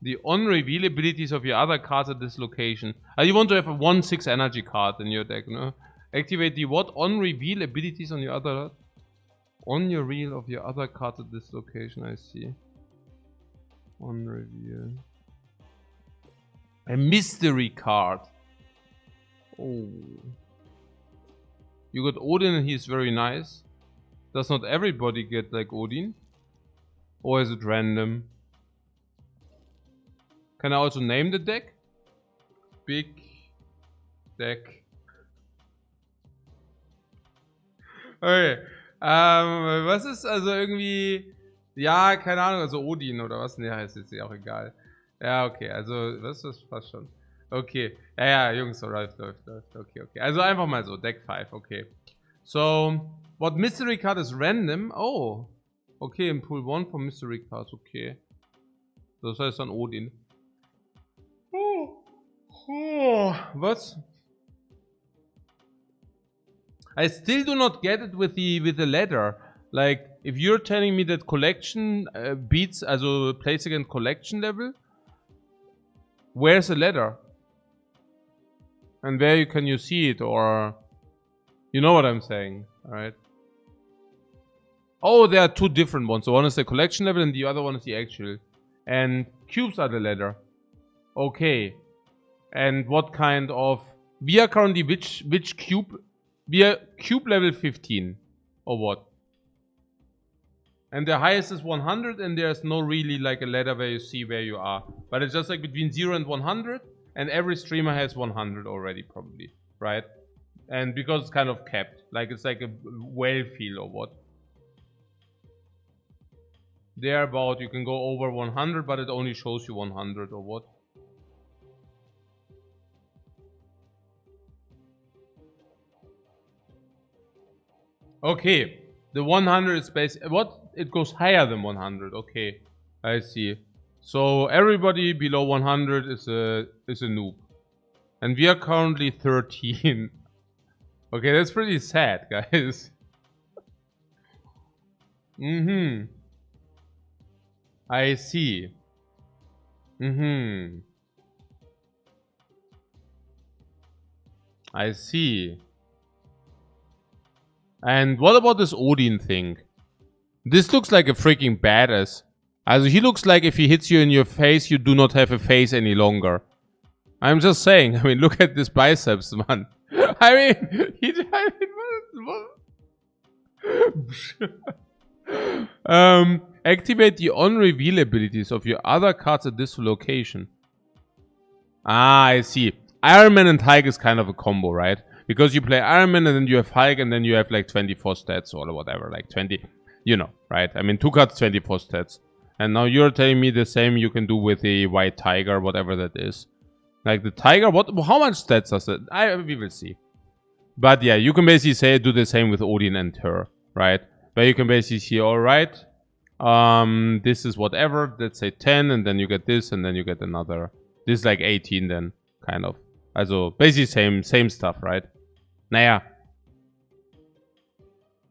The on-reveal abilities of your other cards at this location. You want to have a 1/6 energy card in your deck, no? Activate the what? On-reveal abilities on your other... On your reel of your other cards at this location, I see. On-reveal. A mystery card. Oh. You got Odin and he's very nice. Does not everybody get like Odin? Or is it random? Can I also name the deck? Big Deck. Okay. Was ist also irgendwie... Ja, keine Ahnung, also Odin oder was? Ne, heißt jetzt auch egal. Ja, okay, also was ist das? Passt schon. Okay. Ja, Jungs, so läuft. Okay. Also einfach mal so, Deck 5, okay. So, what mystery card is random? Oh. Okay, in Pool 1 for mystery cards, okay. Das heißt dann Odin. What? I still do not get it with the ladder. Like, if you're telling me that collection beats, also place against collection level, where's the ladder? And where can you see it, or you know what I'm saying, alright? Oh, there are 2 different ones. So one is the collection level and the other one is the actual. And cubes are the ladder. Okay. And what kind of We are currently which cube? We are cube level 15 or what? And the highest is 100, and there's no really like a ladder where you see where you are. But it's just like between 0 and 100, and every streamer has 100 already probably, right? And because it's kind of capped, like it's like a whale feel or what. Thereabout, you can go over 100, but it only shows you 100 or what. Okay, the 100 is basically what? It goes higher than 100. Okay, I see. So everybody below 100 is a noob, and we are currently 13. Okay, that's pretty sad, guys. I see. I see. And what about this Odin thing? This looks like a freaking badass. Also, he looks like if he hits you in your face, you do not have a face any longer. I'm just saying. I mean, look at this biceps, man. I mean, activate the on-reveal abilities of your other cards at this location. Ah, I see. Iron Man and Hulk is kind of a combo, right? Because you play Iron Man and then you have Hulk and then you have like 24 stats or whatever, like 20, you know, right? I mean, 2 cards, 24 stats. And now you're telling me the same you can do with the White Tiger, whatever that is. Like the Tiger, how much stats does it? We will see. But yeah, you can basically say do the same with Odin and her, right? Where you can basically see, alright, this is whatever, let's say 10, and then you get this, and then you get another. This is like 18 then, kind of. Also, basically same stuff, right? Naja.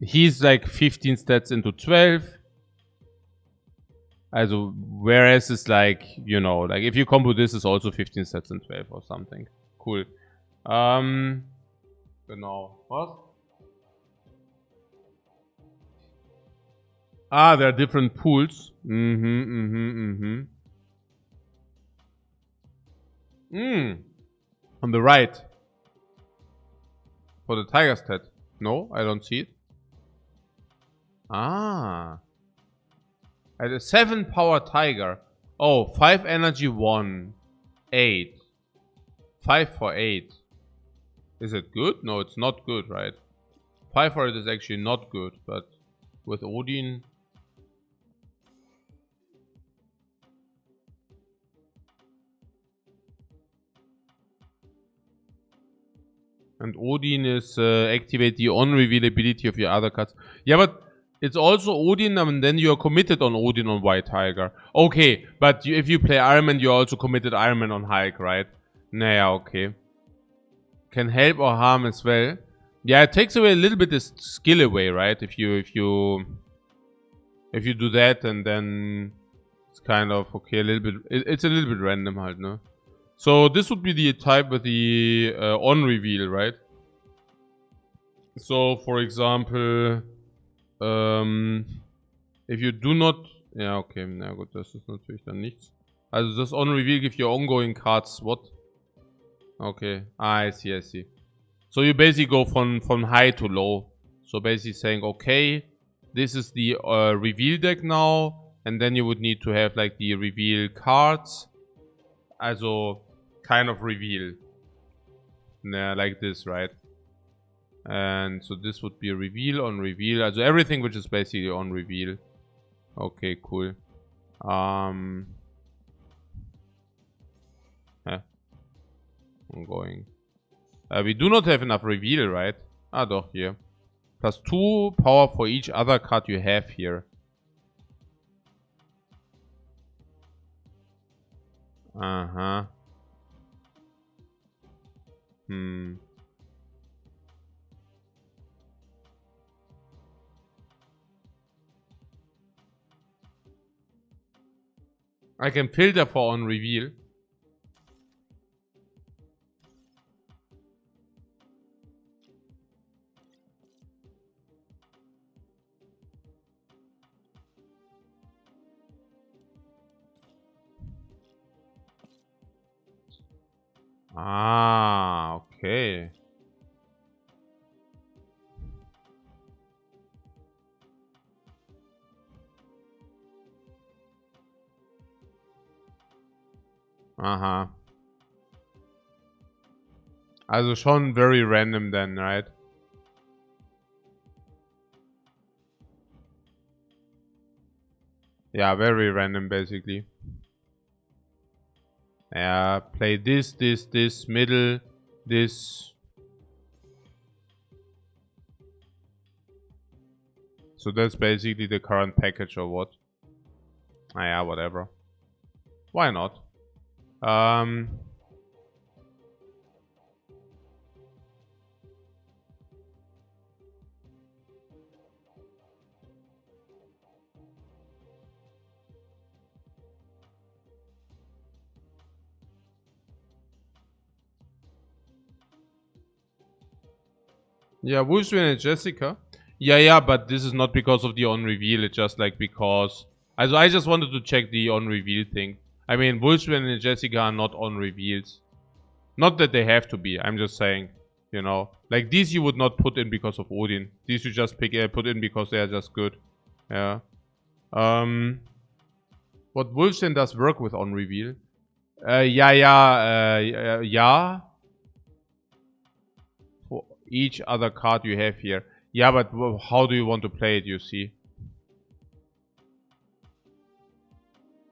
He's like 15 stats into 12. Also, whereas it's like, you know, like if you combo this, it's also 15 stats and 12 or something. Cool. Genau. Was? Ah, there are different pools. On the right. For the tiger stat. No, I don't see it. Ah. At a 7 power tiger. Oh, 5 energy 1. 8. 5 for 8. Is it good? No, it's not good, right? 5 for it is actually not good, but with Odin. And Odin is activate the on-reveal ability of your other cards. Yeah, but it's also Odin, and then you're committed on Odin on White Tiger. Okay, but if you play Iron Man, you're also committed Iron Man on Hulk, right? Naja, okay. Can help or harm as well. Yeah, it takes away a little bit the skill away, right? If you do that, and then it's kind of okay, a little bit. It's a little bit random, halt, no? So this would be the type with the on reveal, right? So for example, if you do not, ja okay, na gut, das ist natürlich dann nichts. Also das on reveal give you ongoing cards. What? Okay, I see, I see. So you basically go from high to low. So basically saying, okay, this is the reveal deck now, and then you would need to have like the reveal cards. Also kind of reveal. Yeah, like this, right? And so this would be a reveal on reveal. Also everything which is basically on reveal. Okay, cool. Ongoing. We do not have enough reveal, right? Ah, doch, here. Plus 2 power for each other card you have here. Uh-huh. I can filter for on reveal. Ah, Okay. Aha. Also schon very random then, right? Yeah, very random basically. Yeah, play this, middle, this. So that's basically the current package or what? Ah, yeah, whatever. Why not? Yeah, Wolfsbane and Jessica. Yeah, but this is not because of the on reveal. It's just like because. Also, I just wanted to check the on reveal thing. I mean, Wolfsbane and Jessica are not on reveals. Not that they have to be. I'm just saying, you know, like these you would not put in because of Odin. These you just put in because they are just good. Yeah. What Wolfsbane does work with on reveal. Yeah. For each other card you have here. Yeah, but how do you want to play it, you see?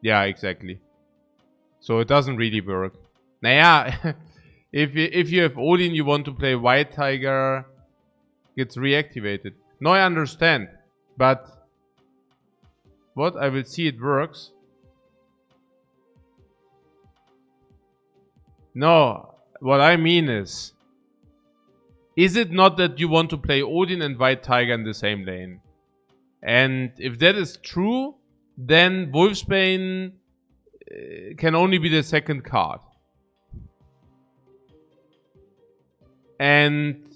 Yeah, exactly. So it doesn't really work. Naja, if you have Odin, you want to play White Tiger, gets reactivated. No, I understand. But what? I will see it works. No, what I mean is it not that you want to play Odin and White Tiger in the same lane? And if that is true, then Wolfsbane can only be the second card. And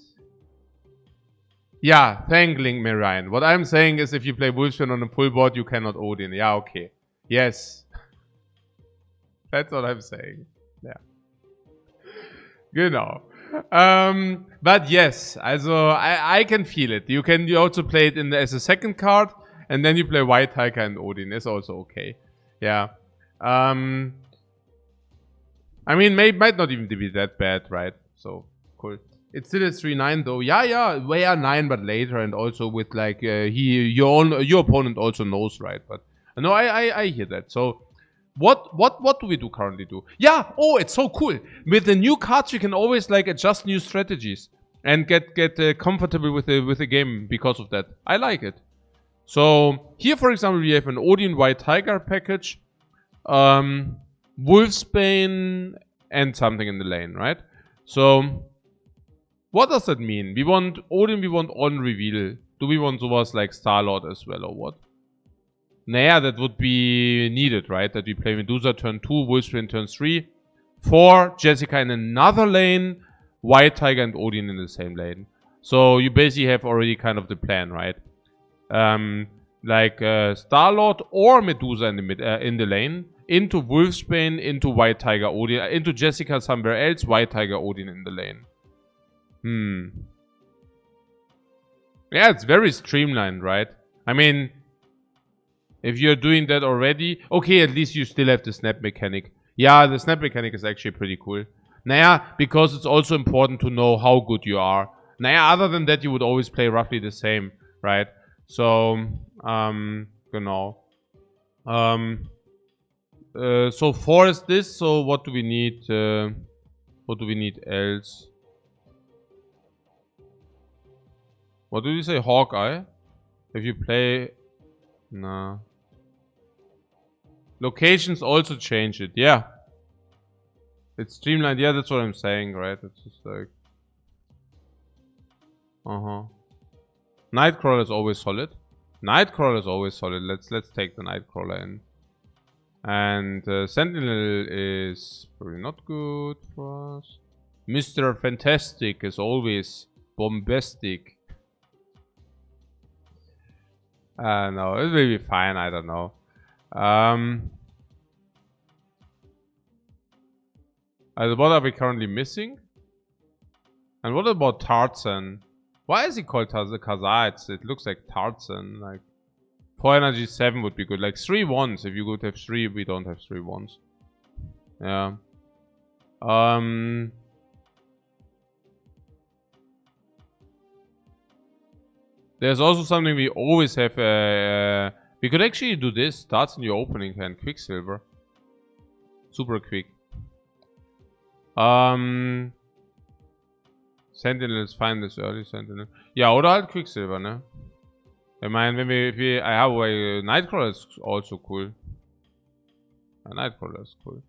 yeah, thanking me, Ryan. What I'm saying is if you play Wolfsbane on a full board, you cannot Odin. Yeah, okay. Yes. That's what I'm saying. Yeah. Genau. But yes, also I can feel it. You can also play it as a second card, and then you play White Tiger and Odin. It's also okay. Yeah. I mean, might not even be that bad, right? So cool. It's still a 3-9 though. Yeah, we are 9, but later, and also with like your opponent also knows, right? But no, I hear that. So what do we currently do? Yeah. Oh, it's so cool. With the new cards, you can always like adjust new strategies and get comfortable with the game because of that. I like it. So here, for example, we have an Odin White Tiger package, Wolfsbane, and something in the lane, right? So what does that mean? We want Odin. We want on reveal. Do we want sowas like Starlord as well, or what? Naja, that would be needed, right? That we play Medusa turn 2, Wolfsbane turn 3. 4, Jessica in another lane, White Tiger and Odin in the same lane. So you basically have already kind of the plan, right? Like Starlord or Medusa in the lane, into Wolfsbane, into White Tiger Odin, into Jessica somewhere else, White Tiger Odin in the lane. Yeah, it's very streamlined, right? I mean, if you're doing that already, okay, at least you still have the snap mechanic. Yeah, the snap mechanic is actually pretty cool. Naja, because it's also important to know how good you are. Naja, other than that, you would always play roughly the same, right? So, genau. So 4 is this, so what do we need? What do we need else? What did you say? Hawkeye? If you play... Nah. Locations also change it, yeah. It's streamlined, yeah, that's what I'm saying, right? It's just like... Nightcrawler is always solid. Nightcrawler is always solid. Let's take the Nightcrawler in. And Sentinel is probably not good for us. Mr. Fantastic is always bombastic. No, it will be fine, I don't know. What are we currently missing? And what about Tarzan? Why is he called Tarzan? Kazaa, it looks like Tarzan. Like 4 energy 7 would be good. Like 3 ones. If you could have 3, we don't have 3 ones. Yeah. There's also something we always have. We could actually do this. Starts in your opening hand. Quicksilver. Super quick. Sentinel is fine this early. Sentinel. Ja, oder halt Quicksilver, ne? Ich meine, wenn wir Nightcrawler ist also cool. Ja, Nightcrawler ist cool.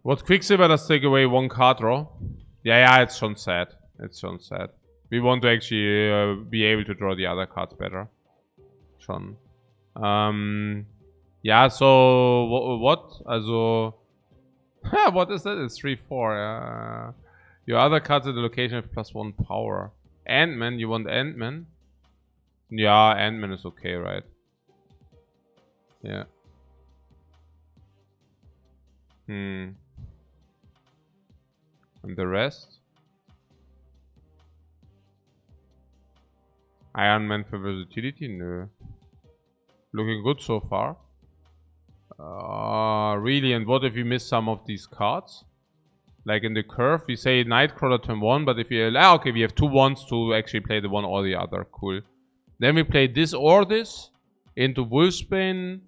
What Quicksilver does take away 1 card draw? Yeah, it's schon sad. It's schon sad. We want to actually be able to draw the other cards better. Schon. Yeah, so what? Also, what is that? It's 3/4. Your other cards at the location have +1 power. Ant-Man, you want Ant-Man? Yeah, Ant-Man is okay, right? Yeah. And the rest? Iron Man for versatility? No. Looking good so far. Really, and what if we miss some of these cards? Like in the curve, we say Nightcrawler turn 1, but if you... okay, we have 2 ones to actually play the one or the other. Cool. Then we play this or this into Wolfsbane.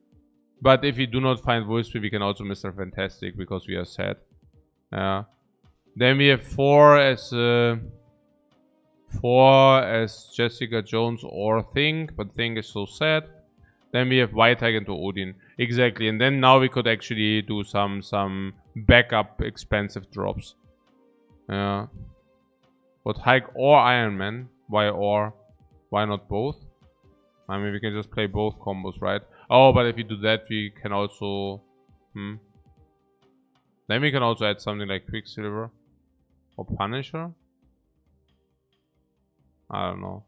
But if we do not find Wolfsbane, we can also Mr. Fantastic because we are sad. Yeah. Then we have 4 as Jessica Jones or Thing, but Thing is so sad. Then we have White Hag into Odin. Exactly, and then now we could actually do some backup expensive drops. Yeah. But Hulk or Iron Man? Why or? Why not both? I mean, we can just play both combos, right? Oh, but if we do that, we can also... Then we can also add something like Quicksilver. Or Punisher? I don't know.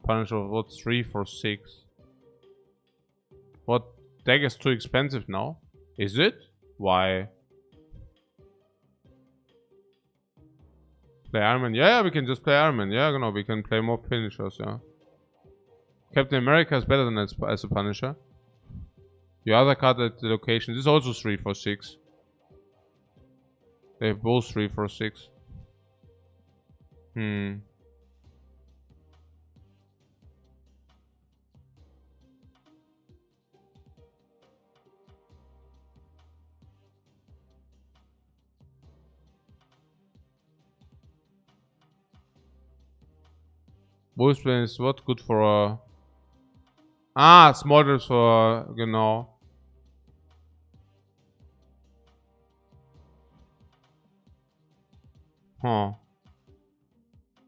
Punisher, what? 3 for 6. What? Deck is too expensive now? Is it? Why? Play Iron Man? Yeah, we can just play Iron Man. Yeah, no, we can play more finishers, yeah. Captain America is better than as a Punisher. The other card at the location. This is also 3 for 6. They have both 3 for 6. Wolfsbane is what? Good for small drops for, genau. Huh.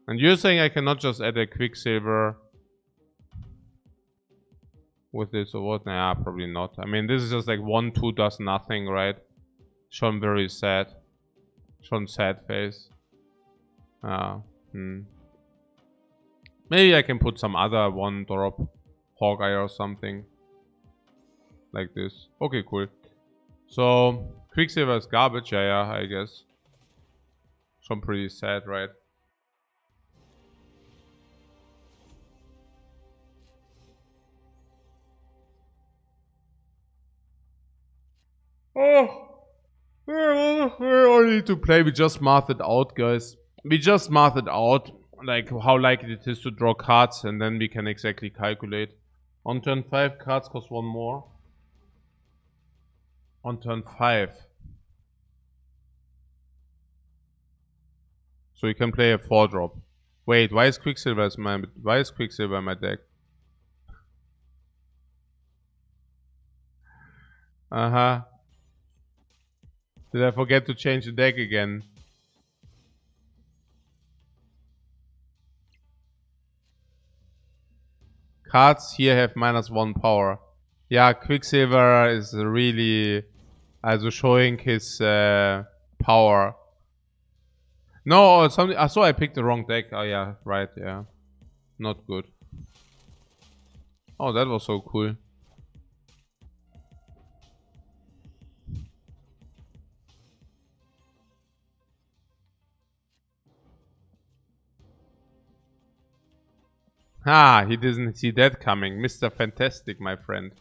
And you're saying I cannot just add a Quicksilver with this or what? Nah, probably not. I mean, this is just like 1/2 does nothing, right? Schon very sad. Schon sad face. Maybe I can put some other 1-drop Hawkeye or something. Like this. Okay, cool. So, Quicksilver is garbage, yeah, I guess. Schon pretty sad, right? Oh, we all need to play. We just mathed it out, guys. We just mathed it out, like how likely it is to draw cards, and then we can exactly calculate. On turn 5, cards cost 1 more. On turn 5. So you can play a 4-drop. Wait, why is Quicksilver in my deck? Did I forget to change the deck again? Cards here have -1 power. Yeah, Quicksilver is really also showing his power. No, something. I saw I picked the wrong deck. Oh yeah, right, yeah. Not good. Oh, that was so cool. Ah, he didn't see that coming. Mr. Fantastic, my friend.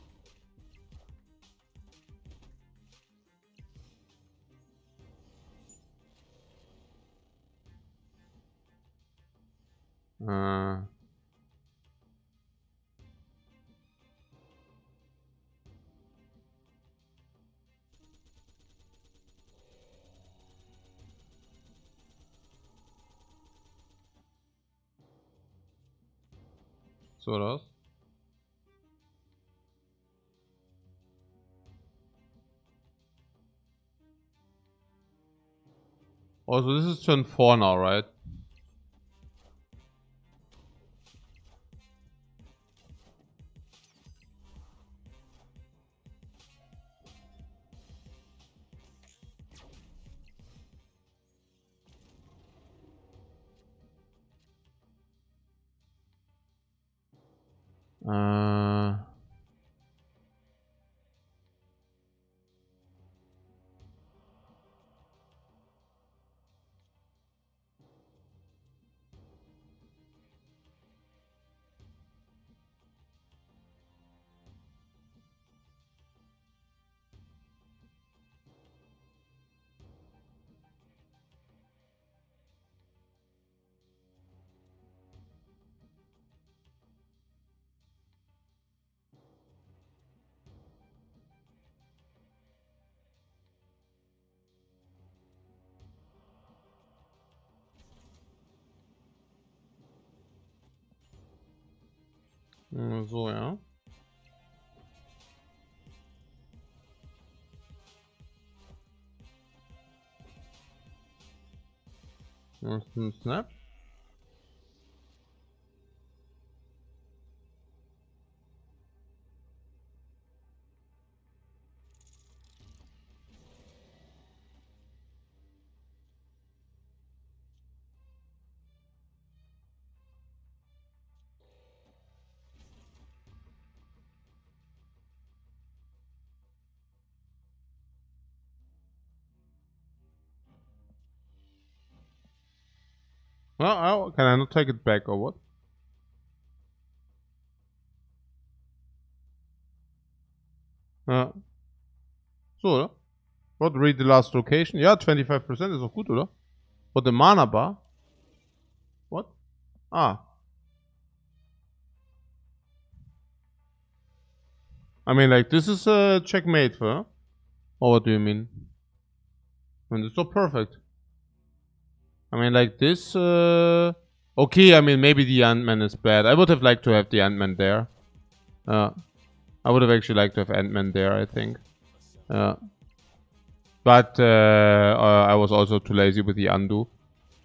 So das. Also, this is turn 4 now, right? So, ja. Das ist ein Snap. Oh, can I not take it back or what? Ja. So, oder? What, read the last location? Ja, 25% ist auch gut, oder? What, the mana bar? What? Ah. I mean, like, this is a checkmate, huh? Or what do you mean? I mean, it's not perfect. I mean, like this, okay, I mean, maybe the Ant-Man is bad. I would have liked to have the Ant-Man there. I would have actually liked to have Ant-Man there, I think. But I was also too lazy with the undo.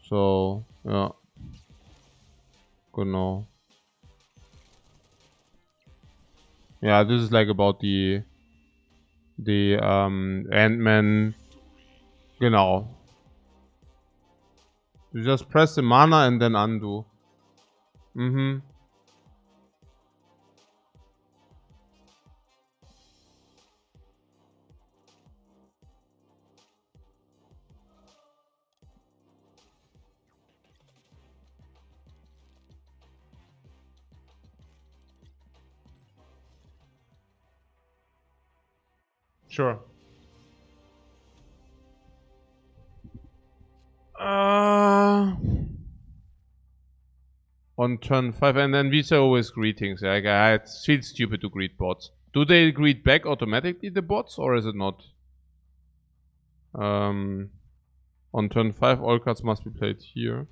So, yeah. Genau. Yeah, this is like about the Ant-Man. Genau. You just press the mana and then undo. Sure. On turn 5, and then these are always greetings. Like, it feels stupid to greet bots. Do they greet back automatically, the bots, or is it not? On turn 5, all cards must be played here.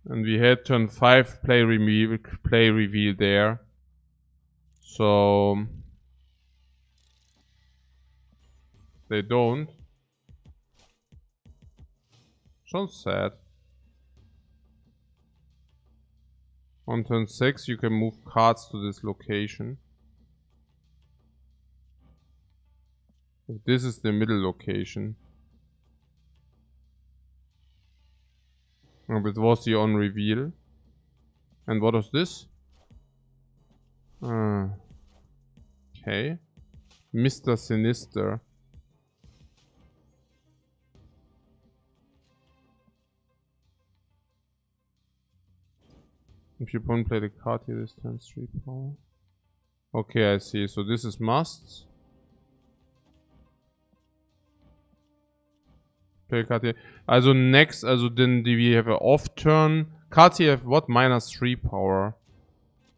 And we had turn 5 play reveal there. So they don't. Sounds sad. On turn 6, you can move cards to this location. This is the middle location. And it was the on reveal. And what was this? Okay. Mr. Sinister. If you don't play the card here, this turns 3 power. Okay, I see. So this is must. Play card here. Also next, then we have an off turn. Cards here have what? -3 power.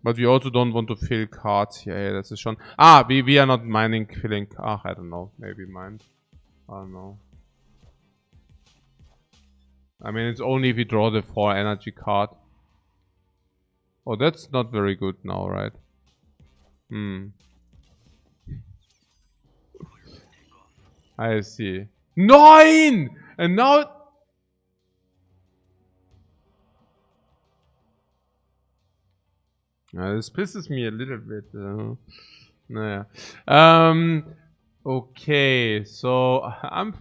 But we also don't want to fill cards here. Yeah, that's a schon. Ah, we are not mining filling. Ah, I don't know. Maybe mined. I don't know. I mean, it's only if we draw the 4 energy card. Oh, that's not very good now, right? I see. 9! And now... this pisses me a little bit. Naja. Okay, so I'm...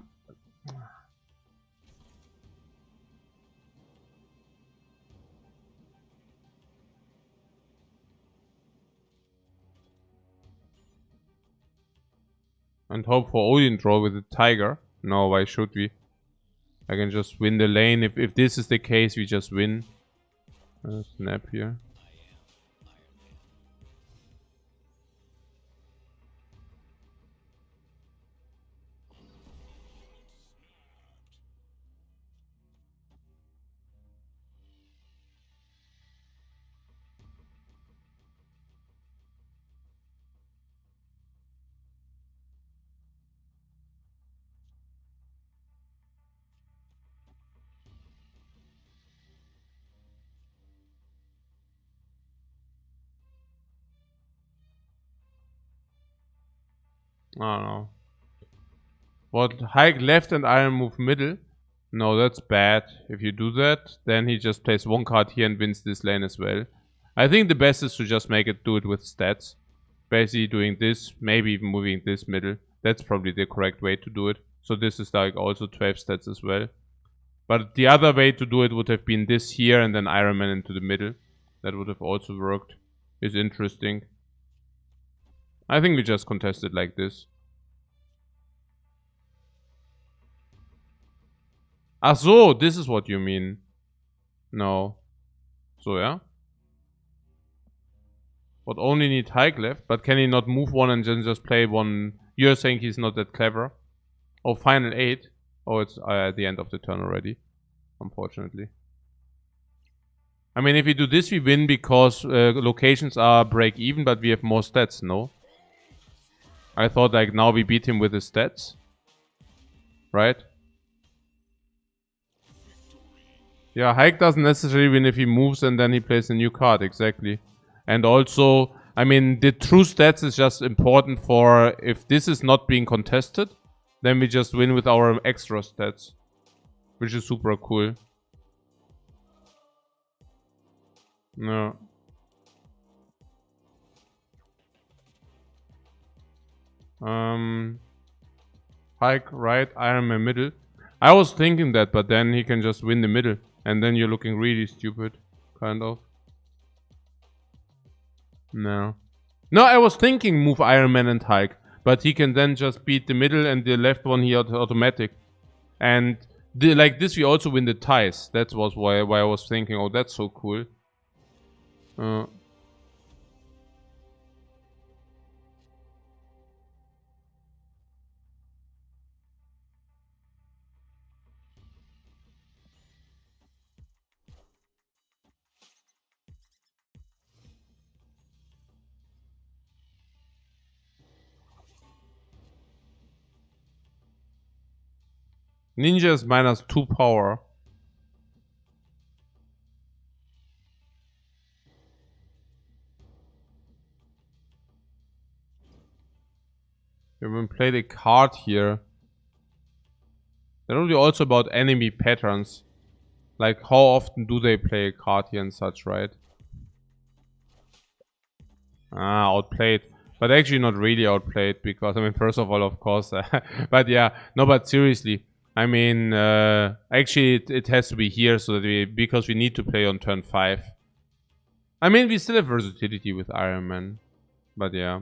And hope for Odin draw with the tiger. No, why should we? I can just win the lane. If this is the case, we just win. Snap here. I don't know. What? Hike left and iron move middle? No, that's bad. If you do that, then he just plays 1 card here and wins this lane as well. I think the best is to just do it with stats. Basically doing this, maybe even moving this middle. That's probably the correct way to do it. So this is like also 12 stats as well. But the other way to do it would have been this here and then Iron Man into the middle. That would have also worked. It's interesting. I think we just contest it like this. Ach so, this is what you mean. No. So, yeah. But only need hike left. But can he not move 1 and then just play 1? You're saying he's not that clever. Oh, final 8. Oh, it's at the end of the turn already. Unfortunately. I mean, if we do this, we win because locations are break even, but we have more stats, no? I thought like now we beat him with his stats. Right? Yeah, hike doesn't necessarily win if he moves and then he plays a new card, exactly. And also, I mean, the true stats is just important for if this is not being contested, then we just win with our extra stats. Which is super cool. No. Hike right, Iron Man middle. I was thinking that, but then he can just win the middle. And then you're looking really stupid. Kind of. No. No, I was thinking move Iron Man and hike. But he can then just beat the middle and the left one here automatic. And like this we also win the ties. That was why I was thinking, oh, that's so cool. Ninja is -2 power. We will play the card here. That will be also about enemy patterns. Like how often do they play a card here and such, right? Ah, outplayed. But actually not really outplayed because, I mean, first of all, of course. But yeah, no, but seriously. I mean, actually it has to be here so that because we need to play on turn 5. I mean, we still have versatility with Iron Man. But yeah.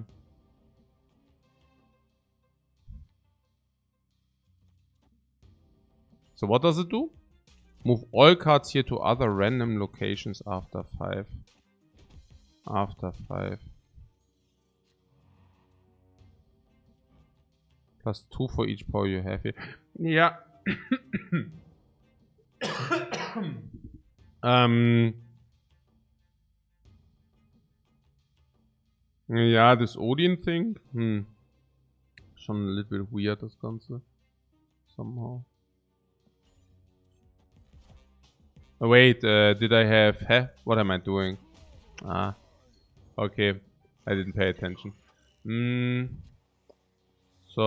So what does it do? Move all cards here to other random locations after 5. After 5. Plus 2 for each power you have here. Yeah. Ja, this Odin thing. Schon a little bit weird, das Ganze. Somehow. Oh, wait, did I have... What am I doing? Ah. Okay. I didn't pay attention. So...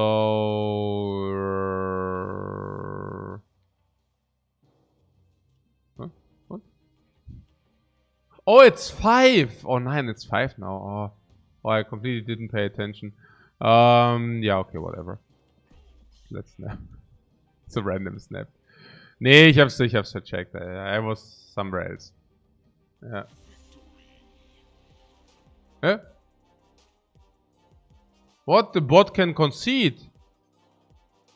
Huh? What? Oh, it's 5! Oh, 9, it's 5 now. Oh, I completely didn't pay attention. Yeah, okay, whatever. Let's snap. It's a random snap. Nee, ich hab's vercheckt. I was somewhere else. Ja. Hä? What? The bot can concede?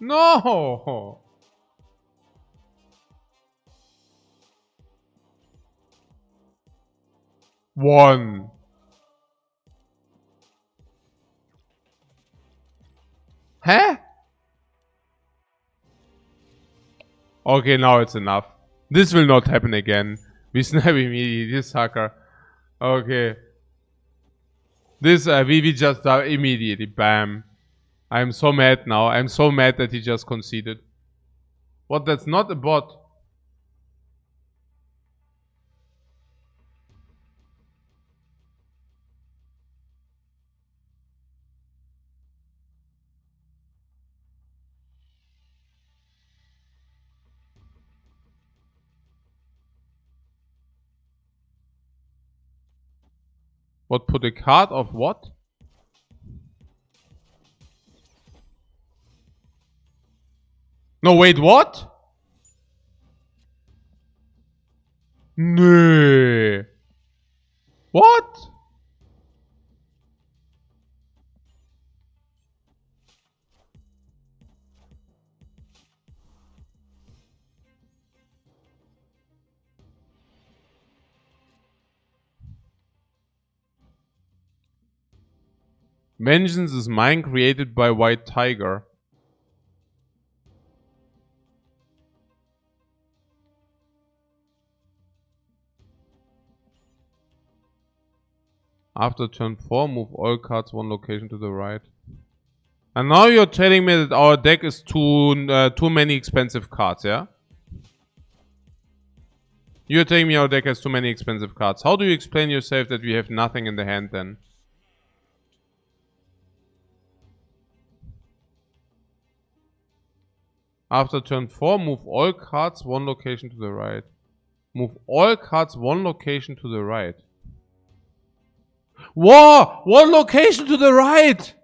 No! One. Hä? Okay, now it's enough. This will not happen again. We snap immediately, this sucker. Okay. This, we just die immediately. Bam. I'm so mad now. I'm so mad that he just conceded. What? That's not a bot. What? Put a card of what? No, wait, what? Nee. What? Vengeance is mine, created by White Tiger. After turn 4, move all cards one location to the right. And now you're telling me that our deck is too many expensive cards, yeah? You're telling me our deck has too many expensive cards. How do you explain yourself that we have nothing in the hand then? After turn 4, move all cards one location to the right. Move all cards one location to the right. Whoa! One location to the right!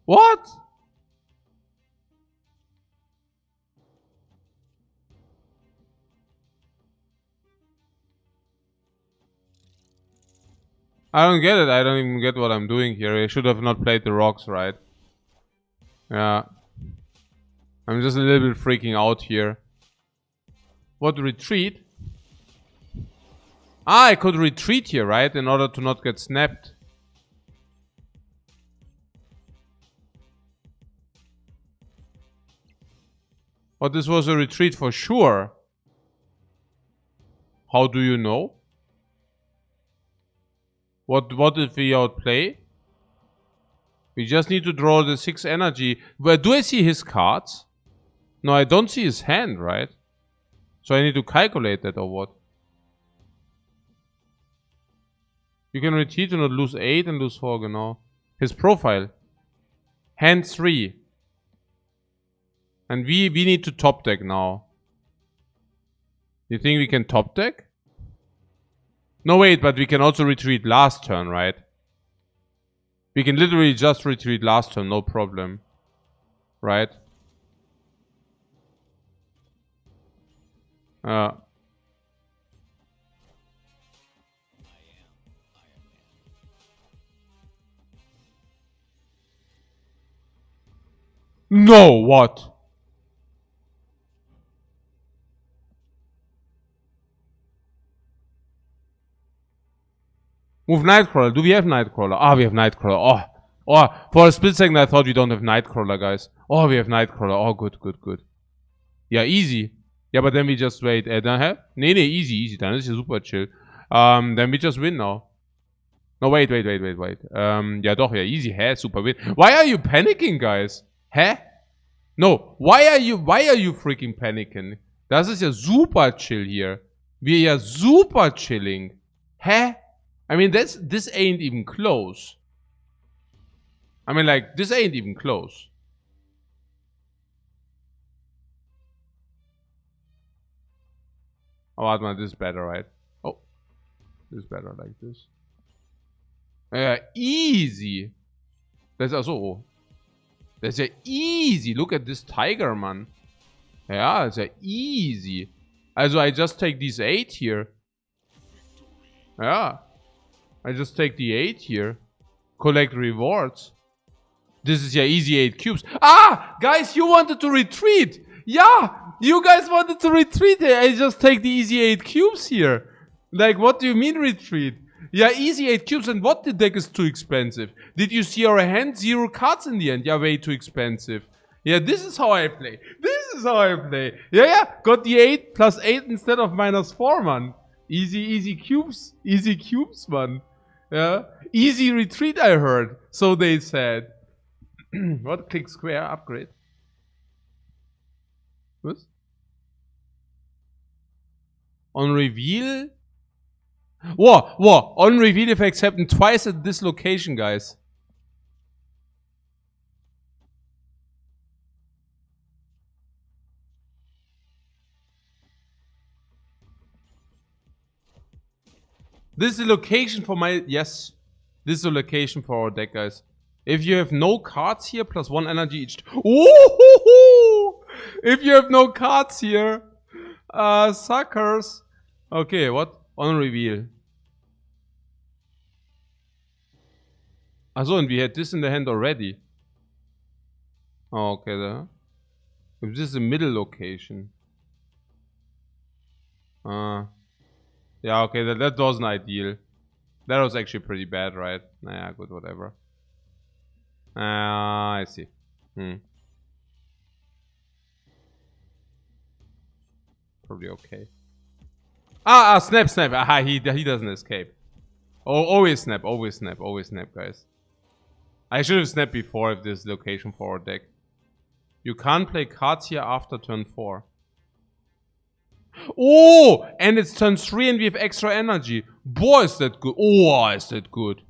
What? I don't get it. I don't even get what I'm doing here. I should have not played the rocks, right? Yeah. I'm just a little bit freaking out here. What, retreat? Ah, I could retreat here, right? In order to not get snapped. But this was a retreat for sure. How do you know? What if we outplay? We just need to draw the 6 energy. Where do I see his cards? No, I don't see his hand, right? So I need to calculate that or what? You can retreat to not lose 8 and lose 4, genau. His profile. Hand 3. And we need to top deck now. You think we can top deck? No, wait, but we can also retreat last turn, right? We can literally just retreat last turn, no problem. Right? No, what? Move Nightcrawler. Do we have Nightcrawler? Ah, we have Nightcrawler. Oh, for a split second I thought we don't have Nightcrawler, guys. Oh, we have Nightcrawler. Oh, good, good, good. Ja, easy. Ja, but then we just wait. Dann, hä? Nee, easy. Dann ist ja super chill. Then we just win now. No, wait. Ja, doch, ja, easy. Hä? Super win. Why are you panicking, guys? Hä? No, why are you freaking panicking? Das ist ja super chill hier. Wir ja super chilling. Hä? I mean, this ain't even close. I mean, like, this ain't even close. Oh, warte mal, this is better, right? Oh, this is better like this. Easy. Das ist also. Das ist ja easy. Look at this tiger, man. Ja, das ist ja easy. Also, I just take these 8 here. Ja. I just take the 8 here. Collect rewards. This is ja easy 8 cubes. Ah! Guys, you wanted to retreat! Yeah! You guys wanted to retreat. I just take the easy 8 cubes here. Like, what do you mean retreat? Yeah, easy 8 cubes. And what the deck is too expensive? Did you see our hand? 0 cards in the end. Yeah, way too expensive. Yeah, this is how I play. Yeah. Got the 8 plus 8 instead of minus 4, man. Easy cubes. Easy cubes, man. Yeah. Easy retreat, I heard. So they said. What? Click square, upgrade. What? On reveal? Whoa. On reveal effects happen twice at this location, guys. This is the location for my... Yes. This is the location for our deck, guys. If you have no cards here, plus 1 energy each... Ooh! If you have no cards here... suckers. Okay, what? On reveal. Achso, and we had this in the hand already. Oh, okay, this is the middle location. Yeah, okay, that wasn't ideal. That was actually pretty bad, right? Nah, good, whatever. I see. Probably okay. Snap. Aha, he doesn't escape. Oh, always snap, guys. I should have snapped before if this location for our deck. You can't play cards here after turn 4. Oh! And it's turn 3 and we have extra energy. Boy, is that good. Oh, is that good.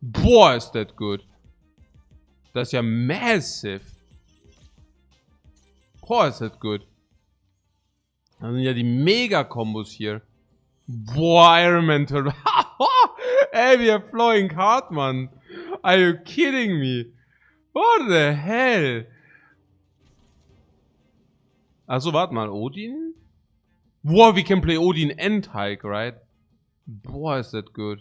Boah, ist das gut. Das ist ja massive. Boah, ist das gut. Das sind ja die Mega-Kombos hier. Boah, Iron Man Turtle. Ey, wir are flowing hard, man. Are you kidding me? What the hell? Also, warte mal, Odin? Boah, we can play Odin and Hulk, right? Boah, ist das gut.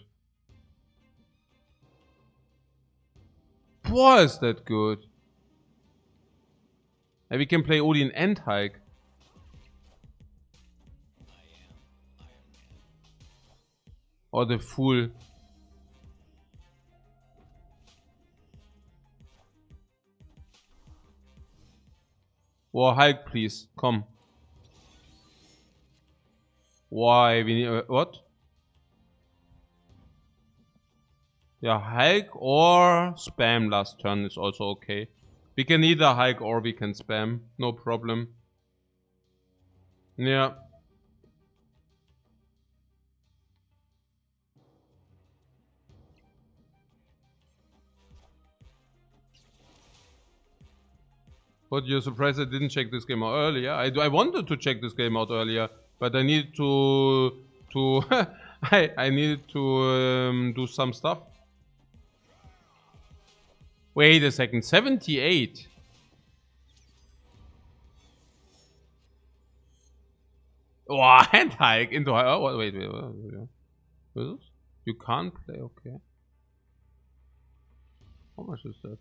Boah, ist das gut. Hey, we can play Odin and Hulk. Or the Fool. Boah, Hulk, please. Komm. Why? We need, what? Yeah, Hulk or spam last turn is also okay. We can either Hulk or we can spam. No problem. Yeah. But you're surprised I didn't check this game out earlier? I wanted to check this game out earlier, but I need to I needed to do some stuff. Wait a second, 78. Oh, hand hike into high. Oh, wait. What is this? You can't play. Okay. How much is that?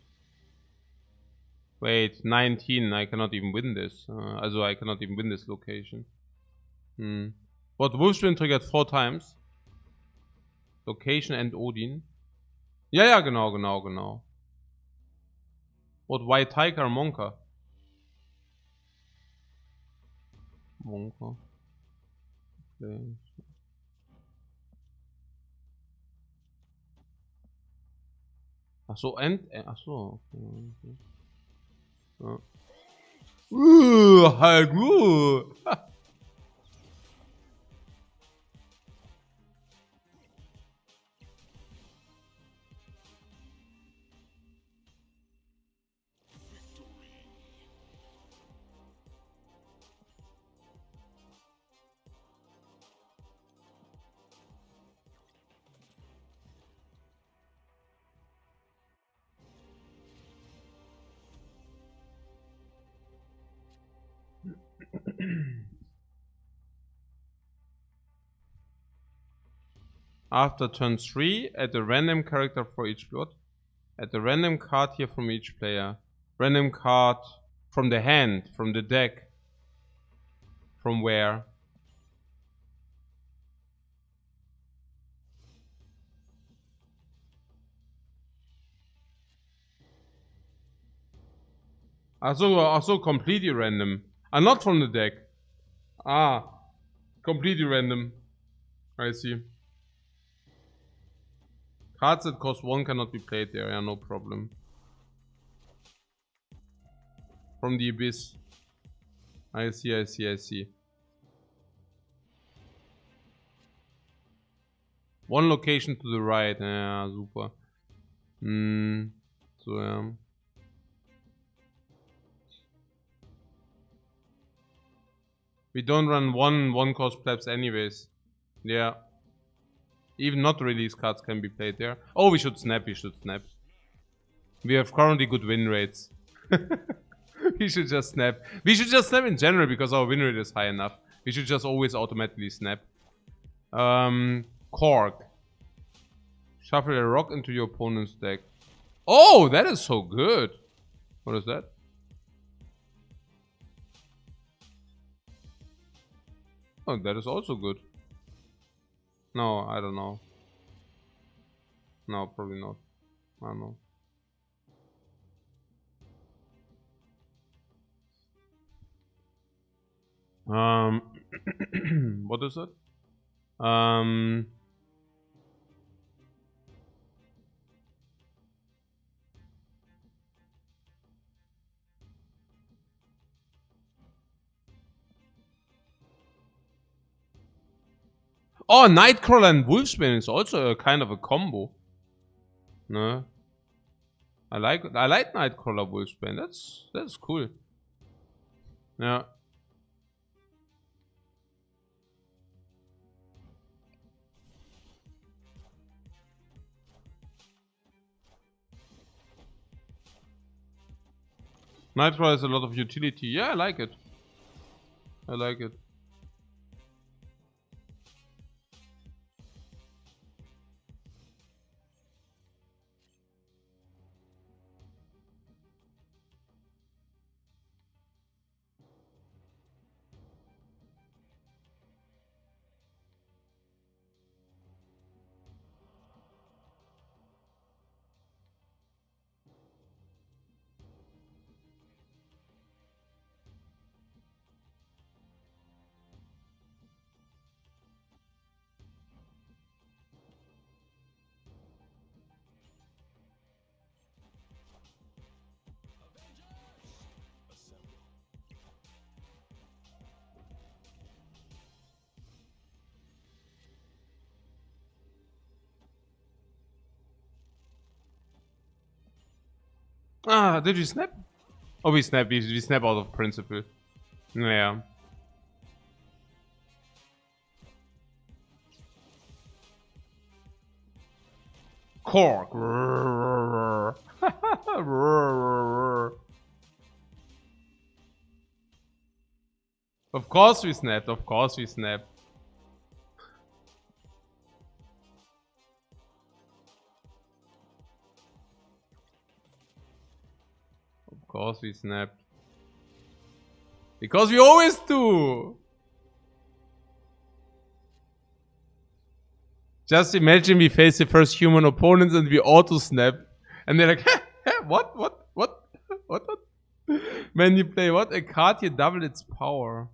Wait, 19. I cannot even win this. Also, I cannot even win this location. What Wolfsbane triggered 4 times. Location and Odin. Ja, genau. What White Tiger Monka? Monka. Okay. Achso, achso. Okay. Halt gut. After turn 3, add a random character for each plot. Add a random card here from each player. Random card from the hand, from the deck. From where? Also completely random. Not from the deck. Completely random. I see. Cards that cost 1 cannot be played there, yeah, no problem. From the abyss. I see. One location to the right, ja, super. So, ja. We don't run one cost plebs anyways. Yeah. Even not release cards can be played there. Oh, we should snap. We have currently good win rates. We should just snap. We should just snap in general because our win rate is high enough. We should just always automatically snap. Cork. Shuffle a rock into your opponent's deck. Oh, that is so good. What is that? Oh, that is also good. No, I don't know. No, probably not. I don't know. What is it? Oh, Nightcrawler and Wolfsbane is also a kind of a combo. No. I like Nightcrawler Wolfsbane. That's cool. Yeah. Nightcrawler has a lot of utility. Yeah, I like it. Did we snap? Oh, we snap. We snap out of principle. Yeah. Cork. Of course we snapped. Of course we snapped. Of course we snapped. Because we always do. Just imagine we face the first human opponents and we auto-snap. And they're like, what? When you play what? A card here double its power.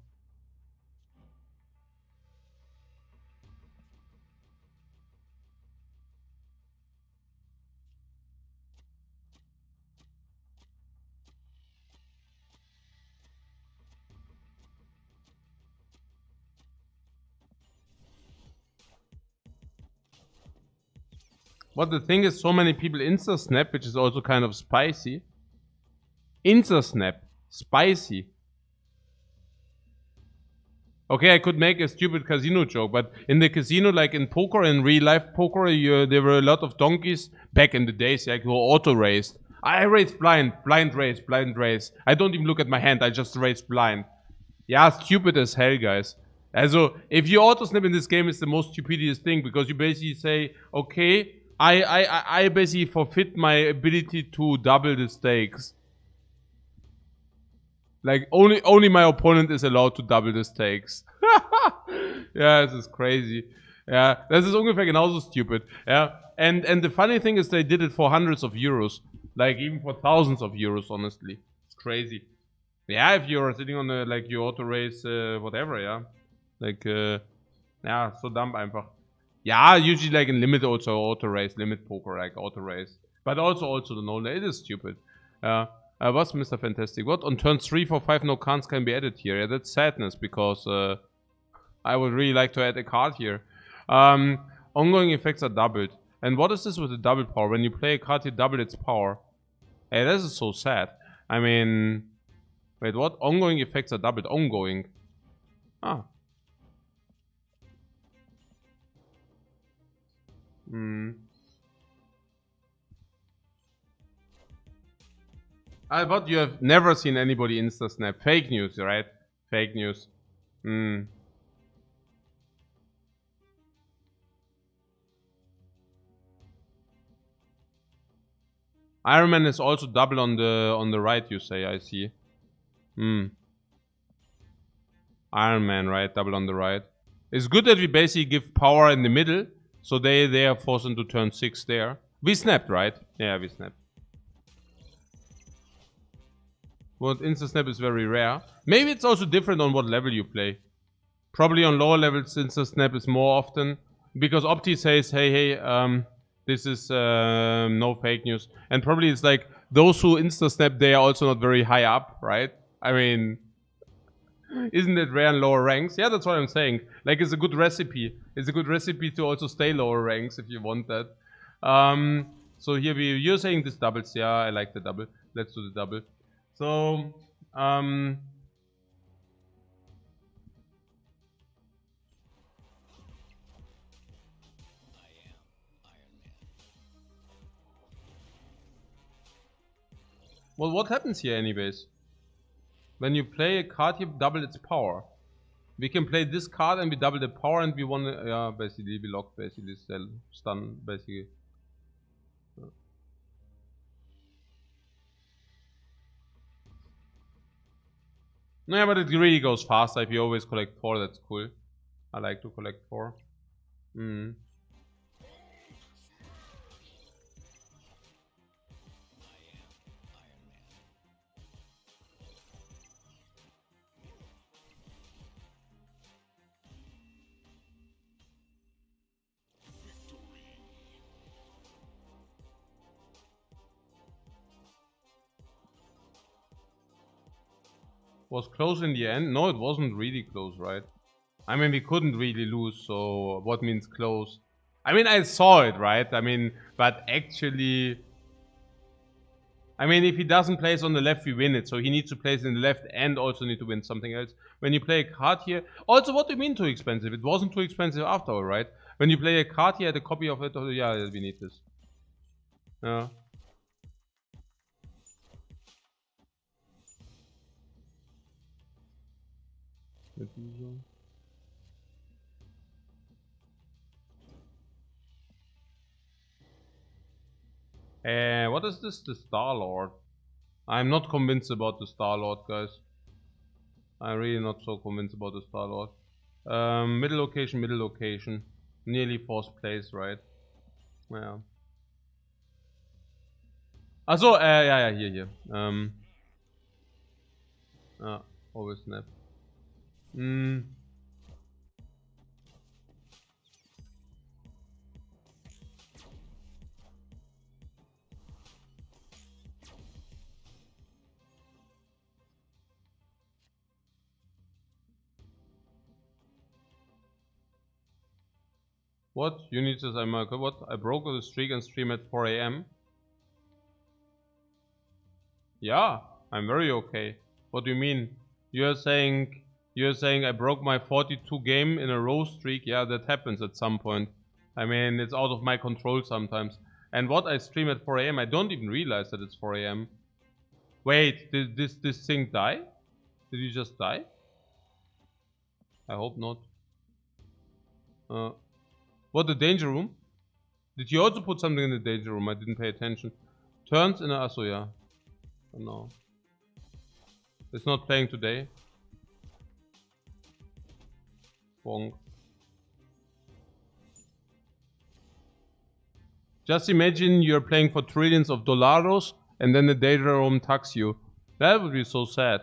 But the thing is, so many people insta-snap, which is also kind of spicy. Insta-snap. Spicy. Okay, I could make a stupid casino joke, but in the casino, like in poker, in real life poker, there were a lot of donkeys back in the days, like who auto-raised. I raised blind raise. I don't even look at my hand, I just raised blind. Yeah, stupid as hell, guys. Also, if you auto-snap in this game, it's the most stupidest thing, because you basically say, okay, I basically forfeit my ability to double the stakes. Like, only my opponent is allowed to double the stakes. Yeah, this is crazy. Yeah, das ist ungefähr genauso stupid. Yeah, and the funny thing is they did it for hundreds of euros. Like, even for thousands of euros, honestly. It's crazy. Yeah, if you're sitting on a, like, you auto-raise, whatever, yeah. Like, yeah, so dumb einfach. Yeah, usually like in limit also auto-raise, limit poker, like auto-raise. But also the no, it is stupid. What's Mr. Fantastic? What? On turn 3, 4, 5, no cards can be added here. Yeah, that's sadness, because I would really like to add a card here. Ongoing effects are doubled. And what is this with the double power? When you play a card, you double its power. Hey, this is so sad. I mean... Wait, what? Ongoing effects are doubled. Ongoing. Ah. I thought you have never seen anybody insta-snap. Fake news, right? Fake news. Iron Man is also double on the right, you say, I see. Iron Man, right? Double on the right. It's good that we basically give power in the middle, so they are forced into turn 6 there. We snapped, right? Yeah, we snapped. Well, insta-snap is very rare. Maybe it's also different on what level you play. Probably on lower levels, insta-snap is more often. Because Opti says, hey, this is no fake news. And probably it's like, those who insta-snap, they are also not very high up, right? I mean, isn't it rare in lower ranks? Yeah, that's what I'm saying. Like, it's a good recipe. It's a good recipe to also stay lower ranks if you want that. So here you're saying this doubles. Yeah, I like the double. Let's do the double. So, well, what happens here anyways? When you play a card, you double its power. We can play this card and we double the power and we want to, yeah, basically we lock, basically sell, stun, basically. No, yeah, but it really goes faster if you always collect 4, that's cool. I like to collect 4. Was close in the end? No, it wasn't really close, right? I mean, we couldn't really lose, so what means close? I mean, I saw it, right? I mean, but actually... I mean, if he doesn't place on the left, we win it. So he needs to place in the left and also need to win something else. When you play a card here... Also, what do you mean too expensive? It wasn't too expensive after all, right? When you play a card here, the copy of it, oh, yeah, we need this. Yeah. What is this? The Star-Lord. I'm not convinced about the Star-Lord, guys. I'm really not so convinced about the Star-Lord. Middle location. Nearly 4th place, right? Yeah. Achso, ja, hier. Ja, always snap. What? You need this, what? I broke the streak and stream at 4 AM? Yeah, I'm very okay. What do you mean? You're saying I broke my 42 game in a row streak? Yeah, that happens at some point. I mean, it's out of my control sometimes. And what? I stream at 4 AM? I don't even realize that it's 4 AM. Wait, did this thing die? Did you just die? I hope not. What, the danger room? Did you also put something in the danger room? I didn't pay attention. Turns in a... Achso, yeah. Oh, no. It's not playing today. Bonk. Just imagine you're playing for trillions of dollars and then the danger room attacks you. That would be so sad.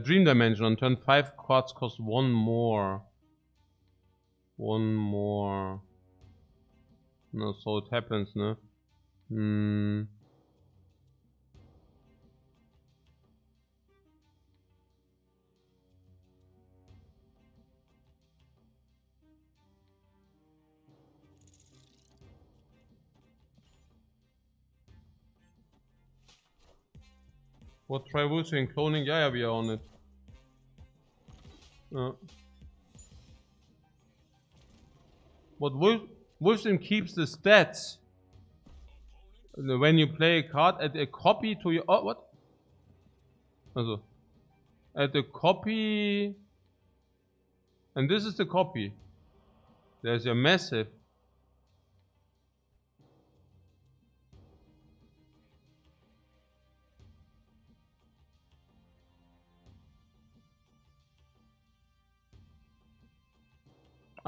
Dream Dimension on turn 5 cards cost 1 more. 1 more. No, so it happens, no? What, Trivusi and cloning? Yeah, we are on it. But Wolfson keeps the stats. When you play a card, add a copy to your... Oh, what? Also, add a copy... And this is the copy. There's your massive.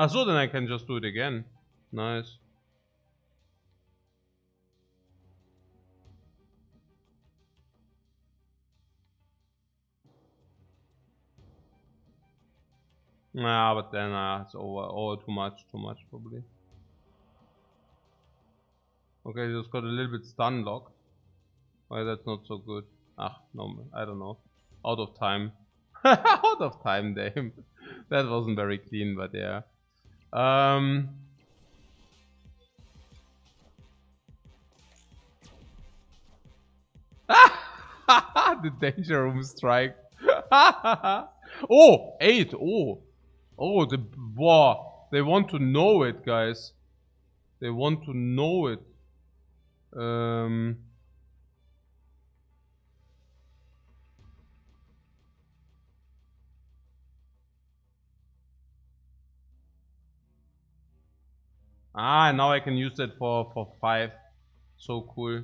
So then I can just do it again. Nice. Nah, but then it's over too much probably. Okay, just got a little bit stun locked. Why, that's not so good. No, I don't know. Out of time. Out of time, Dame. That wasn't very clean, but yeah. The danger room strike. Oh, 8. Oh, wow. They want to know it, guys. They want to know it. Now I can use that for 5. So cool.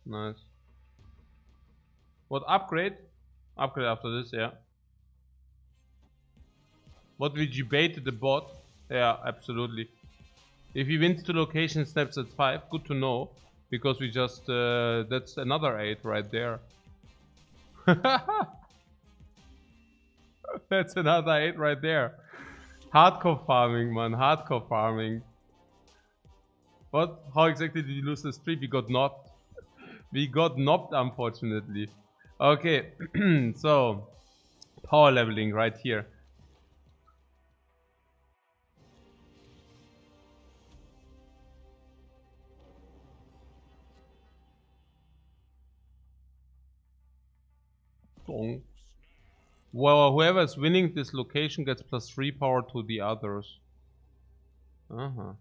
Nice. What, upgrade? Upgrade after this, yeah. What, we debate the bot? Yeah, absolutely. If he wins 2 location snaps at 5, good to know. Because we just, that's another 8 right there. That's another 8 right there. Hardcore farming, man, hardcore farming. What? How exactly did you lose the streak? We got knocked. We got knocked, unfortunately. Okay, so power leveling right here. strong. Well, whoever is winning this location gets +3 power to the others. Uh-huh.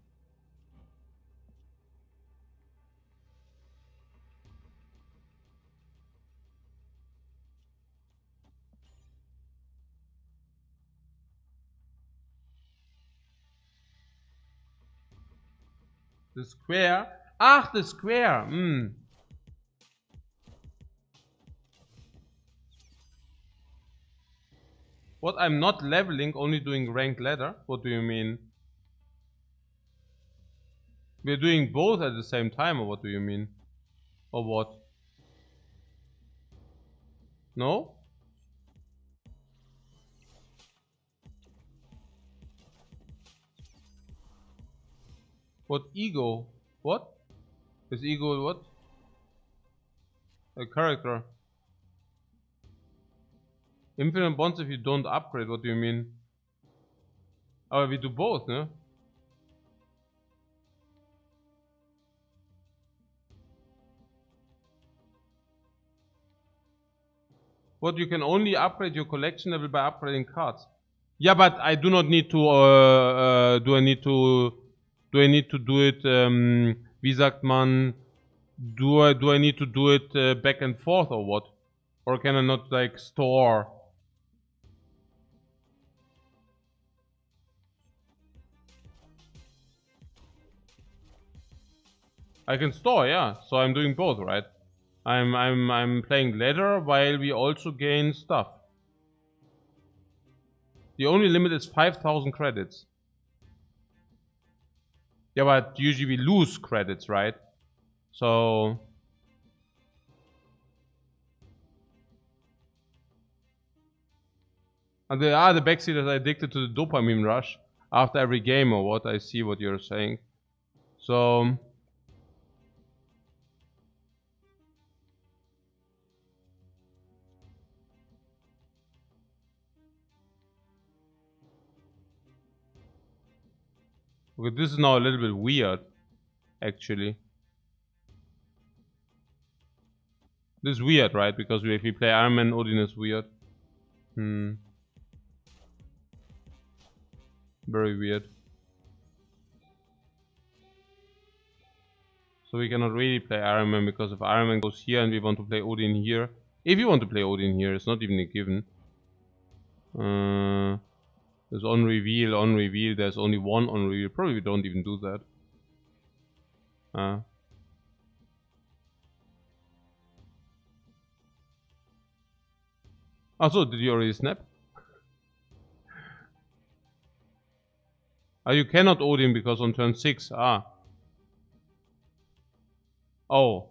The square? Ach, the square! What, I'm not leveling, only doing ranked ladder? What do you mean? We're doing both at the same time, or what do you mean? Or what? No? What ego? What? Is ego what? A character. Infinite bonds if you don't upgrade, what do you mean? Oh, we do both, no? What, you can only upgrade your collection level by upgrading cards? Yeah, but I do not need to, do I need to do it, wie sagt man, do I need to do it back and forth or what? Or can I not like store? I can store, yeah. So I'm doing both, right? I'm playing ladder while we also gain stuff. The only limit is 5,000 credits. Yeah, but usually we lose credits, right? So and the backseaters are addicted to the dopamine rush after every game or what? I see what you're saying. So okay, this is now a little bit weird, actually. This is weird, right? Because if we play Iron Man, Odin is weird. Very weird. So we cannot really play Iron Man because if Iron Man goes here and we want to play Odin here. If you want to play Odin here, it's not even a given. There's on reveal, there's only one on reveal. Probably we don't even do that. So did you already snap? You cannot Odin because on turn 6. Oh.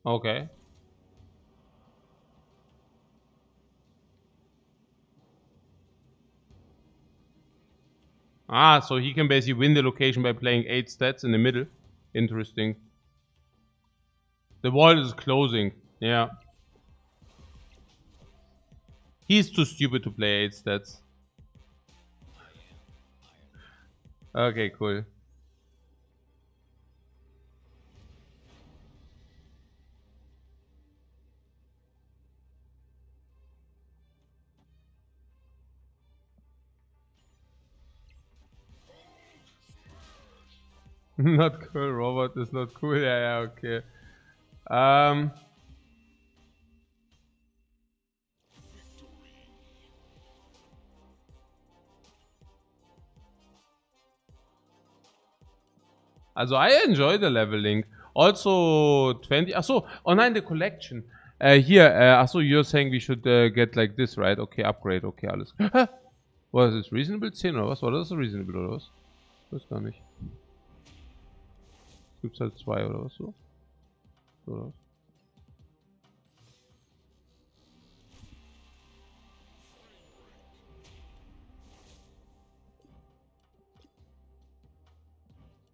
Okay. So he can basically win the location by playing 8 stats in the middle. Interesting. The wall is closing. Yeah. He's too stupid to play 8 stats. Okay, cool. Not cool, Robert is not cool. Yeah, okay. Also I enjoy the leveling. Also 20. Online the collection. Here, you're saying we should get like this, right? Okay, upgrade. Okay, alles. Was es reasonable 10 oder was? War das reasonable oder was? Ich weiß gar nicht. Gibt's halt 2 oder was so? Oder was?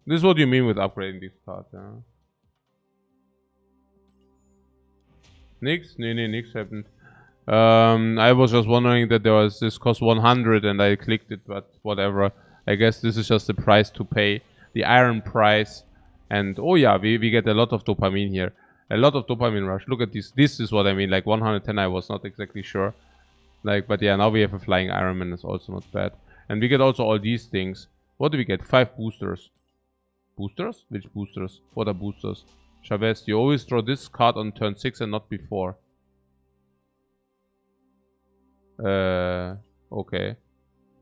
This is what you mean with upgrading these cards, yeah. Nix? Nee, nix happened. I was just wondering that there was this cost 100 and I clicked it, but whatever. I guess this is just the price to pay. The iron price. And oh yeah, we get a lot of dopamine here. A lot of dopamine rush. Look at this. This is what I mean. Like 110, I was not exactly sure. Like, but yeah, now we have a flying Iron Man. It's also not bad. And we get also all these things. What do we get? 5 boosters. Boosters? Which boosters? What are boosters? Chavez, you always draw this card on turn 6 and not before. Okay.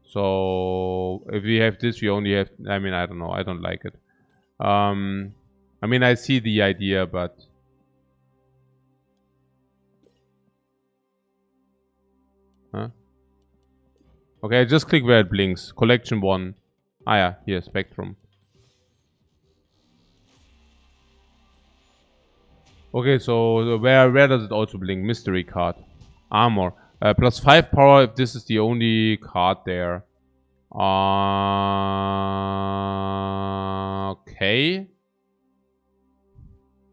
So, if we have this, we only have... I mean, I don't know. I don't like it. I mean, I see the idea, but... Huh? Okay, just click where it blinks. Collection 1. Ah yeah, here, Spectrum. Okay, so where does it also blink? Mystery card. Armor. Plus 5 power if this is the only card there. Okay.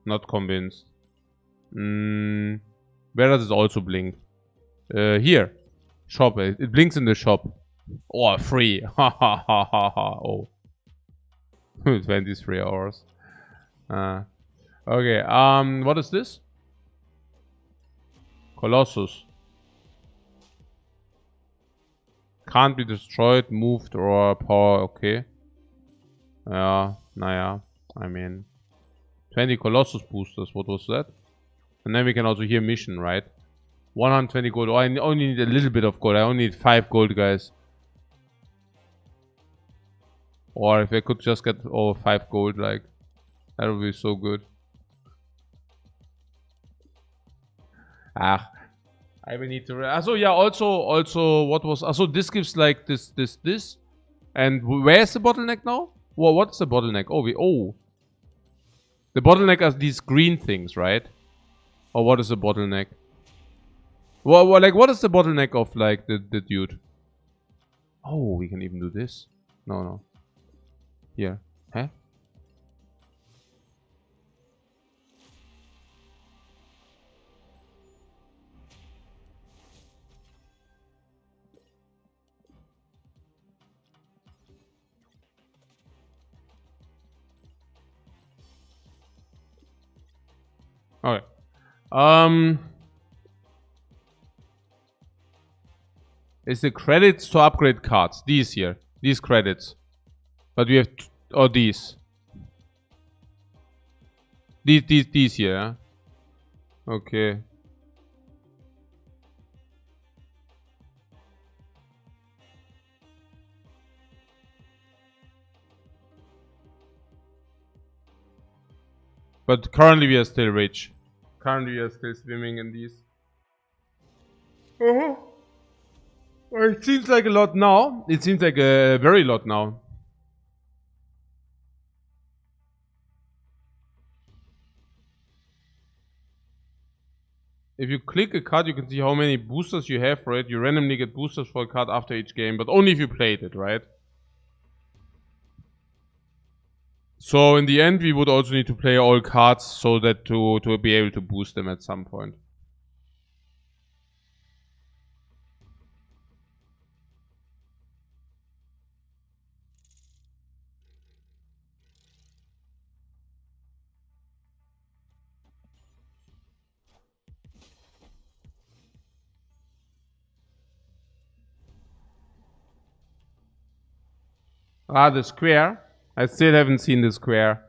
Not convinced. Where does it also blink? Here. Shop. It blinks in the shop. Oh, free. Ha ha ha ha ha. Oh. 23 hours. Okay, what is this? Colossus. Can't be destroyed, moved, or power. Okay. Naja. I mean, 20 Colossus boosters. What was that? And then we can also hear mission, right? 120 gold. Oh, I only need a little bit of gold. I only need 5 gold, guys. Or if I could just get over 5 gold, like, that would be so good. Ah, I will need to... so yeah, also, what was... so this gives like this. And where's the bottleneck now? Well, what's the bottleneck? Oh. The bottleneck are these green things, right? Or what is the bottleneck? Well, like, what is the bottleneck of, like, the dude? Oh, we can even do this. No. Here. Huh? Okay. It's the credits to upgrade cards. These here. These credits. But we have... these. These here, yeah? Okay. But currently we are still rich. Currently we are still swimming in these. Well, it seems like a lot now. It seems like a very lot now. If you click a card, you can see how many boosters you have for it. You randomly get boosters for a card after each game, but only if you played it, right? So in the end, we would also need to play all cards so that to be able to boost them at some point. Ah, the square. I still haven't seen the square.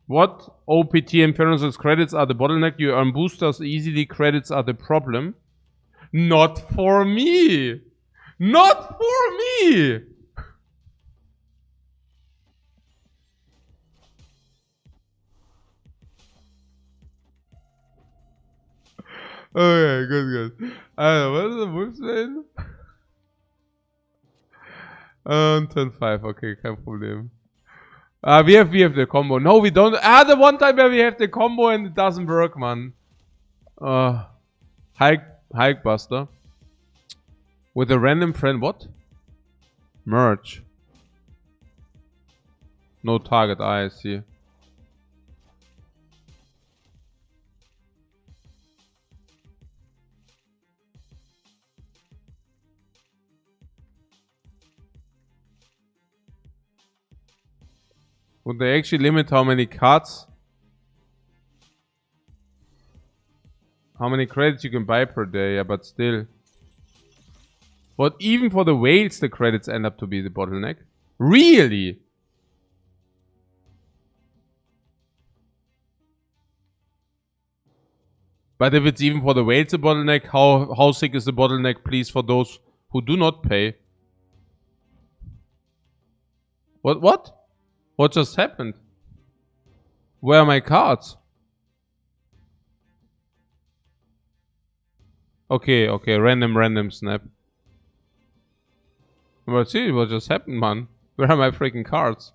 What? OPT Inferno's credits are the bottleneck. You earn boosters easily. Credits are the problem. Not for me! Not for me! Okay, good. What is the moves name? Turn 5, okay, kein Problem. We have the combo. No, we don't. The one time where we have the combo and it doesn't work, man. Hike Buster. With a random friend, what? Merge. No target, I see. Would they actually limit how many cards? How many credits you can buy per day? Yeah, but still. But even for the whales, the credits end up to be the bottleneck. Really? But if it's even for the whales a bottleneck, how sick is the bottleneck, please, for those who do not pay? What? What just happened? Where are my cards? Okay, random snap. But see, what just happened, man? Where are my freaking cards?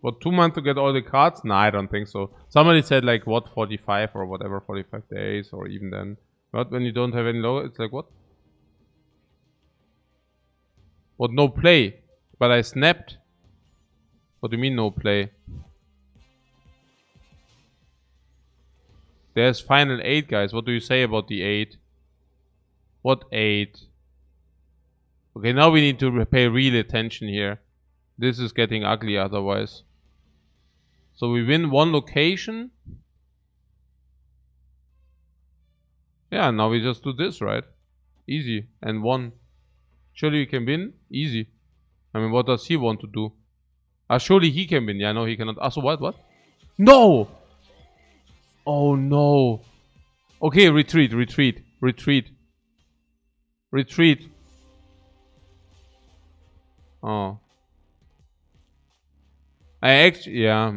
What, 2 months to get all the cards? Nah, I don't think so. Somebody said like, what, 45 or whatever, 45 days or even then. But when you don't have any logo, it's like, what? What, no play? But I snapped. What do you mean no play? There's final 8, guys. What do you say about the 8? What 8? Okay, now we need to pay real attention here. This is getting ugly otherwise. So we win 1 location. Yeah, now we just do this, right? Easy. And 1. Surely we can win? Easy. I mean, what does he want to do? Surely he can win. Yeah, no, he cannot. So what? No! Oh, no. Okay, retreat. Oh. I actually, yeah.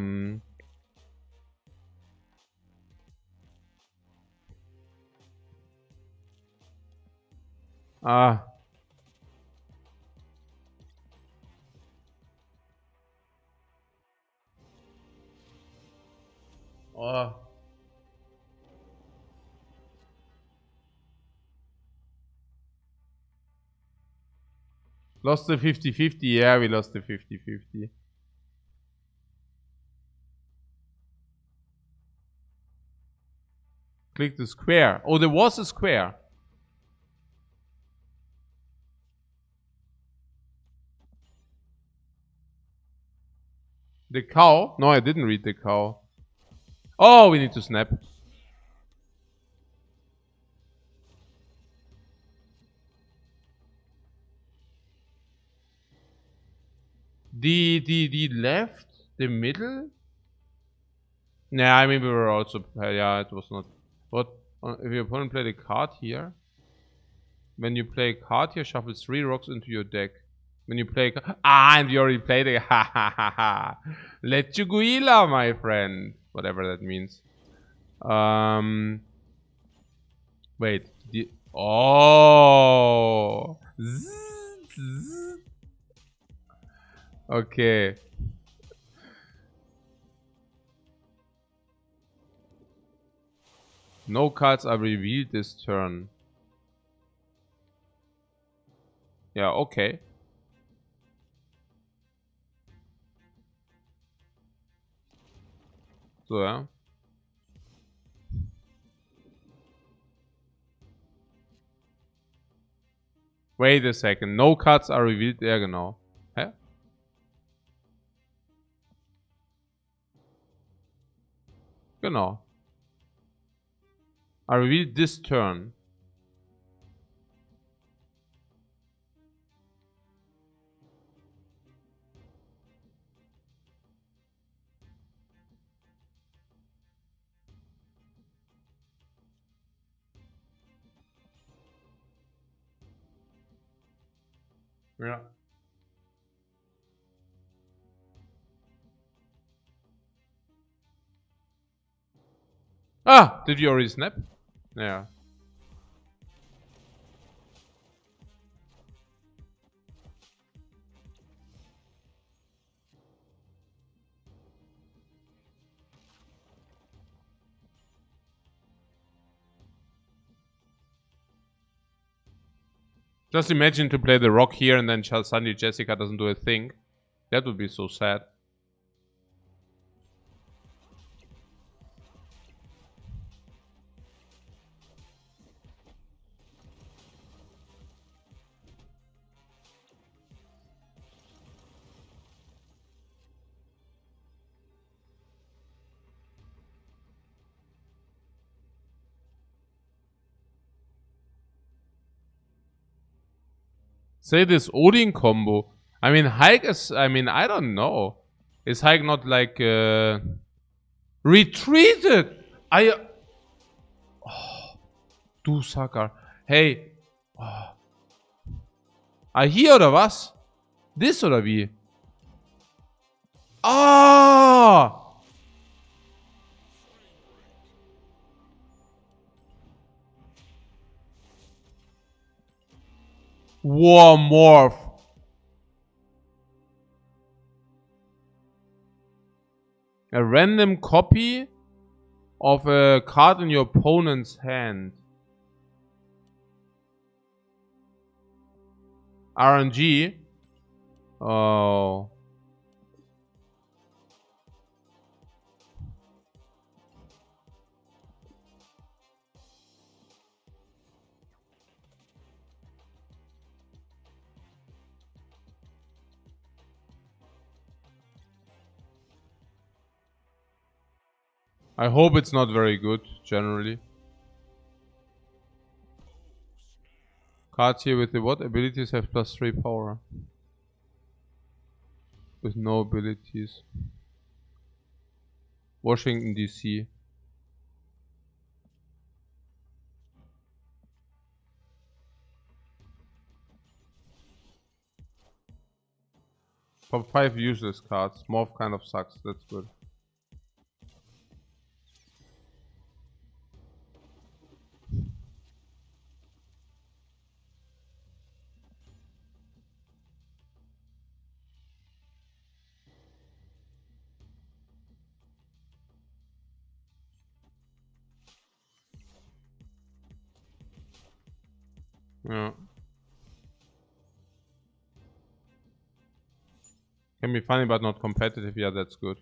Ah. Oh. Lost the 50-50. Yeah, we lost the 50-50. Click the square. Oh, there was a square. The cow? No, I didn't read the cow. Oh, we need to snap. The left? The middle? Nah, I mean we were also, yeah, it was not. What, if your opponent played a card here? When you play a card here, shuffle 3 rocks into your deck. When you play and you already played it. Ha ha ha ha. Lechuguila, my friend. Whatever that means. Wait. Oh. Okay. No cards are revealed this turn. Yeah, okay. So, yeah. Wait a second. No cards are revealed. Ja, genau. Hä? Genau. Are revealed this turn. Ja. Ah! Did you already snap? Yeah. Just imagine to play the rock here and then suddenly Jessica doesn't do a thing. That would be so sad. Say this Odin combo. I mean, Hike is... I mean, I don't know. Is Hike not like... retreated? Oh, du Sucker. Hey. Oh. Hier oder was? Das oder wie? Ah! War Morph. A random copy of a card in your opponent's hand. RNG. Oh. I hope it's not very good, generally. Cards here with the what? Abilities have +3 power. With no abilities. Washington, D.C. Top 5 useless cards. Morph kind of sucks. That's good. Yeah. Can be funny but not competitive. Yeah, that's good.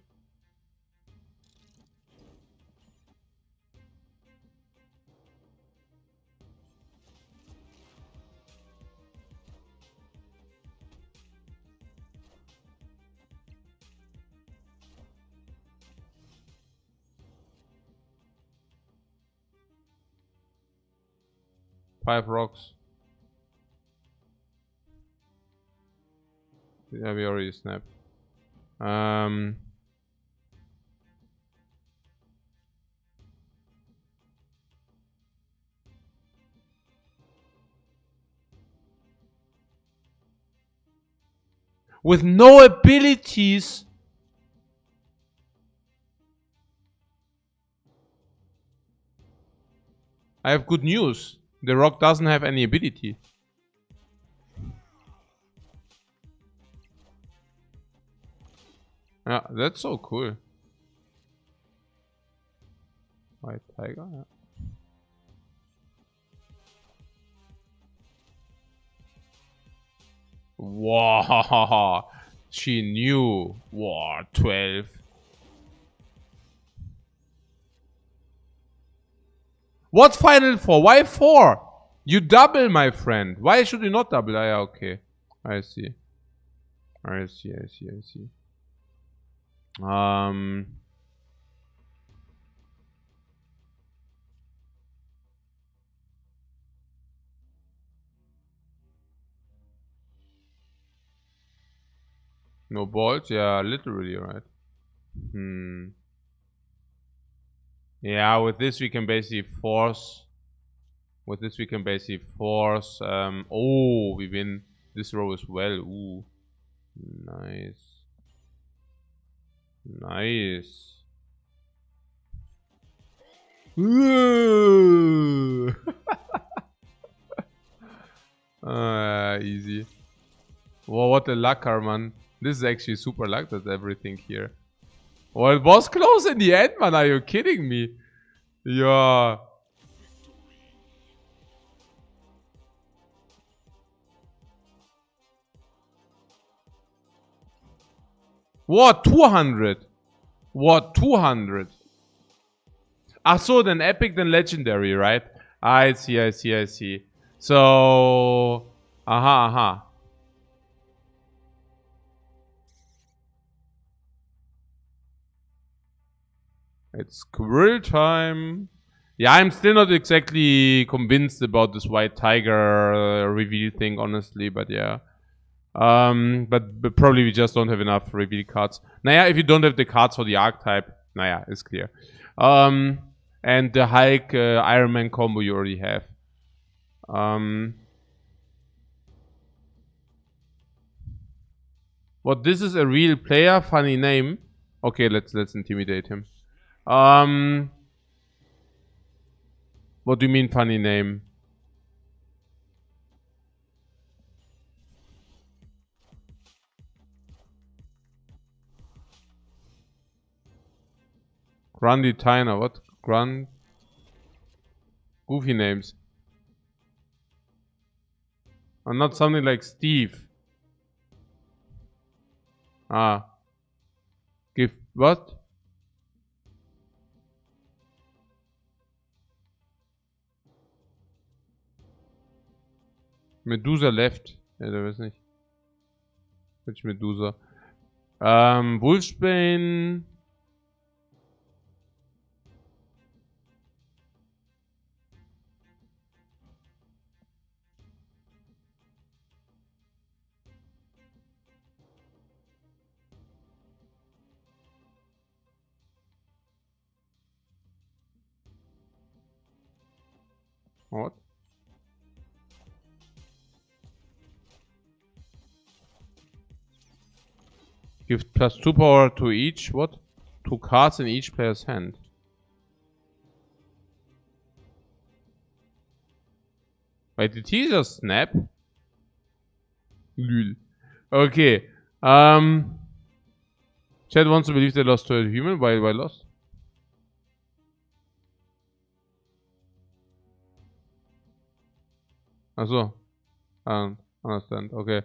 Five rocks. Yeah, we already snapped. With no abilities. I have good news. The rock doesn't have any ability. Yeah, that's so cool. White tiger. Yeah. Wow, she knew. Wow, 12. What final 4? Why 4? You double, my friend. Why should you not double? Ah, okay. I see. I see, I see, I see. No balls? Yeah, literally, right? Yeah, with this we can basically force. With this we can basically force. Oh, we win this row as well. Ooh, nice, nice. Ooh. Easy. Whoa, what a lucker, man. This is actually super luck. That's everything here. Well, it was close in the end, man. Are you kidding me? Yeah. What? 200? What? 200? Ah, so then epic, then legendary, right? I see, I see, I see. So... Aha, aha. It's squirrel time. Yeah, I'm still not exactly convinced about this white tiger reveal thing, honestly, but yeah. But probably we just don't have enough reveal cards. Naja, if you don't have the cards for the archetype, naja, it's clear. And the Hulk Iron Man combo you already have. What, this is a real player? Funny name. Okay, let's intimidate him. What do you mean funny name? Grundy Tyner, what? Grund? Goofy names. Or not something like Steve. Ah. Give what? Medusa left. Ja, der weiß nicht. Which Medusa? Wolfsbane. What? Give +2 power to each. What? 2 cards in each player's hand. Wait, did he just snap? Lül. Okay. Chad wants to believe they lost to a human. Why lost? Achso. I don't understand. Okay.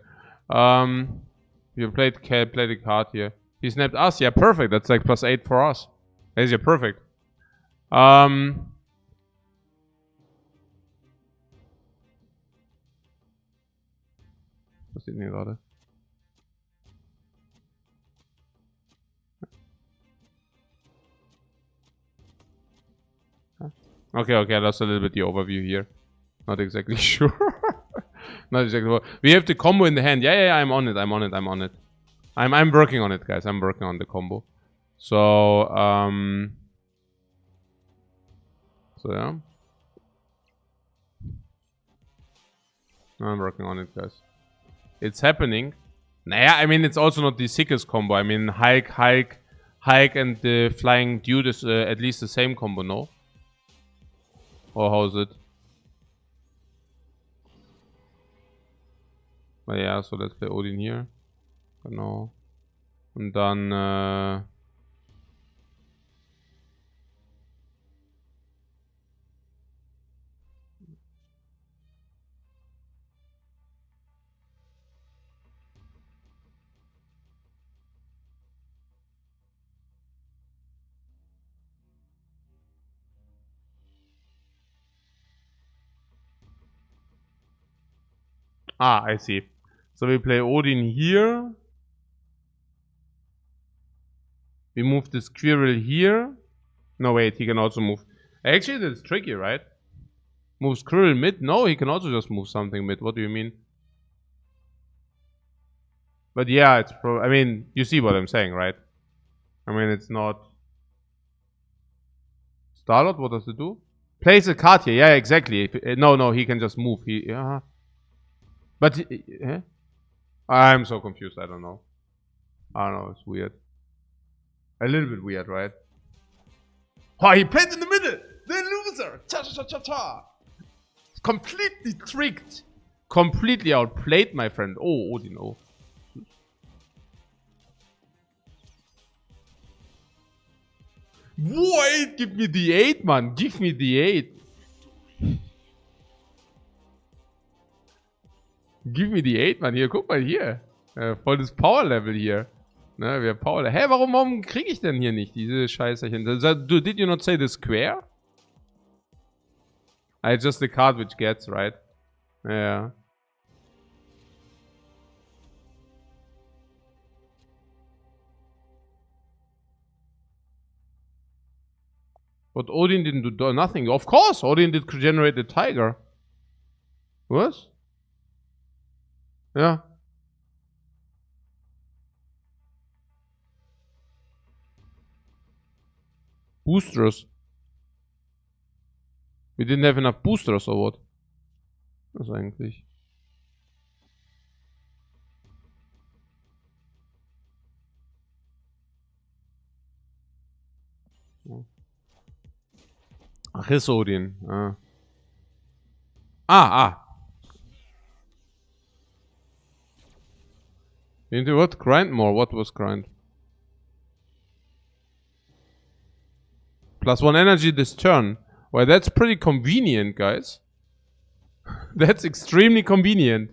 You played a card here. He snapped us. Yeah, perfect. That's like +8 for us. That's yeah, perfect. Was steht denn hier gerade? Okay, I lost a little bit the overview here. Not exactly sure. Not exactly. We have the combo in the hand. Yeah, I'm on it. I'm working on it, guys. I'm working on the combo. So, yeah. I'm working on it, guys. It's happening. Naja, I mean, it's also not the sickest combo. I mean, Hulk, and the Flying Dude is at least the same combo, no? Or how is it? But yeah, so let's play Odin here. Genau. Und dann, I see. So we play Odin here. We move the squirrel here. No, wait, he can also move. Actually, that's tricky, right? Move squirrel mid? No, he can also just move something mid. What do you mean? But yeah, it's I mean, you see what I'm saying, right? I mean, it's not... Starlord, what does it do? Place a card here. Yeah, exactly. No, he can just move. Yeah. But... I'm so confused. I don't know. It's weird. A little bit weird, right? Oh, he played in the middle! The loser! Cha-cha-cha-cha-cha! Completely tricked! Completely outplayed, my friend. Oh, Odin, oh. Wait, give me the 8, man. Give me the 8. Give me the 8, man. Hier, guck mal hier. Volles Power-Level hier. Ne, wir haben Power. Hä, warum kriege ich denn hier nicht diese Scheißerchen? Did you not say the square? It's just the card which gets, right? Yeah. But Odin didn't do nothing. Of course, Odin did generate the tiger. What? Yeah. Boosters. We didn't have enough boosters or what? Was eigentlich? Ach, ist Odin. Ah. Ah. Into what? Grind more. What was grind? +1 energy this turn. Well, that's pretty convenient, guys. That's extremely convenient.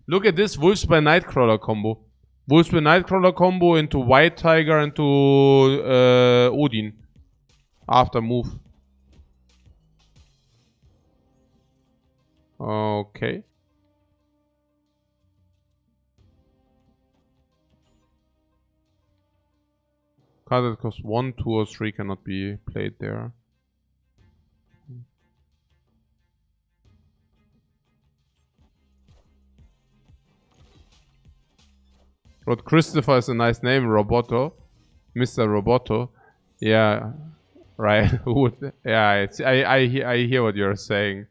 Look at this Wolfsbane Nightcrawler combo. Wolfsbane Nightcrawler combo into White Tiger into Odin. After move. Okay. Card that costs 1, 2, or 3 cannot be played there. Rod Christopher is a nice name, Roboto. Mr. Roboto. Yeah, right. Yeah, I hear what you're saying.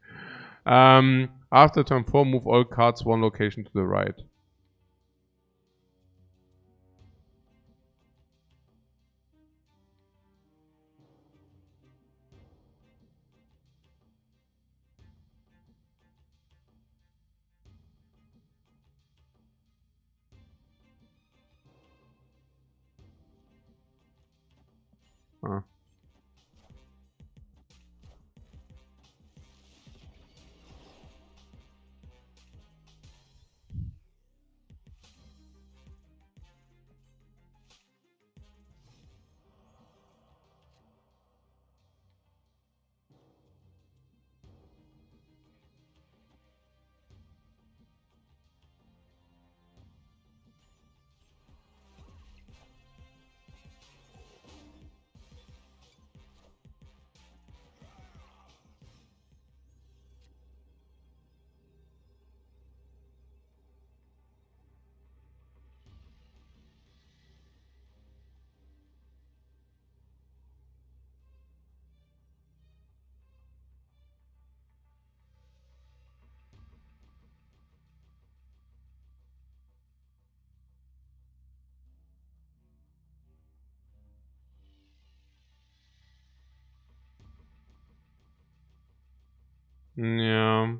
After turn 4, move all cards 1 location to the right. Ah. Yeah.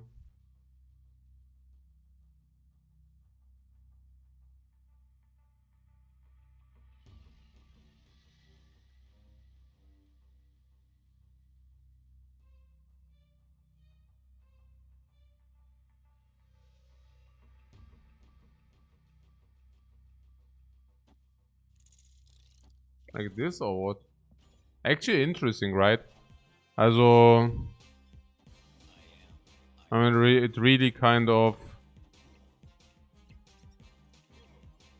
Like this or what? Actually interesting, right? Also, I mean, it really kind of...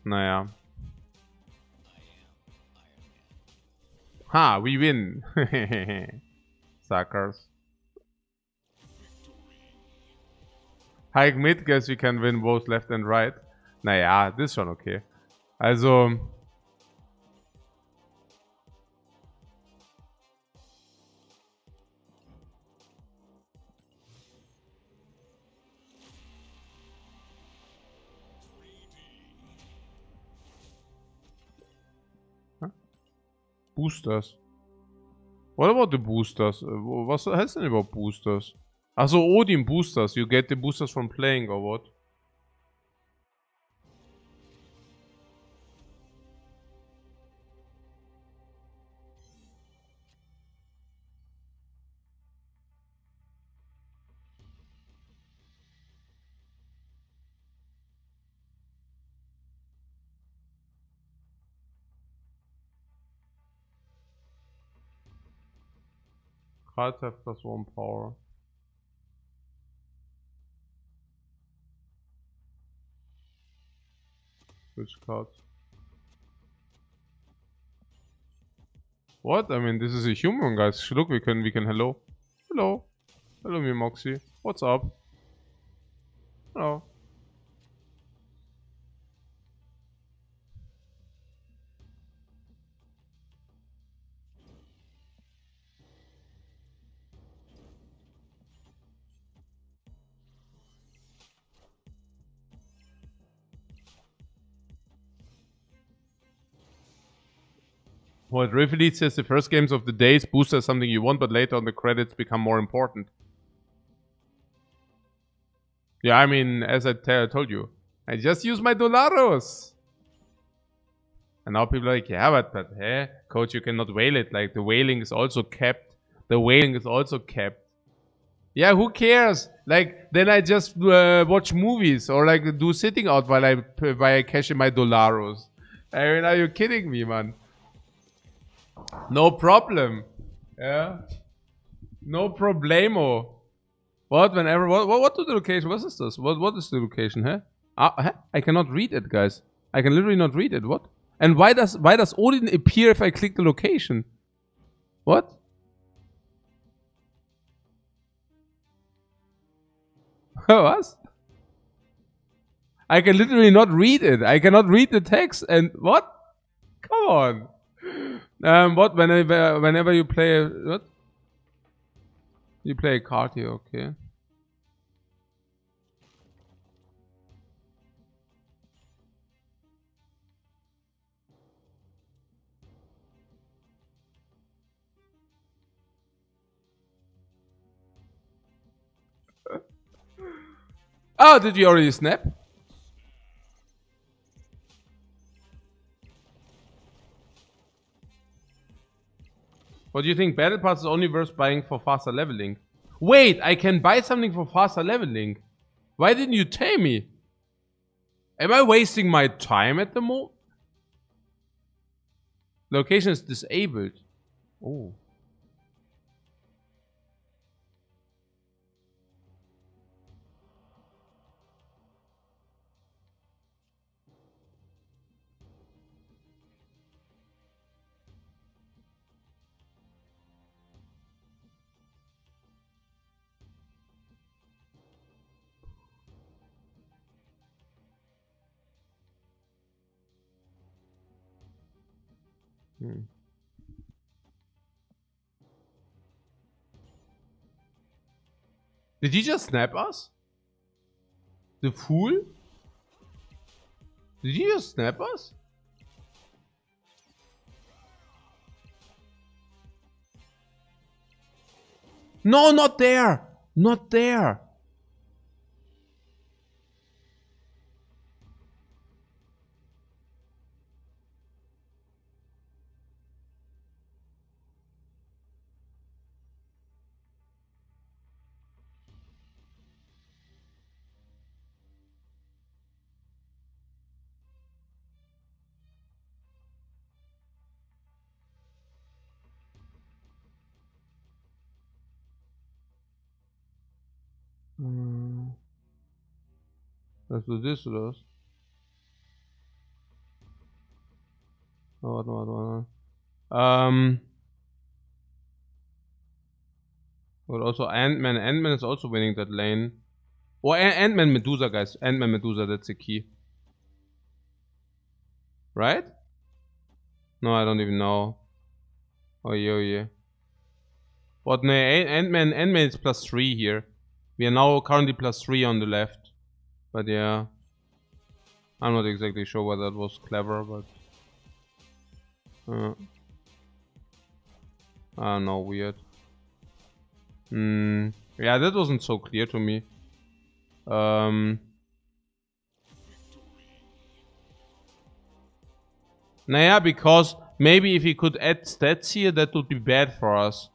Naja. Ha, we win. Suckers. Hike mid, guess we can win both left and right. Naja, das ist schon okay. Also... Boosters. What about the boosters? Was heißt denn überhaupt Boosters? Achso, Odin Boosters. You get the boosters from playing or what? Cards have +1 power. Which cards? What? I mean, this is a human, guys. Look, we can hello. Hello. Hello, me Moxie. What's up? Hello. What Riffley says, the first games of the days booster is something you want, but later on the credits become more important. Yeah, I mean, as I told you, I just use my Dolaros. And now people are like, yeah, but hey, coach, you cannot whale it. Like, the whaling is also kept. The whaling is also kept. Yeah, who cares? Like, then I just watch movies or like do sitting out while I cash in my Dolaros. I mean, are you kidding me, man? No problem. Yeah. No problemo. What? Whenever? What do the location? What is this? What is the location? Huh? Huh? I cannot read it, guys. I can literally not read it. What? And why does Odin appear if I click the location? What? What? I can literally not read it. I cannot read the text. And what? Come on. What? Whenever you play what? You play a card here, okay? Oh, did you already snap? What do you think? Battle Pass is only worth buying for faster leveling. Wait, I can buy something for faster leveling. Why didn't you tell me? Am I wasting my time at the moment? Location is disabled. Oh. Did he just snap us? The fool? Did he just snap us? No, not there! Not there! Let's do this to us. Oh, what? But also Ant-Man. Ant-Man is also winning that lane. Oh, Ant-Man Medusa, guys. Ant-Man Medusa, that's the key. Right? No, I don't even know. Oh yeah. But no, Ant-Man is +3 here. We are now currently +3 on the left. But yeah. I'm not exactly sure whether that was clever, but... I don't know, weird. Yeah, that wasn't so clear to me. Naja, because maybe if he could add stats here, that would be bad for us.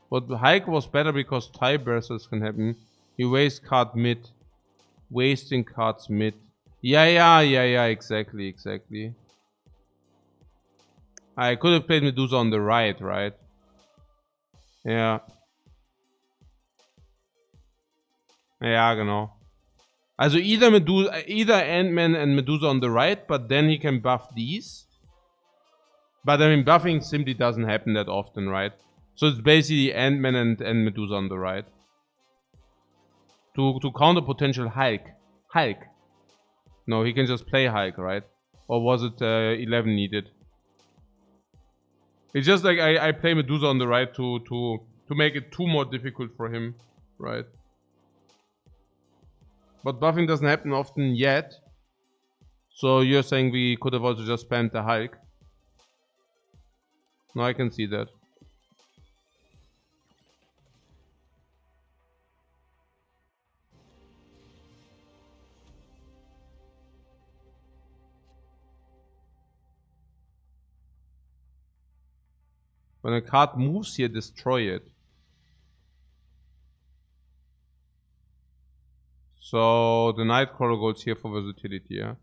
But Hike was better because tie bursters can happen. You waste card mid. Wasting cards mid. Yeah, exactly. I could have played Medusa on the right? Ja. Ja, genau. Also either Ant-Man and Medusa on the right, but then he can buff these. But I mean, buffing simply doesn't happen that often, right? So it's basically Ant-Man and Medusa on the right. To counter potential Hulk. Hulk. No, he can just play Hulk, right? Or was it 11 needed? It's just like I play Medusa on the right to make it too more difficult for him, right? But buffing doesn't happen often yet. So you're saying we could have also just spammed the Hulk? No, I can see that. When a card moves here, destroy it. So the Nightcrawler goes here for versatility, yeah?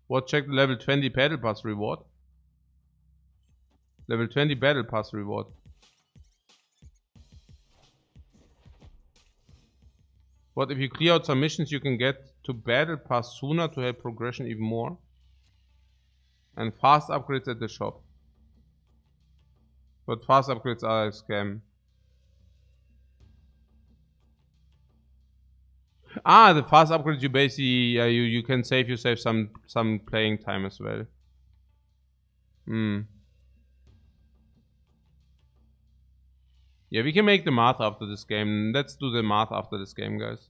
What? Check the level 20 battle pass reward. Level 20 battle pass reward. What if you clear out some missions, you can get to battle pass sooner to help progression even more? And fast upgrades at the shop. But fast upgrades are a scam. Ah, the fast upgrades you basically you can save yourself some playing time as well. Yeah, we can make the math after this game. Let's do the math after this game, guys.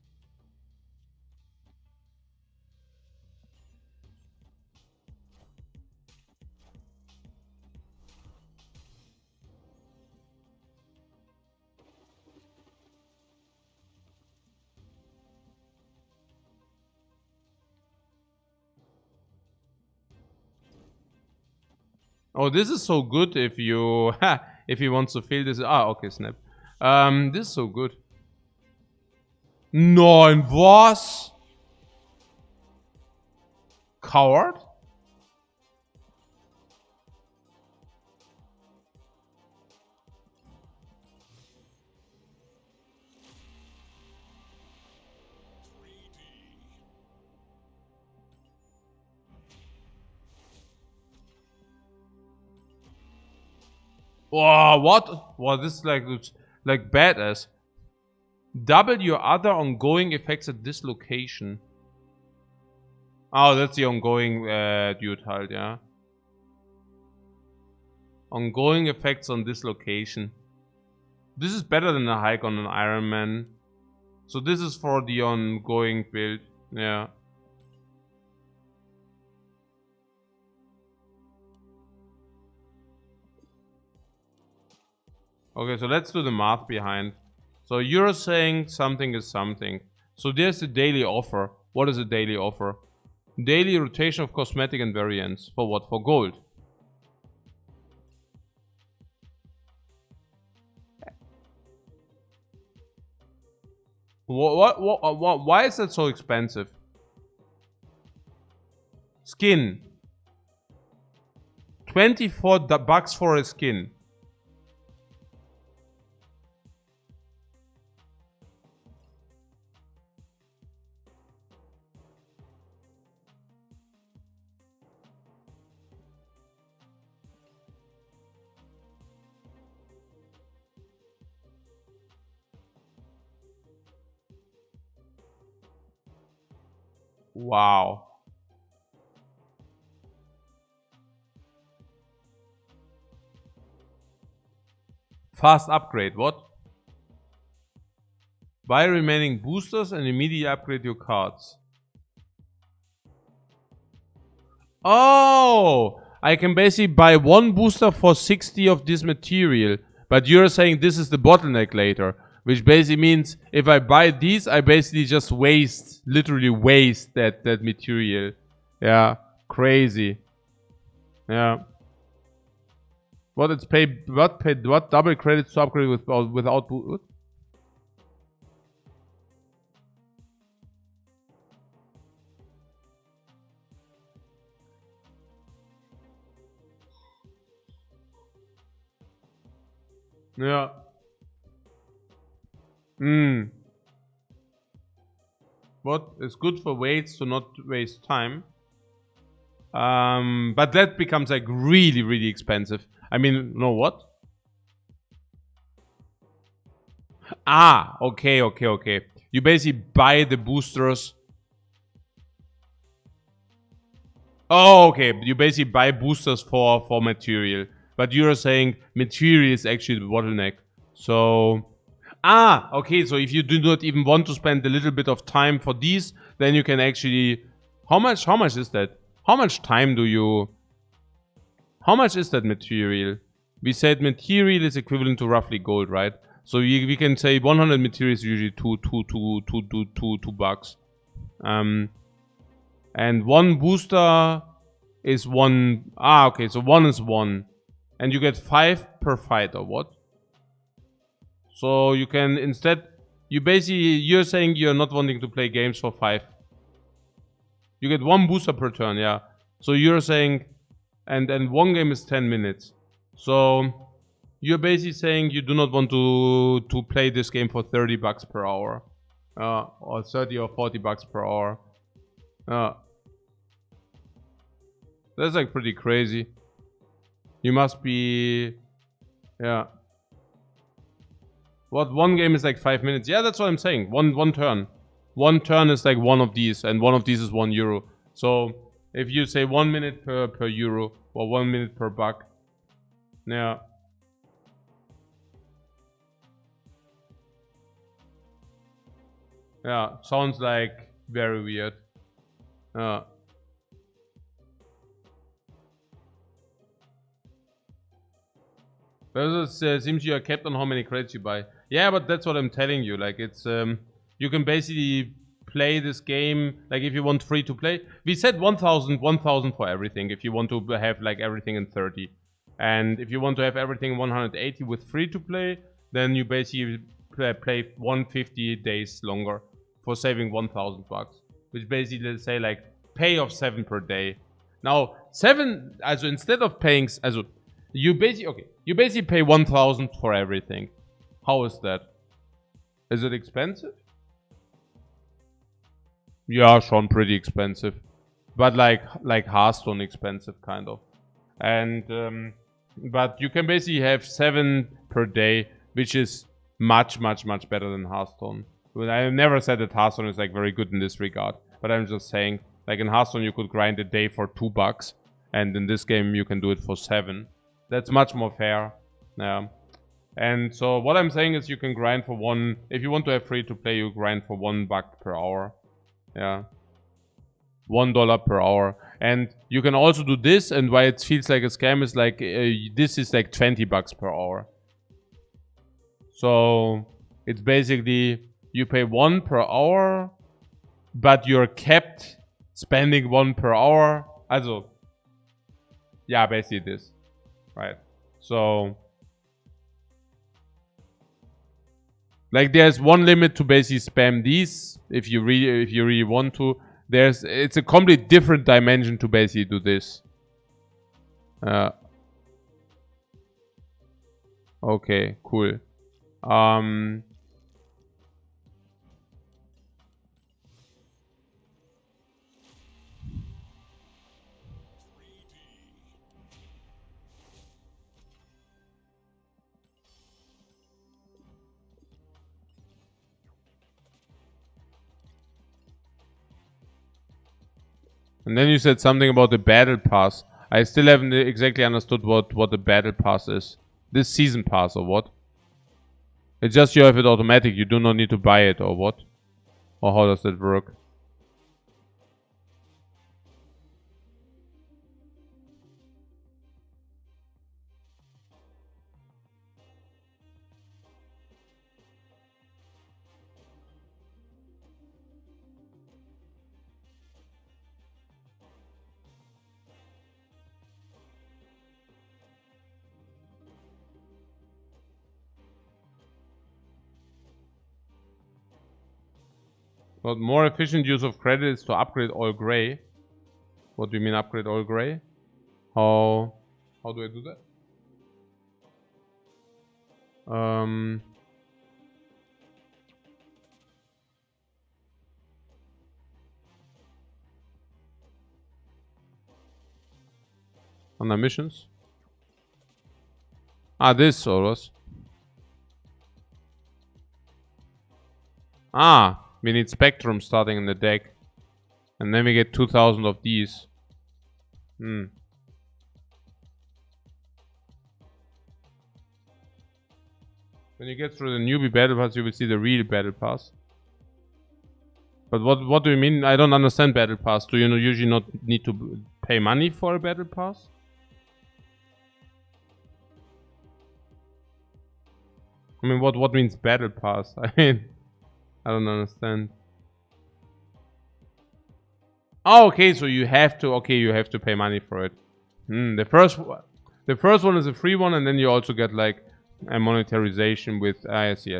Oh, this is so good if you if you want to feel this. Ah, okay, snap. This is so good. Nein, was? Coward? Wow, what? Wow, this is like badass. Double your other ongoing effects at this location. Oh, that's the ongoing dude halt, yeah. Ongoing effects on this location. This is better than a hike on an Iron Man. So this is for the ongoing build, yeah. Okay, so let's do the math behind. So you're saying something is something. So there's the daily offer. What is a daily offer? Daily rotation of cosmetic and variants. For what? For gold. What why is that so expensive? Skin. 24 bucks for a skin. Wow. Fast upgrade, what? Buy remaining boosters and immediately upgrade your cards. Oh! I can basically buy one booster for 60 of this material. But you're saying this is the bottleneck later. Which basically means if I buy these, I basically just waste, literally waste that material. Yeah, crazy. Yeah. What it's paid? What double credits to upgrade without what? Yeah. What is good for weights to not waste time. But that becomes like really, really expensive. I mean, no, what? Ah, okay. You basically buy the boosters. Oh, okay. You basically buy boosters for material. But you're saying material is actually the bottleneck. So, okay. So if you do not even want to spend a little bit of time for these, then you can actually. How much is that? How much time do you? How much is that material? We said material is equivalent to roughly gold, right? So we can say 100 material is usually two bucks. And one booster is one. Okay, so one is one. And you get 5 per fight, or what? So you can instead. You're saying you're not wanting to play games for 5. You get one booster per turn, yeah. So you're saying. And one game is 10 minutes. So you're basically saying you do not want to play this game for 30 bucks per hour. Or 30 or 40 bucks per hour. That's like pretty crazy. You must be... Yeah. What, one game is like 5 minutes? Yeah, that's what I'm saying. One turn. One turn is like one of these, and one of these is €1. So if you say 1 minute per euro, or 1 minute per buck. Yeah. Yeah, sounds like very weird. But it seems you are capped on how many credits you buy. Yeah, but that's what I'm telling you. Like, it's you can basically play this game. Like, if you want free to play, we said 1,000 for everything. If you want to have like everything in 30, and if you want to have everything in 180 with free to play, then you basically play 150 days longer for saving 1,000 bucks, which basically let's say like pay of 7 per day. Now 7, also instead of paying, also you basically pay 1,000 for everything. How is that? Is it expensive? Yeah, schon pretty expensive, but like Hearthstone expensive kind of. And but you can basically have 7 per day, which is much better than Hearthstone. Well, I never said that Hearthstone is like very good in this regard, but I'm just saying, like in Hearthstone you could grind a day for $2, and in this game you can do it for 7. That's much more fair. Yeah. And so what I'm saying is you can grind for one. If you want to have free to play, you grind for $1 per hour. Yeah. $1 per hour. And you can also do this, and why it feels like a scam is like this is like $20 per hour. So it's basically you pay 1 per hour, but you're kept spending 1 per hour. Also, yeah, basically this, right? So, like, there's one limit to basically spam these if you really want to. It's a completely different dimension to basically do this. Okay, cool. And then you said something about the battle pass. I still haven't exactly understood what the battle pass is. This season pass or what? It's just you have it automatic. You do not need to buy it or what? Or how does that work? But more efficient use of credit is to upgrade all gray. What do you mean upgrade all gray? How do I do that? Under missions. Ah, this or was. Ah, we need Spectrum starting in the deck. And then we get 2000 of these. When you get through the newbie battle pass, you will see the real battle pass. But what do you mean? I don't understand battle pass. Do you usually not need to pay money for a battle pass? I mean, what means battle pass? I mean, I don't understand. Oh, okay, so you have to. Okay, you have to pay money for it. The first one is a free one, and then you also get like a monetarization with. I see.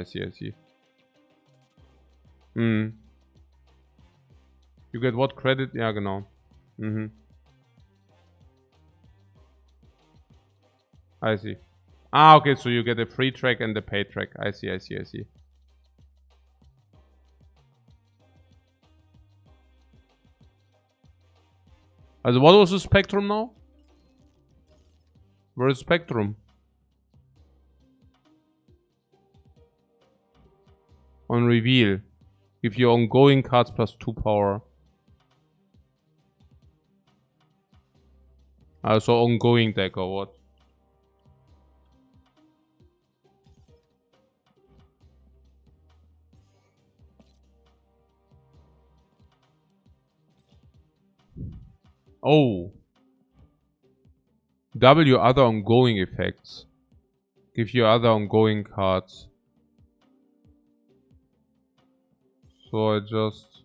You get what credit? Yeah, genau. I see. Ah, okay, so you get a free track and the paid track. I see. Also, what was the Spectrum now? Where is Spectrum? On reveal. Give your ongoing cards plus 2 power. So ongoing deck or what? Oh. W other ongoing effects. Give you other ongoing cards. So I just...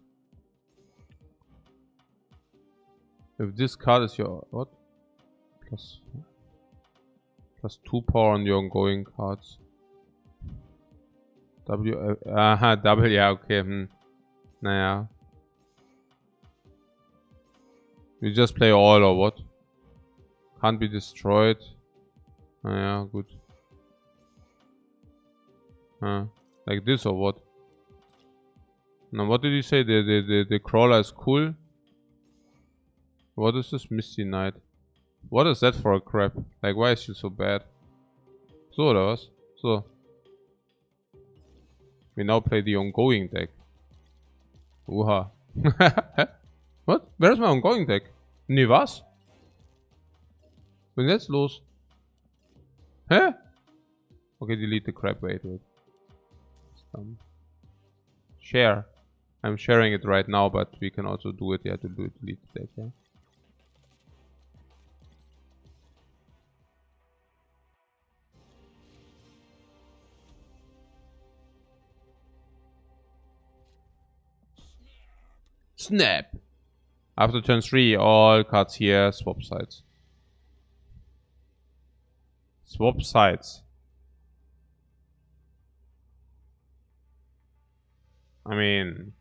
If this card is your... What? Plus 2 power on your ongoing cards. W... W, ja, okay. Naja. You just play all or what? Can't be destroyed. Naja, gut. Like this or what? Now what did you say? The crawler is cool? What is this Misty Knight? What is that for a crap? Like why is she so bad? So oder was? So. We now play the ongoing deck. Oha. What? Where's my ongoing deck? Nee, was? Was ist jetzt los? Hä? Okay, delete the crap. Wait. Share. I'm sharing it right now, but we can also do it. Yeah, to do it, delete the deck. Yeah. Snap! After turn 3, all cards here swap sides. Swap sides. I mean...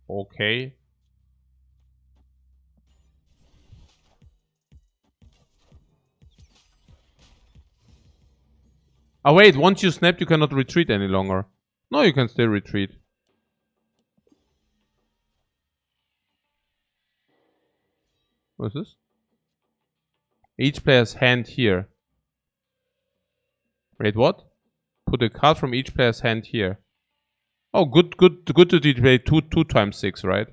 Okay. Oh wait, once you snapped you cannot retreat any longer. No, you can still retreat. What is this? Each player's hand here. Wait, what? Put a card from each player's hand here. Oh, good to play 2 times 6, right?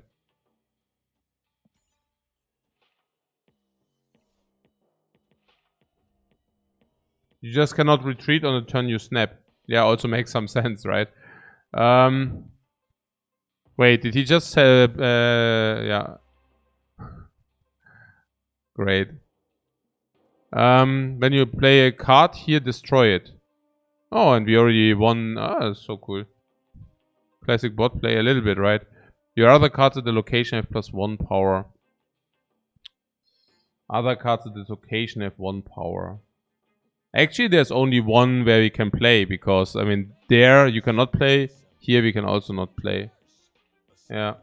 You just cannot retreat on the turn you snap. Yeah, also makes some sense, right? Wait, did he just say... yeah. Great. When you play a card here, destroy it. Oh, and we already won. Ah, that's so cool. Classic bot play a little bit, right? Your other cards at the location have +1 power. Other cards at this location have 1 power. Actually, there's only one where we can play, because, I mean, there you cannot play. Here we can also not play. Yeah.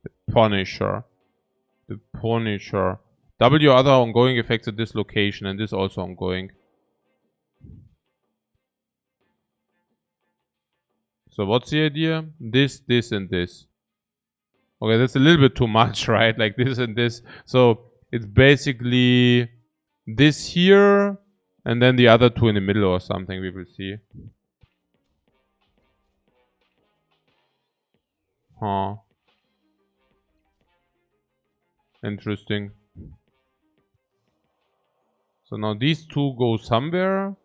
The Punisher. The Punisher. W other ongoing effects at this location, and this also ongoing. So what's the idea? This, and this. Okay, that's a little bit too much, right? Like this and this. So it's basically this here, and then the other two in the middle or something, we will see. Huh. Interesting. So now these two go somewhere.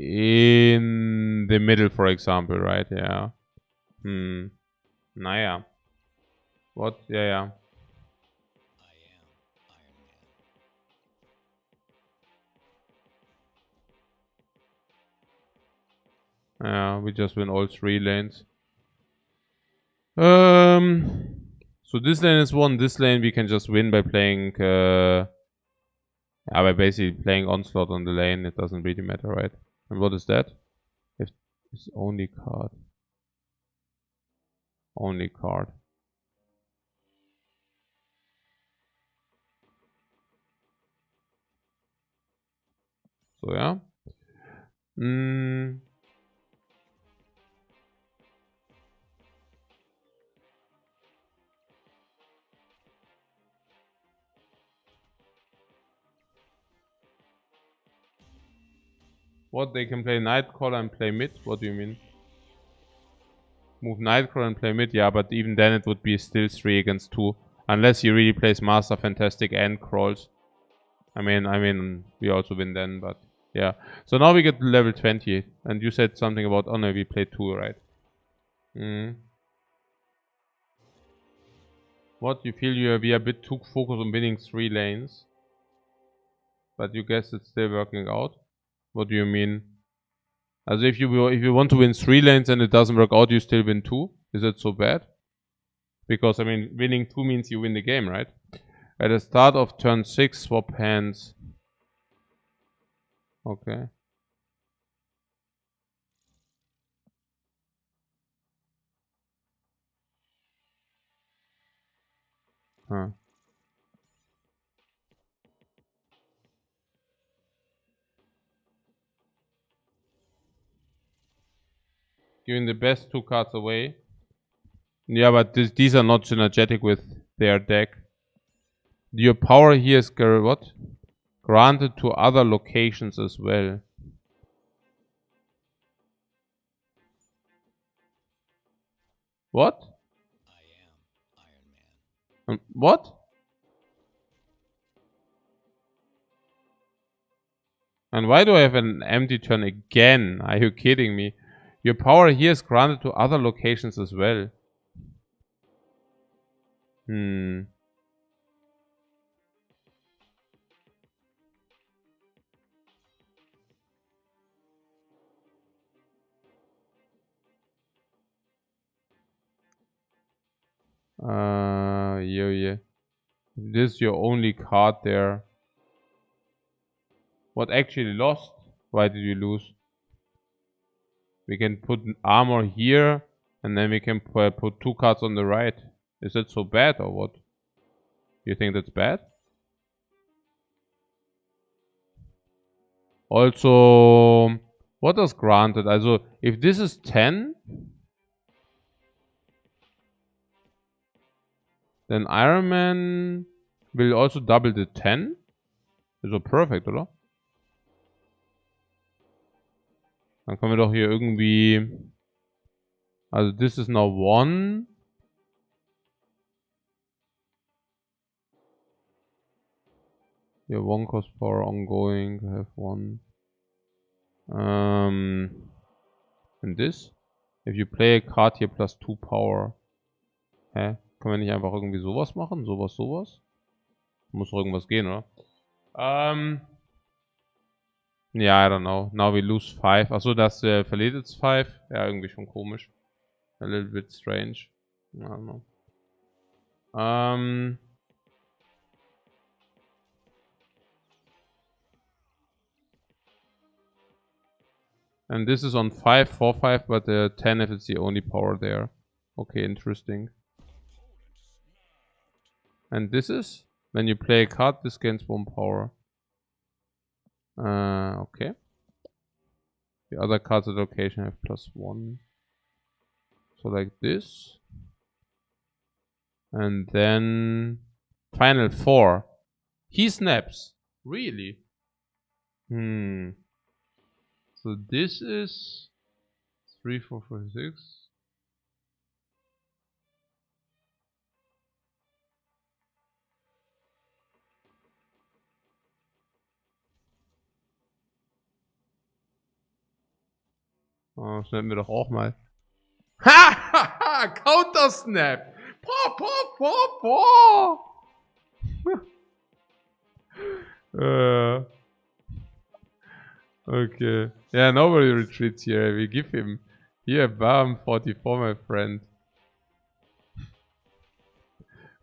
In the middle, for example, right? Yeah. Naja. What? Yeah, yeah. Yeah, we just win all 3 lanes. So this lane is won. This lane we can just win by playing, by basically playing onslaught on the lane. It doesn't really matter, right? And what is that? If it's only card. Only card. So yeah. What, they can play Nightcrawler and play mid? What do you mean? Move Nightcrawler and play mid? Yeah, but even then it would be still 3 against 2. Unless he really plays Master Fantastic and crawls. I mean, we also win then, but yeah. So now we get level 20. And you said something about, oh no, we played 2, right? What, you feel we are a bit too focused on winning 3 lanes? But you guess it's still working out? What do you mean? As if you want to win 3 lanes and it doesn't work out, you still win 2? Is that so bad? Because, I mean, winning 2 means you win the game, right? At the start of turn 6, swap hands. Okay. Huh. Giving the best 2 cards away. Yeah, but these are not synergetic with their deck. Your power here is what? Granted to other locations as well. What? What? And why do I have an empty turn again? Are you kidding me? Your power here is granted to other locations as well. Yeah. This is your only card there. What actually lost? Why did you lose? We can put armor here, and then we can put 2 cards on the right. Is that so bad or what? You think that's bad? Also, what is granted? Also, if this is 10, then Iron Man will also double the 10. Ist so perfekt, oder? Dann können wir doch hier irgendwie... Also, this is now 1. Yeah, 1 cost power ongoing. Have 1. And this? If you play a card here plus 2 power. Hä? Können wir nicht einfach irgendwie sowas machen? Sowas? Muss doch irgendwas gehen, oder? Ja, I don't know. Now we lose 5. Achso, das verliert jetzt 5. Ja, irgendwie schon komisch. A little bit strange. I don't know. And this is on 5, 4, 5, but 10 if it's the only power there. Okay, interesting. And this is? When you play a card, this gains 1 power. Okay. The other cards at location have +1. So like this. And then final 4. He snaps. Really? So this is 3, 4, 4, 6. Oh, schnappen wir doch auch mal. Ha! Counter Snap! Okay. Yeah, nobody retreats here. We give him here bam 44, my friend.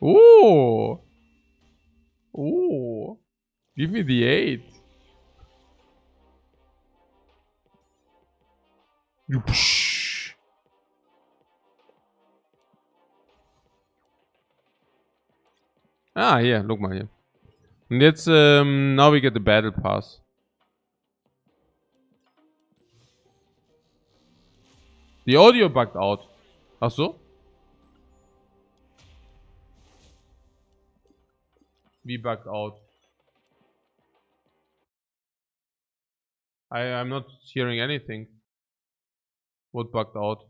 Ooh! Ooh! Give me the 8. Ah, hier, look mal hier. Und jetzt, now we get the battle pass. The audio bugged out. Ach so? Wie bugged out? I'm not hearing anything. What bugged out?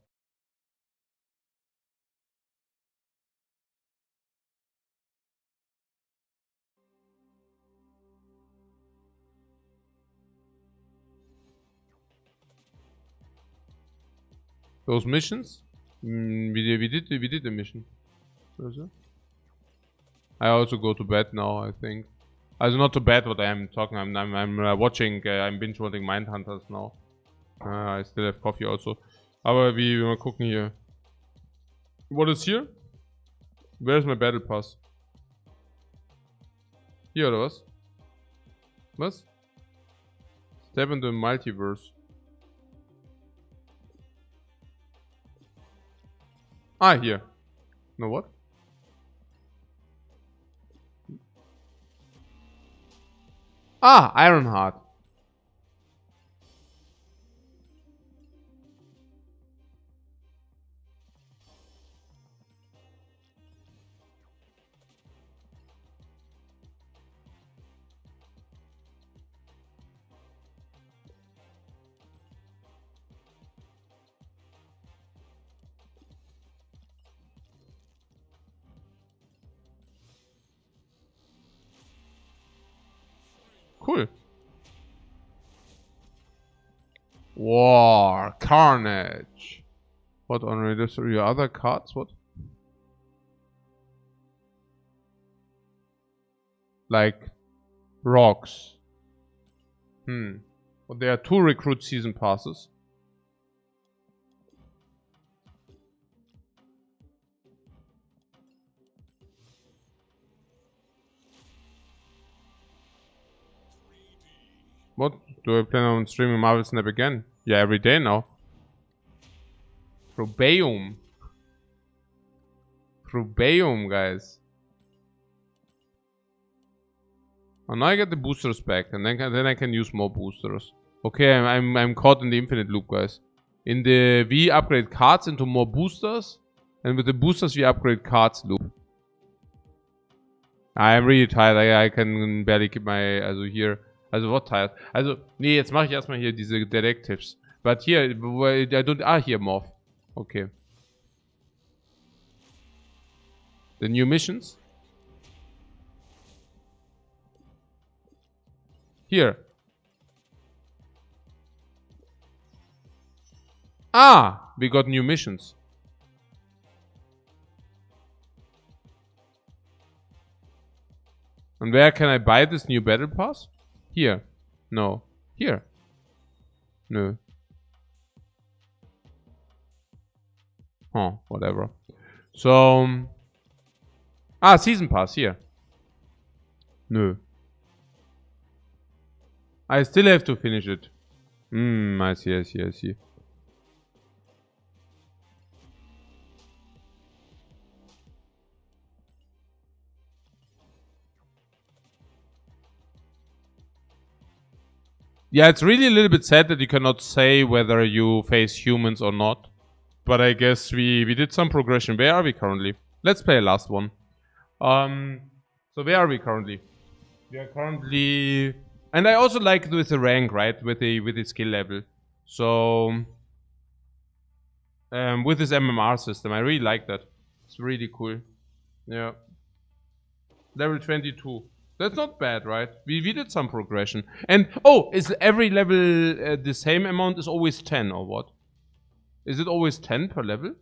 Those missions? We did the mission. I also go to bed now, I think. Also not to bed, but I'm talking. I'm watching. I'm binge watching Mindhunters now. I still have coffee also. Aber wir mal gucken hier. What is here? Where's my battle pass? Hier oder was? Was? Step into the multiverse. Ah, here. No what? Ah, Ironheart. Cool. War, Carnage. What on your other cards? What? Like rocks. But there are 2 recruit season passes. What? Do I plan on streaming Marvel Snap again? Yeah, every day now. Probeum. Probeum, guys. And now I get the boosters back, and then I can use more boosters. Okay, I'm caught in the infinite loop, guys. In the we upgrade cards into more boosters, and with the boosters we upgrade cards loop. I'm really tired. I can barely keep my here. Also what tired? Also nee, jetzt mache ich erstmal hier diese Directives. But here I don't here Morph. Okay. The new missions. Here. Ah, we got new missions. And where can I buy this new battle pass? Here. No. Here. No. Huh, whatever. So... season pass, here. No. I still have to finish it. I see. Yeah, it's really a little bit sad that you cannot say whether you face humans or not. But I guess we did some progression. Where are we currently? Let's play a last one. So where are we currently? We are currently... And I also like with the rank, right? With the skill level. So... with this MMR system, I really like that. It's really cool. Yeah. Level 22. That's not bad, right? We did some progression. And, oh, is every level the same amount is always 10 or what? Is it always 10 per level?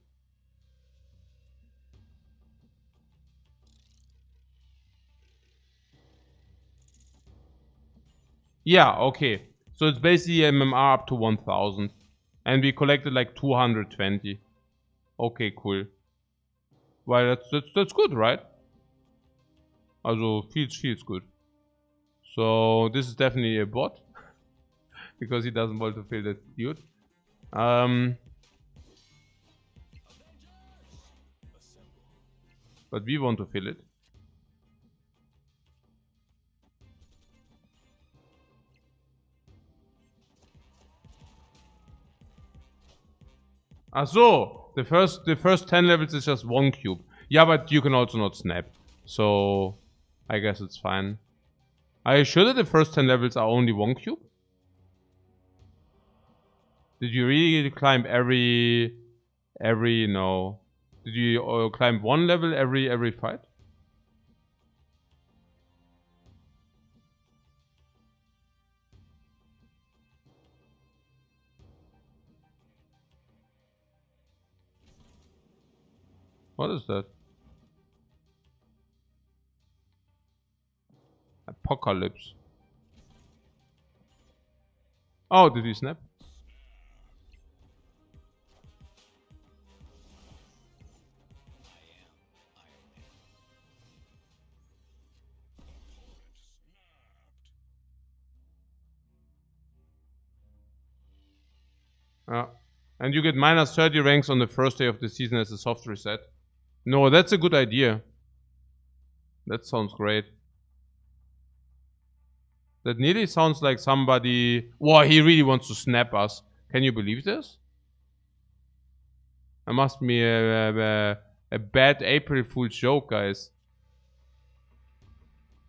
Yeah, okay. So it's basically MMR up to 1000. And we collected like 220. Okay, cool. Well, that's good, right? Also, feels good. So, this is definitely a bot. Because he doesn't want to fill that dude. But we want to fill it. Ah, so the first 10 levels is just 1 cube. Yeah, but you can also not snap. So I guess it's fine. Are you sure that the first 10 levels are only 1 cube? Did you really climb every no? Did you climb 1 level every fight? What is that? Apocalypse. Oh, did he snap? And you get minus 30 ranks on the first day of the season as a soft reset. No, that's a good idea. That sounds great. That nearly sounds like somebody... Wow, he really wants to snap us. Can you believe this? That must be a bad April Fool's joke, guys.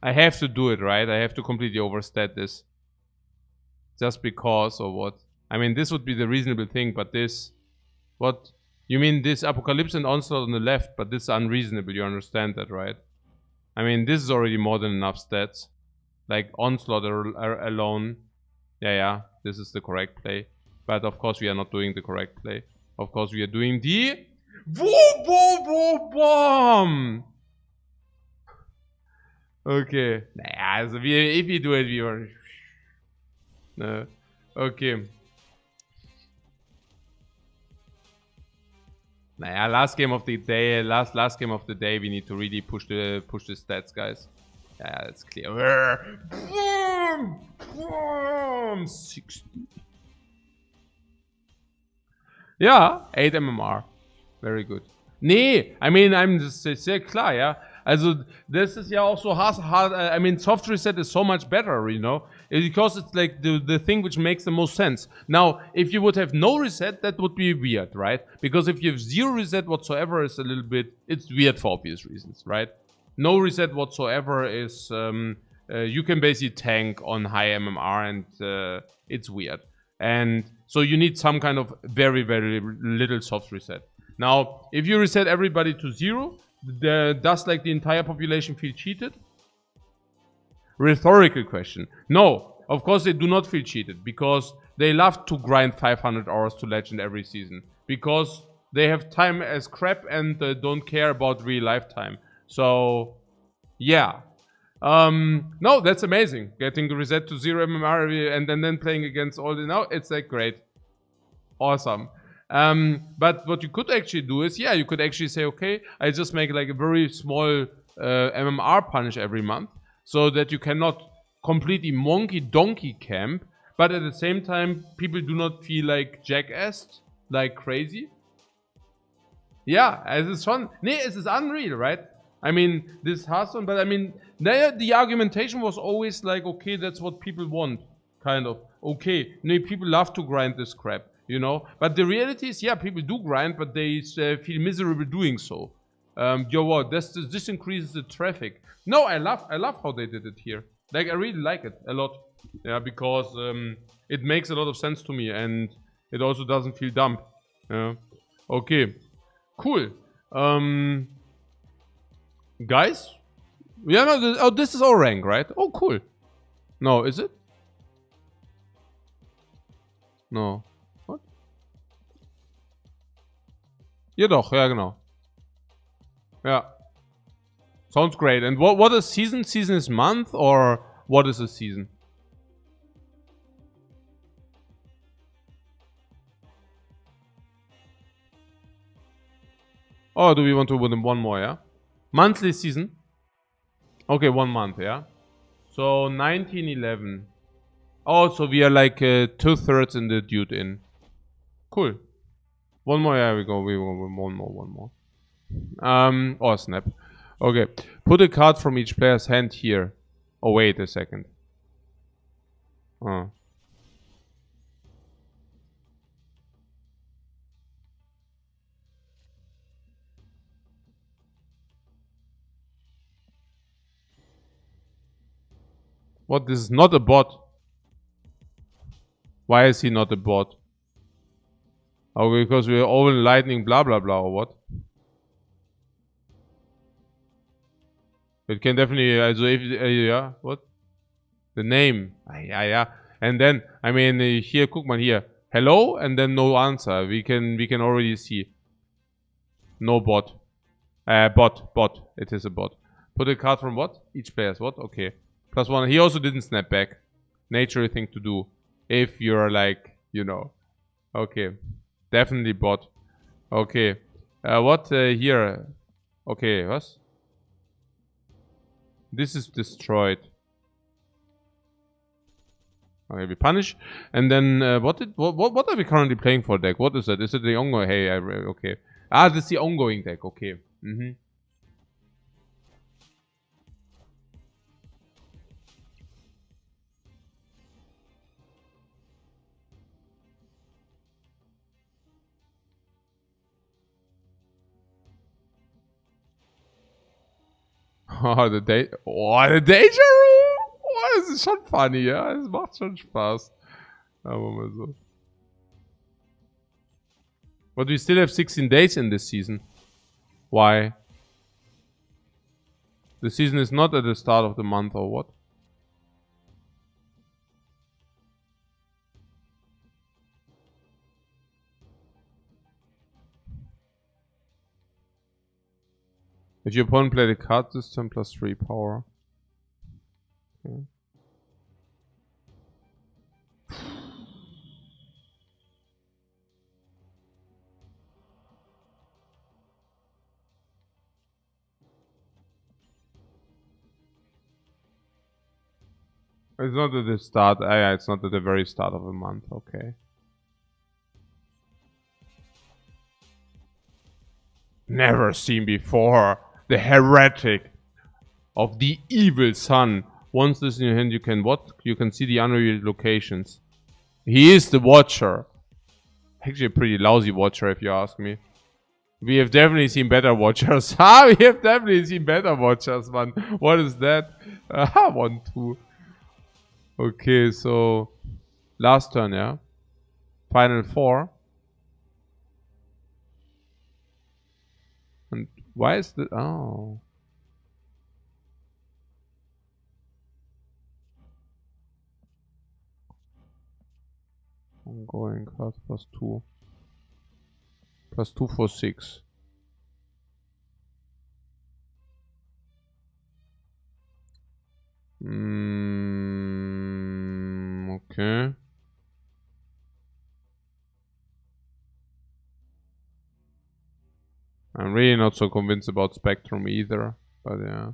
I have to do it, right? I have to completely overstat this. Just because, or what? I mean, this would be the reasonable thing, but this... What? You mean this Apocalypse and Onslaught on the left, but this is unreasonable, you understand that, right? I mean, this is already more than enough stats. Like, Onslaught alone. Yeah, this is the correct play. But of course we are not doing the correct play. Of course we are doing the... Bomb! Okay. Naja, also if we do it, we are... No. Okay. Naja, last game of the day, last game of the day, we need to really push the stats, guys. Yeah, that's clear. Boom! 60. Ja, 8 MMR. Very good. Nee, I mean, das ist sehr klar, ja. Also, das ist ja auch so hard. I mean, soft reset is so much better, you know, because it's like the thing which makes the most sense. Now, if you would have no reset, that would be weird, right? Because if you have 0 reset whatsoever, is a little bit, it's weird for obvious reasons, right? No reset whatsoever is, you can basically tank on high MMR and it's weird. And so you need some kind of very, very little soft reset. Now, if you reset everybody to 0, does like the entire population feel cheated? Rhetorical question. No, of course they do not feel cheated, because they love to grind 500 hours to legend every season. Because they have time as crap and don't care about real lifetime. So, yeah. No, that's amazing. Getting reset to 0 MMR and then playing against all the... Now, it's like great. Awesome. But what you could actually do is, yeah, you could actually say, okay, I just make like a very small MMR punish every month, so that you cannot completely monkey donkey camp, but at the same time, people do not feel like jackassed, like crazy. Yeah, es ist schon, nee, es ist unreal, right? I mean, this has one, but I mean, the argumentation was always like, okay, that's what people want, kind of. Okay, no, people love to grind this crap, you know. But the reality is, yeah, people do grind, but they feel miserable doing so. Yo, what? This increases the traffic. No, I love how they did it here. Like, I really like it a lot. Yeah, because it makes a lot of sense to me, and it also doesn't feel dumb. Yeah. Okay. Cool. Guys? Yeah, no, this is our rank, right? Oh, cool. No, is it? No. What? Ja doch, ja genau. Yeah. Sounds great. And what is season? Season is month, or what is a season? Oh, do we want to win one more, yeah? Monthly season? Okay, 1 month, yeah? So 1911. Oh, so we are like 2/3 in the dude in. Cool. One more, yeah, we go. One more. Oh snap. Okay. Put a card from each player's hand here. Oh, wait a second. Oh. What? This is not a bot. Why is he not a bot? Oh, because we're all lightning blah blah blah or what? It can definitely, also if, yeah, what? The name. Yeah. And then, I mean, here, guck mal here. Hello, and then no answer. We can already see. No bot. Bot. It is a bot. Put a card from what? Each player's what? Okay. +1. He also didn't snap back. Nature thing to do. If you're like, you know. Okay. Definitely bot. Okay. What here? Okay, what? This is destroyed. Okay, we punish. And then what are we currently playing for deck? What is that? Is it the ongoing? Hey, okay. Ah, this is the ongoing deck. Okay. Oh, the Danger Room! Oh, das ist schon funny, ja. Es macht schon Spaß. Aber mal so. But we still have 16 days in this season. Why? The season is not at the start of the month or what? If your opponent played a card this turn, +3 power. Okay. It's not at the start. Yeah, it's not at the very start of a month. Okay. Never seen before. The heretic of the evil sun. Once this in your hand, you can what? You can see the unrevealed locations. He is the Watcher. Actually, a pretty lousy Watcher, if you ask me. We have definitely seen better Watchers. We have definitely seen better Watchers, man. What is that? 1, 2. Okay, so last turn, yeah. Final 4. And why is the oh? Ongoing cards +2. +2 for 6. Okay. I'm really not so convinced about Spectrum either, but yeah.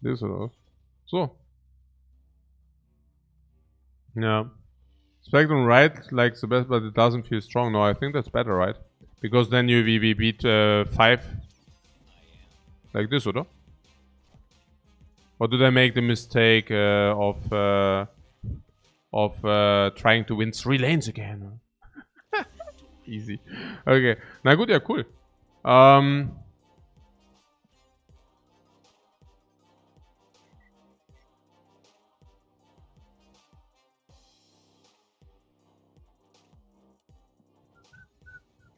Das oder was? So. Yeah. Spectrum right, like the best, but it doesn't feel strong. No, I think that's better, right? Because then we beat 5 like this, oder? Or did I make the mistake of trying to win 3 lanes again? Easy. Okay. Na gut, ja, cool.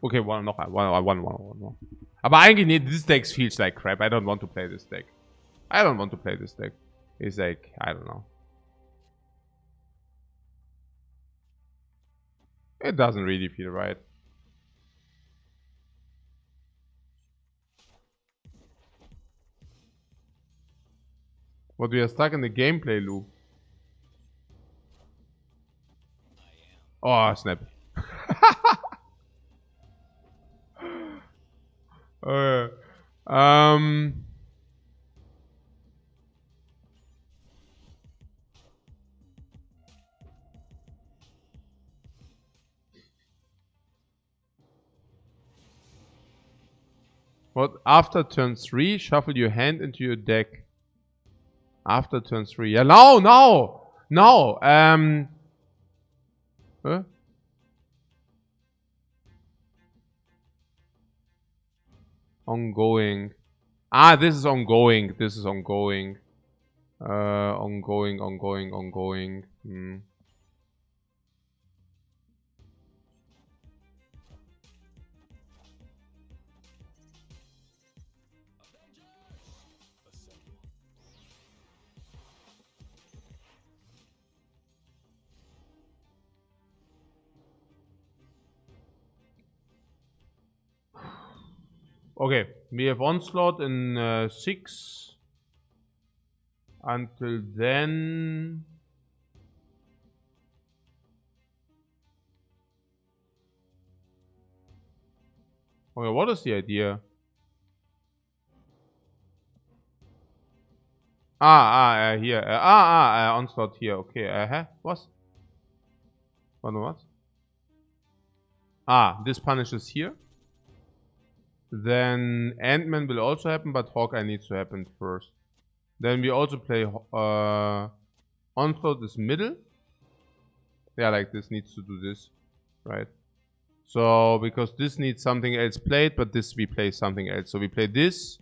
Okay, one. Aber eigentlich, nee, this deck feels like crap. I don't want to play this deck. It's like, I don't know. It doesn't really feel right. But we are stuck in the gameplay loop. Oh, snap. What? After turn 3, shuffle your hand into your deck. After turn 3. Yeah, no! Huh? Ongoing. Ah, this is ongoing. Ongoing. Okay, we have onslaught in 6. Until then... Okay, what is the idea? Here. Onslaught here. Okay, what? What? This punishes here. Then Ant-Man will also happen, but Hawkeye needs to happen first. Then we also play Onslaught is middle. Yeah, like this needs to do this, right? So, because this needs something else played, but this we play something else. So we play this.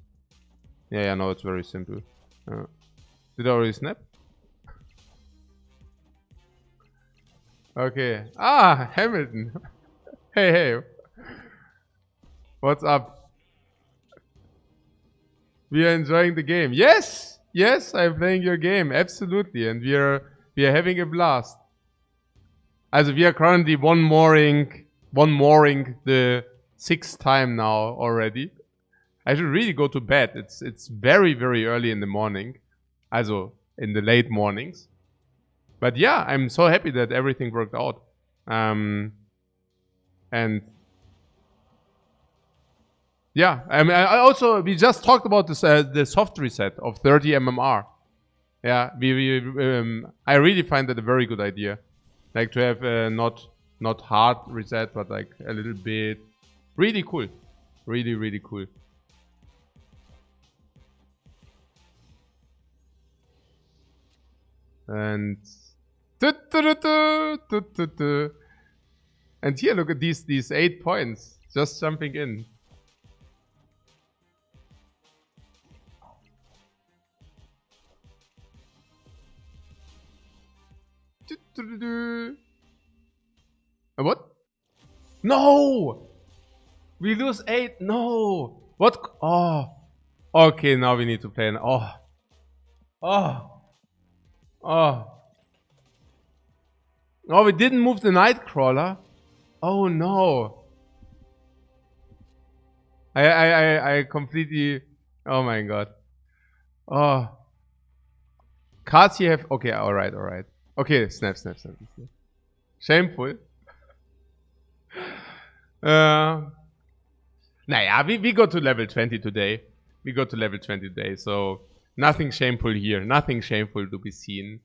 Yeah, no, it's very simple. Did I already snap? Okay. Hamilton. Hey. What's up? We are enjoying the game. Yes, I'm playing your game. Absolutely. And we are having a blast. Also, we are currently one mooring the 6th time now already. I should really go to bed. It's very, very early in the morning. Also, in the late mornings. But yeah, I'm so happy that everything worked out. And yeah, I mean, I also, we just talked about this, the soft reset of 30 MMR. Yeah, I really find that a very good idea. Like to have not hard reset, but like a little bit. Really cool. Really cool. And and here, look at these 8 points just jumping in. What? No! We lose 8. No! What? Oh. Okay, now we need to play. Oh, we didn't move the Nightcrawler. Oh no. I completely. Oh my god. Oh. Cards you have. Okay, alright. Okay, snap. Shameful. Naja, we go to level 20 today. So Nothing shameful here. Nothing shameful to be seen.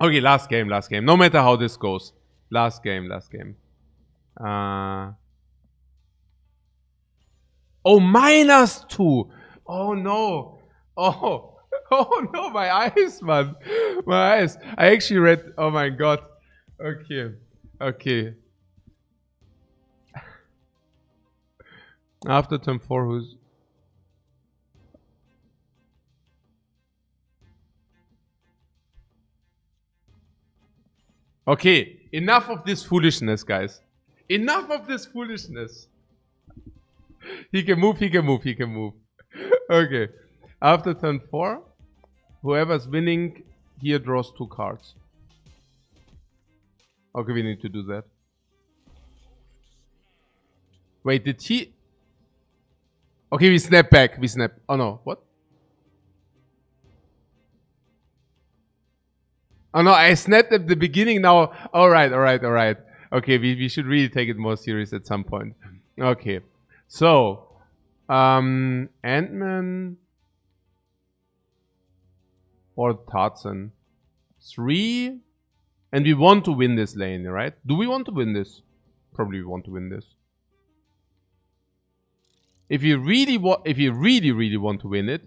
Okay, last game. No matter how this goes. Last game. Oh, -2. Oh, no. Oh. Oh, no, my eyes, man. My eyes. I actually read... Oh, my God. Okay. After turn 4, who's... Okay, enough of this foolishness, guys. Enough of this foolishness. He can move. Okay. After turn 4, whoever's winning here draws 2 cards. Okay, we need to do that. Wait, did he... Okay, we snap back. Oh no, what? Oh no, I snapped at the beginning now. Alright. Okay, we should really take it more serious at some point. Okay. So, Ant-Man or Tarzan. 3. And we want to win this lane, right? Do we want to win this? Probably we want to win this. If you really want to win it,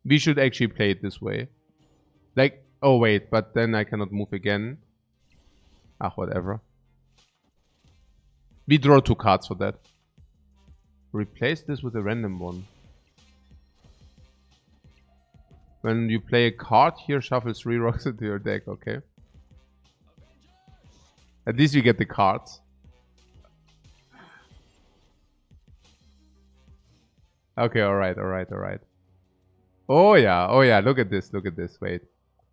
we should actually play it this way. Like, oh wait, but then I cannot move again. Whatever. We draw 2 cards for that. Replace this with a random one. When you play a card here, shuffle 3 rocks into your deck, okay? At least we get the cards. Okay, alright. Oh yeah, look at this. Wait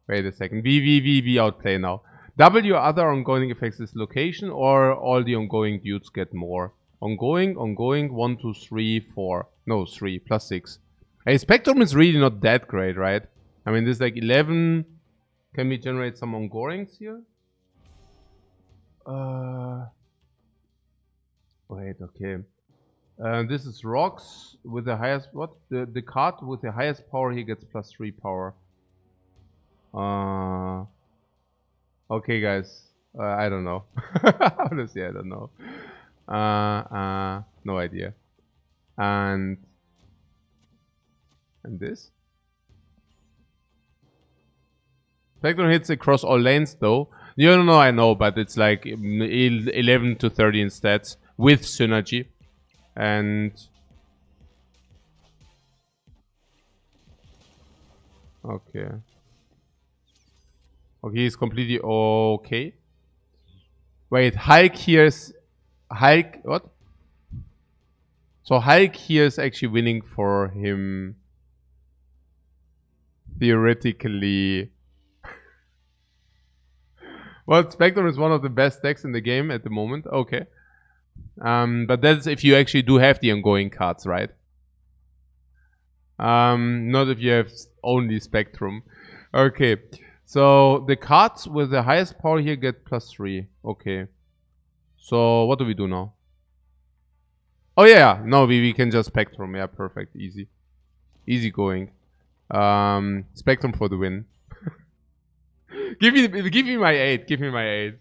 a second. We outplay now. W other ongoing effects this location, or all the ongoing dudes get more. Ongoing, 1, 2, 3, 4. No, 3, plus 6. Hey, Spectrum is really not that great, right? I mean, there's like 11. Can we generate some ongoings here? Wait, okay. This is rocks with the highest... What? The card with the highest power, he gets plus 3 power. Okay, guys. I don't know. Honestly, I don't know. No idea. And this? Spectrum hits across all lanes, though. No, I know, but it's like 11 to 30 in stats with synergy. And... Okay. Okay, he's completely okay. Wait, Hulk here's... Hulk... What? So Hulk here is actually winning for him. Theoretically... Well, Spectrum is one of the best decks in the game at the moment. Okay. But that's if you actually do have the ongoing cards, right? Not if you have only Spectrum. Okay. So the cards with the highest power here get plus 3. Okay. So what do we do now? Oh yeah. No, we can just Spectrum. Yeah, perfect. Easy. Easy going. Spectrum for the win. Give me my 8. Give me my 8.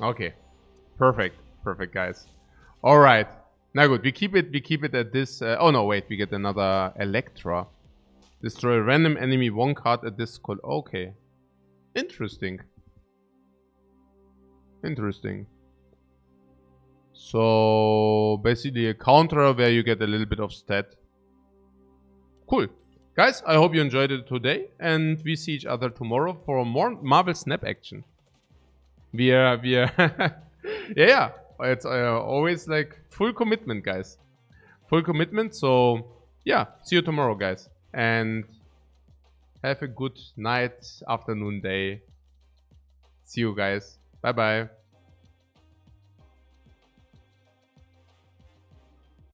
Okay. Perfect, guys. All right. Now good. We keep it at this. Oh no, wait. We get another Electra. Destroy a random enemy 1 card at this call. Okay. Interesting. So basically a counter where you get a little bit of stat. Cool. Guys, I hope you enjoyed it today, and we see each other tomorrow for more Marvel Snap action. Yeah. It's always like full commitment, guys. Full commitment. So yeah, see you tomorrow, guys. and have a good night, afternoon, day. See you guys. Bye bye.